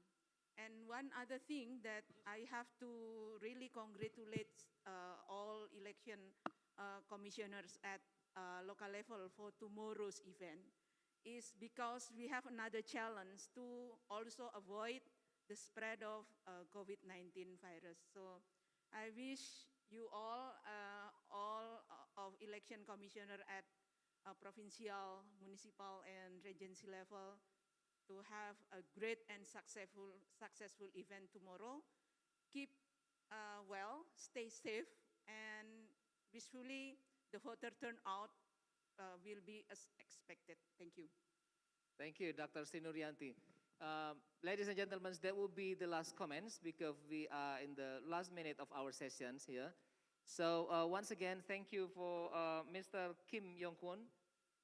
H: And one other thing that I have to really congratulate all election commissioners at local level for tomorrow's event is because we have another challenge to also avoid the spread of COVID-19 virus. So I wish you all of election commissioner at provincial, municipal, and regency level to have a great and successful event tomorrow. Keep well, stay safe, and wishfully the voter turnout will be as expected. Thank you.
B: Thank you, Dr. Sinuryanti. Ladies and gentlemen, that will be the last comments because we are in the last minute of our sessions here. So once again, thank you for Mr. Kim Yong-kwon,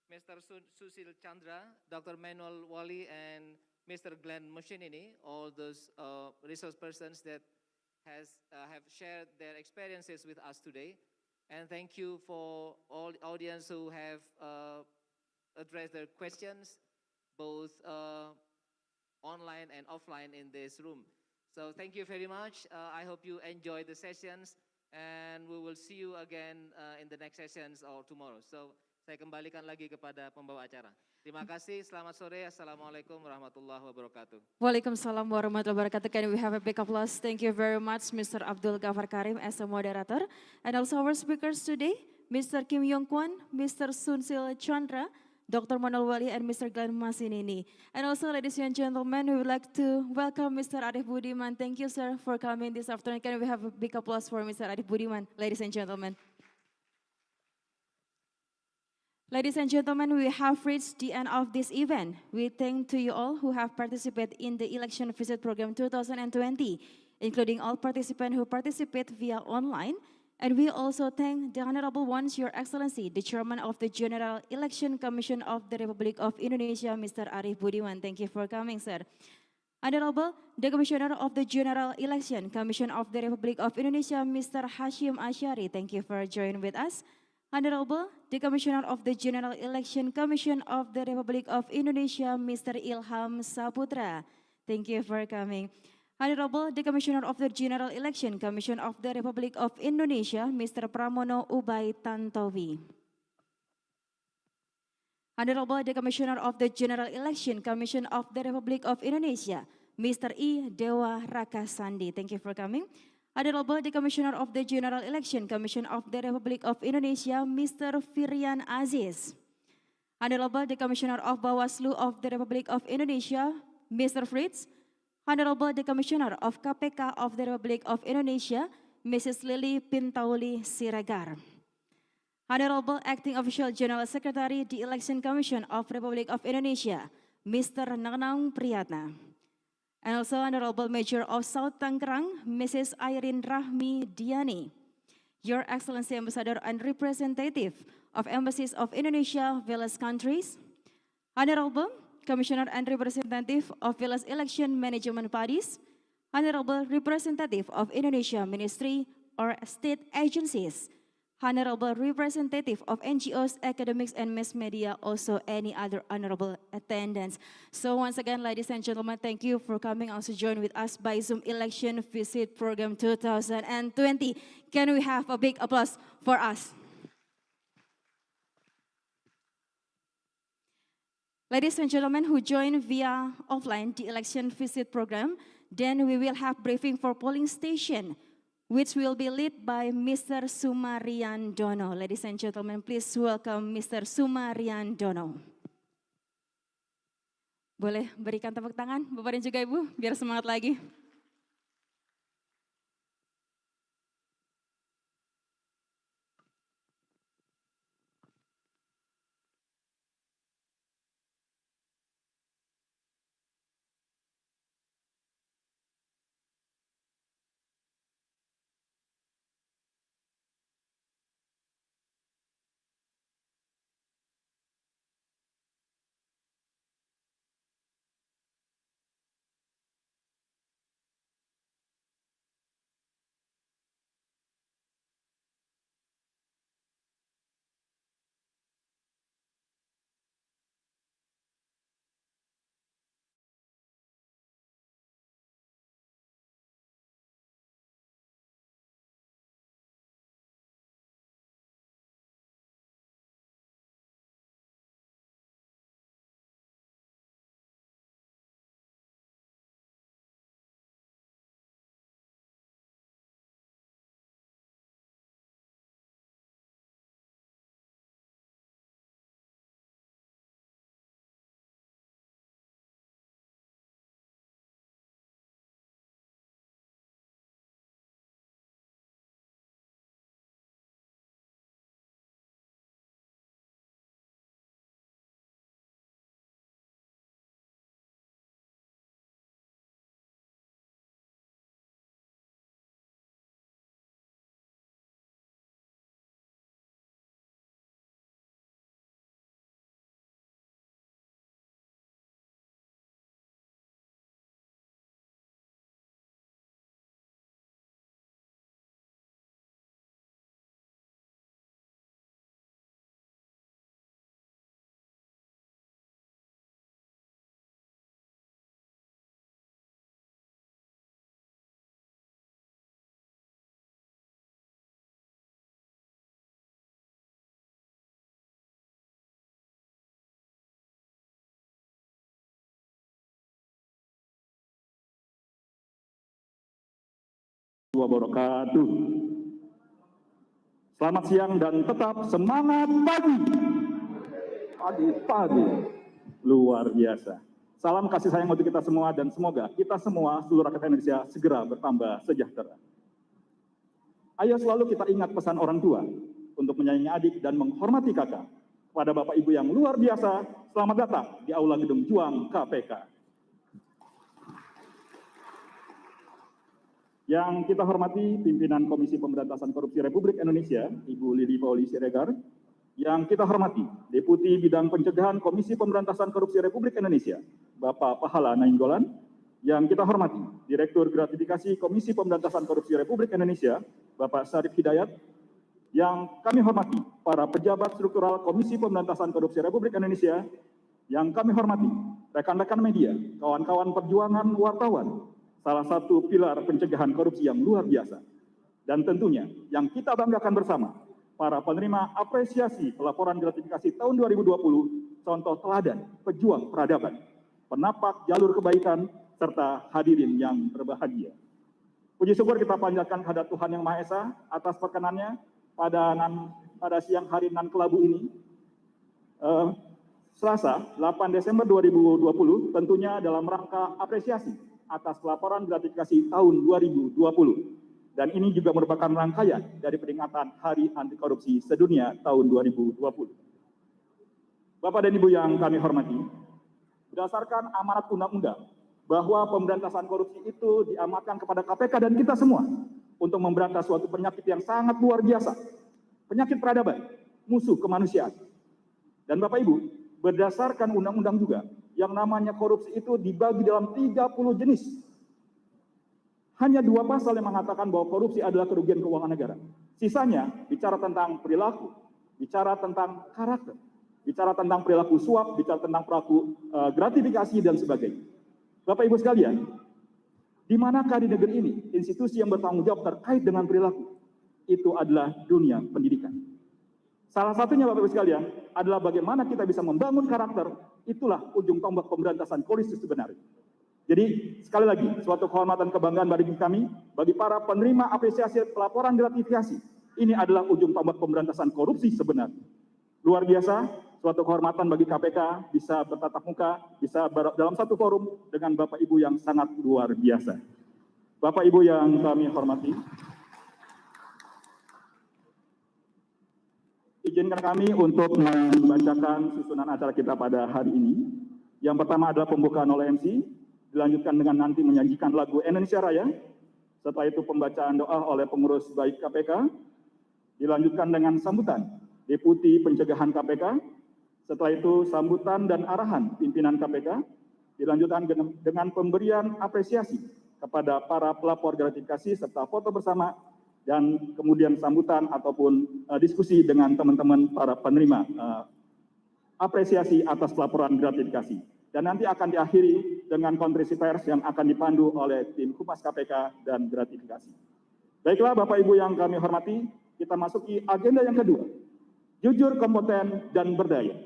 B: Mr. Susil Chandra, Dr. Manuel Wali, and Mr. Glenn Moshinini, all those resource persons that have shared their experiences with us today. And thank you for all the audience who have addressed their questions, both online and offline in this room. So thank you very much. I hope you enjoy the sessions. and we will see you again in the next sessions or tomorrow. So saya kembalikan lagi kepada pembawa acara. Terima kasih, selamat sore, Assalamualaikum warahmatullahi wabarakatuh.
I: Waalaikumsalam warahmatullahi wabarakatuh. Can we have a big applause? Thank you very much, Mr. Abdul Ghaffar Karim as a moderator. And also our speakers today, Mr. Kim Yong Kwon, Mr. Sunsil Chandra, Dr. Manol Wali, and Mr. Glenn Masinini. And also, ladies and gentlemen, we would like to welcome Mr. Arif Budiman. Thank you, sir, for coming this afternoon. Can we have a big applause for Mr. Arif Budiman, ladies and gentlemen? Ladies and gentlemen, we have reached the end of this event. We thank to you all who have participated in the Election Visit Program 2020, including all participants who participate via online. And we also thank the Honorable Ones, Your Excellency, the Chairman of the General Election Commission of the Republic of Indonesia, Mr. Arif Budiman. Thank you for coming, sir. Honorable, the Commissioner of the General Election Commission of the Republic of Indonesia, Mr. Hashim Asyari. Thank you for joining with us. Honorable, the Commissioner of the General Election Commission of the Republic of Indonesia, Mr. Ilham Saputra. Thank you for coming. Honorable, the Commissioner of the General Election Commission of the Republic of Indonesia, Mr. Pramono Ubay Tantowi. Honorable, the Commissioner of the General Election Commission of the Republic of Indonesia, Mr. I. Dewa Rakasandi. Thank you for coming. Honorable, the Commissioner of the General Election Commission of the Republic of Indonesia, Mr. Firian Aziz. Honorable, the Commissioner of Bawaslu of the Republic of Indonesia, Mr. Fritz. Honorable, the Commissioner of KPK of the Republic of Indonesia, Mrs. Lily Pintauli Siregar. Honorable Acting Official General Secretary, the Election Commission of Republic of Indonesia, Mr. Nanang Priyatna. And also Honorable Major of South Tangerang, Mrs. Irene Rahmi Diani. Your Excellency Ambassador and Representative of Embassies of Indonesia, various countries. Honorable Commissioner and Representative of various election management bodies. Honorable Representative of Indonesia Ministry or state agencies. Honorable Representative of NGOs, academics, and mass media, also any other honorable attendance. So once again, ladies and gentlemen, thank you for coming also join with us by Zoom Election Visit Program 2020. Can we have a big applause for us? Ladies and gentlemen who join via offline the Election Visit Program, then we will have briefing for polling station, which will be led by Mr. Sumarian Dono. Ladies and gentlemen, please welcome Mr. Sumarian Dono. Boleh berikan tepuk tangan, Bapak dan juga Ibu, biar semangat lagi.
J: wabarakatuh. Selamat siang dan tetap semangat pagi. Pagi-pagi. Luar biasa. Salam kasih sayang untuk kita semua dan semoga kita semua seluruh rakyat Indonesia segera bertambah sejahtera. Ayo selalu kita ingat pesan orang tua untuk menyayangi adik dan menghormati kakak. Kepada Bapak Ibu yang luar biasa, selamat datang di Aula Gedung Juang KPK. Yang kita hormati pimpinan Komisi Pemberantasan Korupsi Republik Indonesia, Ibu Lili Pauli Siregar. Yang kita hormati Deputi Bidang Pencegahan Komisi Pemberantasan Korupsi Republik Indonesia, Bapak Pahala Nainggolan. Yang kita hormati Direktur Gratifikasi Komisi Pemberantasan Korupsi Republik Indonesia, Bapak Syarif Hidayat. Yang kami hormati para pejabat struktural Komisi Pemberantasan Korupsi Republik Indonesia. Yang kami hormati rekan-rekan media, kawan-kawan perjuangan wartawan, salah satu pilar pencegahan korupsi yang luar biasa. Dan tentunya yang kita banggakan bersama, para penerima apresiasi pelaporan gratifikasi tahun 2020, contoh teladan, pejuang peradaban, penapak jalur kebaikan, serta hadirin yang berbahagia. Puji syukur kita panjatkan kepada Tuhan Yang Maha Esa atas perkenannya pada siang hari nan kelabu ini, Selasa 8 Desember 2020, tentunya dalam rangka apresiasi atas pelaporan gratifikasi tahun 2020. Dan ini juga merupakan rangkaian dari peringatan Hari Anti Korupsi Sedunia tahun 2020. Bapak dan Ibu yang kami hormati, berdasarkan amanat undang-undang bahwa pemberantasan korupsi itu diamanatkan kepada KPK dan kita semua untuk memberantas suatu penyakit yang sangat luar biasa, penyakit peradaban, musuh kemanusiaan. Dan Bapak Ibu, berdasarkan undang-undang juga, yang namanya korupsi itu dibagi dalam 30 jenis. Hanya 2 pasal yang mengatakan bahwa korupsi adalah kerugian keuangan negara. Sisanya bicara tentang perilaku, bicara tentang karakter, bicara tentang perilaku suap, bicara tentang perilaku gratifikasi, dan sebagainya. Bapak Ibu sekalian, di manakah di negeri ini institusi yang bertanggung jawab terkait dengan perilaku? Itu adalah dunia pendidikan. Salah satunya Bapak Ibu sekalian adalah bagaimana kita bisa membangun karakter. Itulah ujung tombak pemberantasan korupsi sebenarnya. Jadi sekali lagi suatu kehormatan kebanggaan bagi kami, bagi para penerima apresiasi pelaporan gratifikasi. Ini adalah ujung tombak pemberantasan korupsi sebenarnya. Luar biasa, suatu kehormatan bagi KPK bisa bertatap muka, bisa dalam satu forum dengan Bapak Ibu yang sangat luar biasa. Bapak Ibu yang kami hormati, izinkan kami untuk membacakan susunan acara kita pada hari ini. Yang pertama adalah pembukaan oleh MC, dilanjutkan dengan nanti menyajikan lagu Indonesia Raya. Setelah itu pembacaan doa oleh pengurus baik KPK, dilanjutkan dengan sambutan Deputi Pencegahan KPK. Setelah itu sambutan dan arahan pimpinan KPK, dilanjutkan dengan pemberian apresiasi kepada para pelapor gratifikasi serta foto bersama, dan kemudian sambutan ataupun diskusi dengan teman-teman para penerima apresiasi atas pelaporan gratifikasi. Dan nanti akan diakhiri dengan konferensi pers yang akan dipandu oleh tim Humas KPK dan gratifikasi. Baiklah Bapak Ibu yang kami hormati, kita masuki agenda yang kedua. Jujur, kompeten, dan berdaya.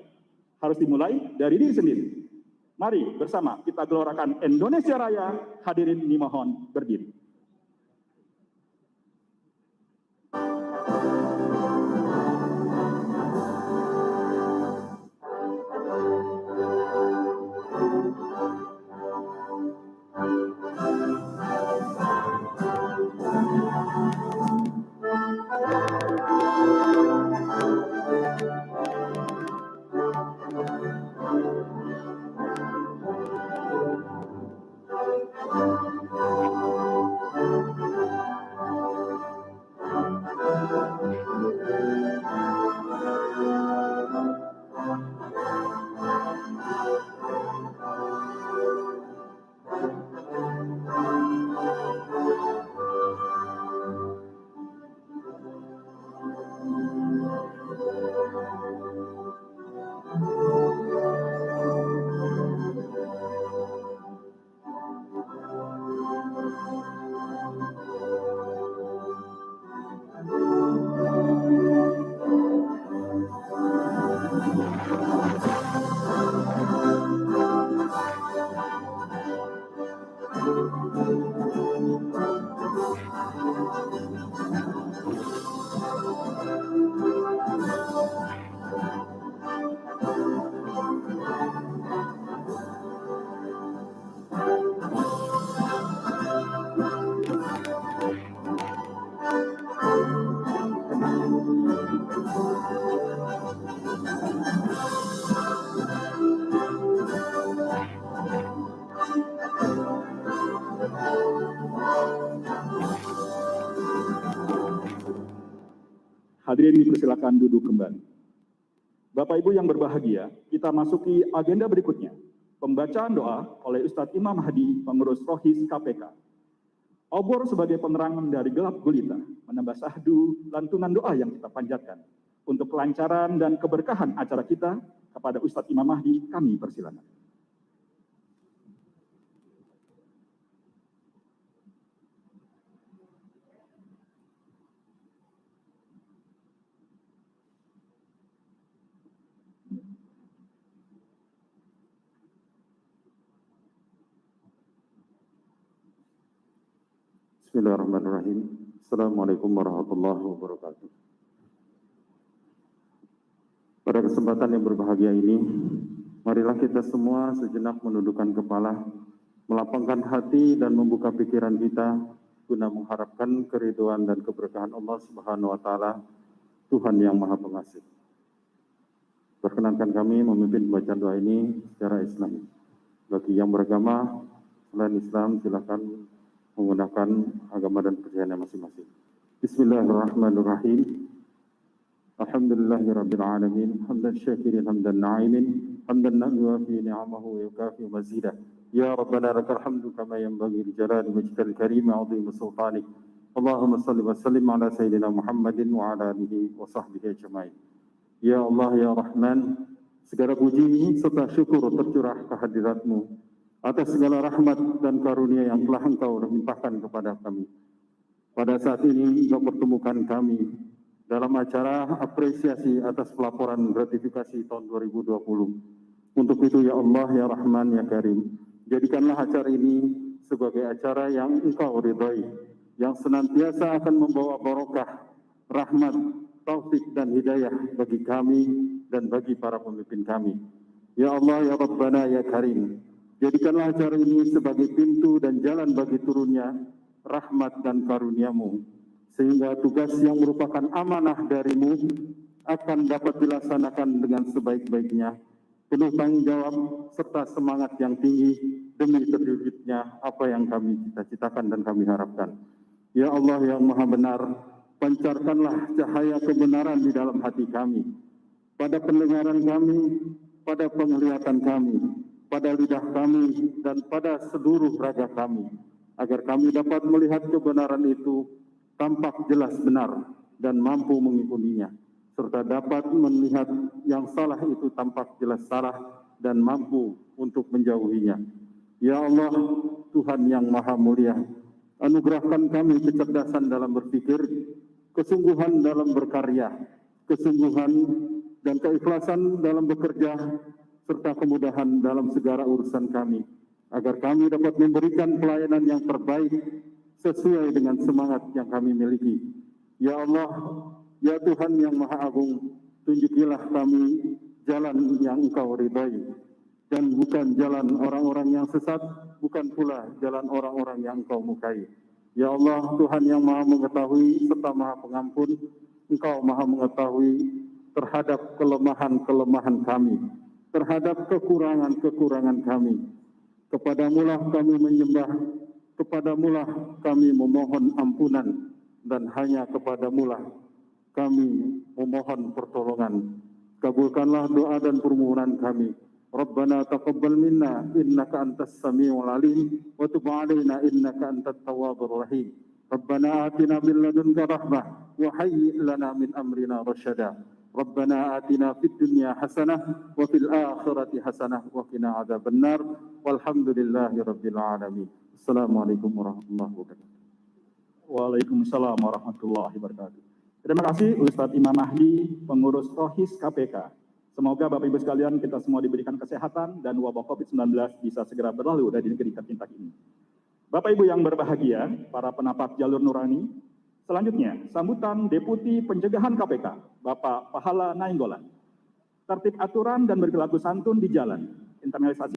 J: Harus dimulai dari diri sendiri. Mari bersama kita gelorakan Indonesia Raya. Hadirin dimohon berdiri. hadirin dipersilakan duduk kembali. Bapak Ibu yang berbahagia, kita masuki agenda berikutnya. Pembacaan doa oleh Ustadz Imam Mahdi, pengurus Rohis KPK. Obor sebagai penerangan dari gelap gulita, menambah syahdu lantunan doa yang kita panjatkan. Untuk kelancaran dan keberkahan acara kita, kepada Ustadz Imam Mahdi, kami persilakan.
K: Bismillahirrahmanirrahim. Assalamualaikum warahmatullahi wabarakatuh. Pada kesempatan yang berbahagia ini, marilah kita semua sejenak menundukkan kepala, melapangkan hati dan membuka pikiran kita guna mengharapkan keridhaan dan keberkahan Allah Subhanahu wa taala, Tuhan yang Maha Pengasih. Perkenankan kami memimpin bacaan doa ini secara Islami. Bagi yang beragama selain Islam, silakan menggunakan agama dan kepercayaannya masing-masing. Bismillahirrahmanirrahim. Alhamdulillahirabbil alamin, hamdan syakirin hamdan na'imin, hamdan yuwafi ni'amahu wa yukafi mazidah. Ya Rabbana lakal hamdu kama yanbaghi li jalali wajhikal karim 'azimi sultanik. Allahumma shalli wa sallim ala sayyidina Muhammadin wa ala alihi wa sahbihi ajma'in. Ya Allah ya Rahman, segala puji serta syukur tercurah kehadirat-Mu atas segala rahmat dan karunia yang telah Engkau limpahkan kepada kami. Pada saat ini Engkau pertemukan kami dalam acara apresiasi atas pelaporan gratifikasi tahun 2020. Untuk itu ya Allah ya Rahman ya Karim, jadikanlah acara ini sebagai acara yang Engkau ridhai, yang senantiasa akan membawa barokah, rahmat, taufik dan hidayah bagi kami dan bagi para pemimpin kami. Ya Allah ya Rabbana ya Karim, jadikanlah acara ini sebagai pintu dan jalan bagi turunnya rahmat dan karunia-Mu, sehingga tugas yang merupakan amanah dari-Mu akan dapat dilaksanakan dengan sebaik-baiknya, penuh tanggung jawab serta semangat yang tinggi demi terwujudnya apa yang kami cita-citakan dan kami harapkan. Ya Allah yang Maha Benar, pancarkanlah cahaya kebenaran di dalam hati kami, pada pendengaran kami, pada penglihatan kami, pada lidah kami, dan pada seluruh raga kami, agar kami dapat melihat kebenaran itu tampak jelas benar dan mampu mengikutinya, serta dapat melihat yang salah itu tampak jelas salah dan mampu untuk menjauhinya. Ya Allah, Tuhan yang Maha Mulia, anugerahkan kami kecerdasan dalam berpikir, kesungguhan dalam berkarya, kesungguhan dan keikhlasan dalam bekerja, serta kemudahan dalam segala urusan kami, agar kami dapat memberikan pelayanan yang terbaik sesuai dengan semangat yang kami miliki. Ya Allah, ya Tuhan yang Maha Agung, tunjukilah kami jalan yang Engkau ridhai, dan bukan jalan orang-orang yang sesat, bukan pula jalan orang-orang yang Engkau mukai. Ya Allah, Tuhan yang Maha mengetahui serta Maha pengampun, Engkau Maha mengetahui terhadap kelemahan-kelemahan kami, terhadap kekurangan-kekurangan kami. Kepadamulah kami menyembah, kepadamulah kami memohon ampunan, dan hanya kepadamulah kami memohon pertolongan. Kabulkanlah doa dan permohonan kami. Rabbana taqabbal minna innaka antas samiul alim wa tub alaina innaka antat tawwabur rahim. Rabbana atina min ladunka rahmah wa hayyi' lana min amrina rasyada. Rabbana atina fid dunya hasanah wa fil akhirati hasanah wa qina adzabannar. Walhamdulillahi rabbil alamin. Assalamualaikum warahmatullahi wabarakatuh.
J: Waalaikumsalam warahmatullahi wabarakatuh. Terima kasih Ustadz Imam Mahdi, pengurus Rohis KPK. Semoga Bapak Ibu sekalian kita semua diberikan kesehatan dan wabah COVID-19 bisa segera berlalu dari negeri tercinta ini. Bapak Ibu yang berbahagia, para penapak jalur nurani, selanjutnya sambutan Deputi Pencegahan KPK, Bapak Pahala Nainggolan. Tertib aturan dan berlaku santun di jalan, internalisasi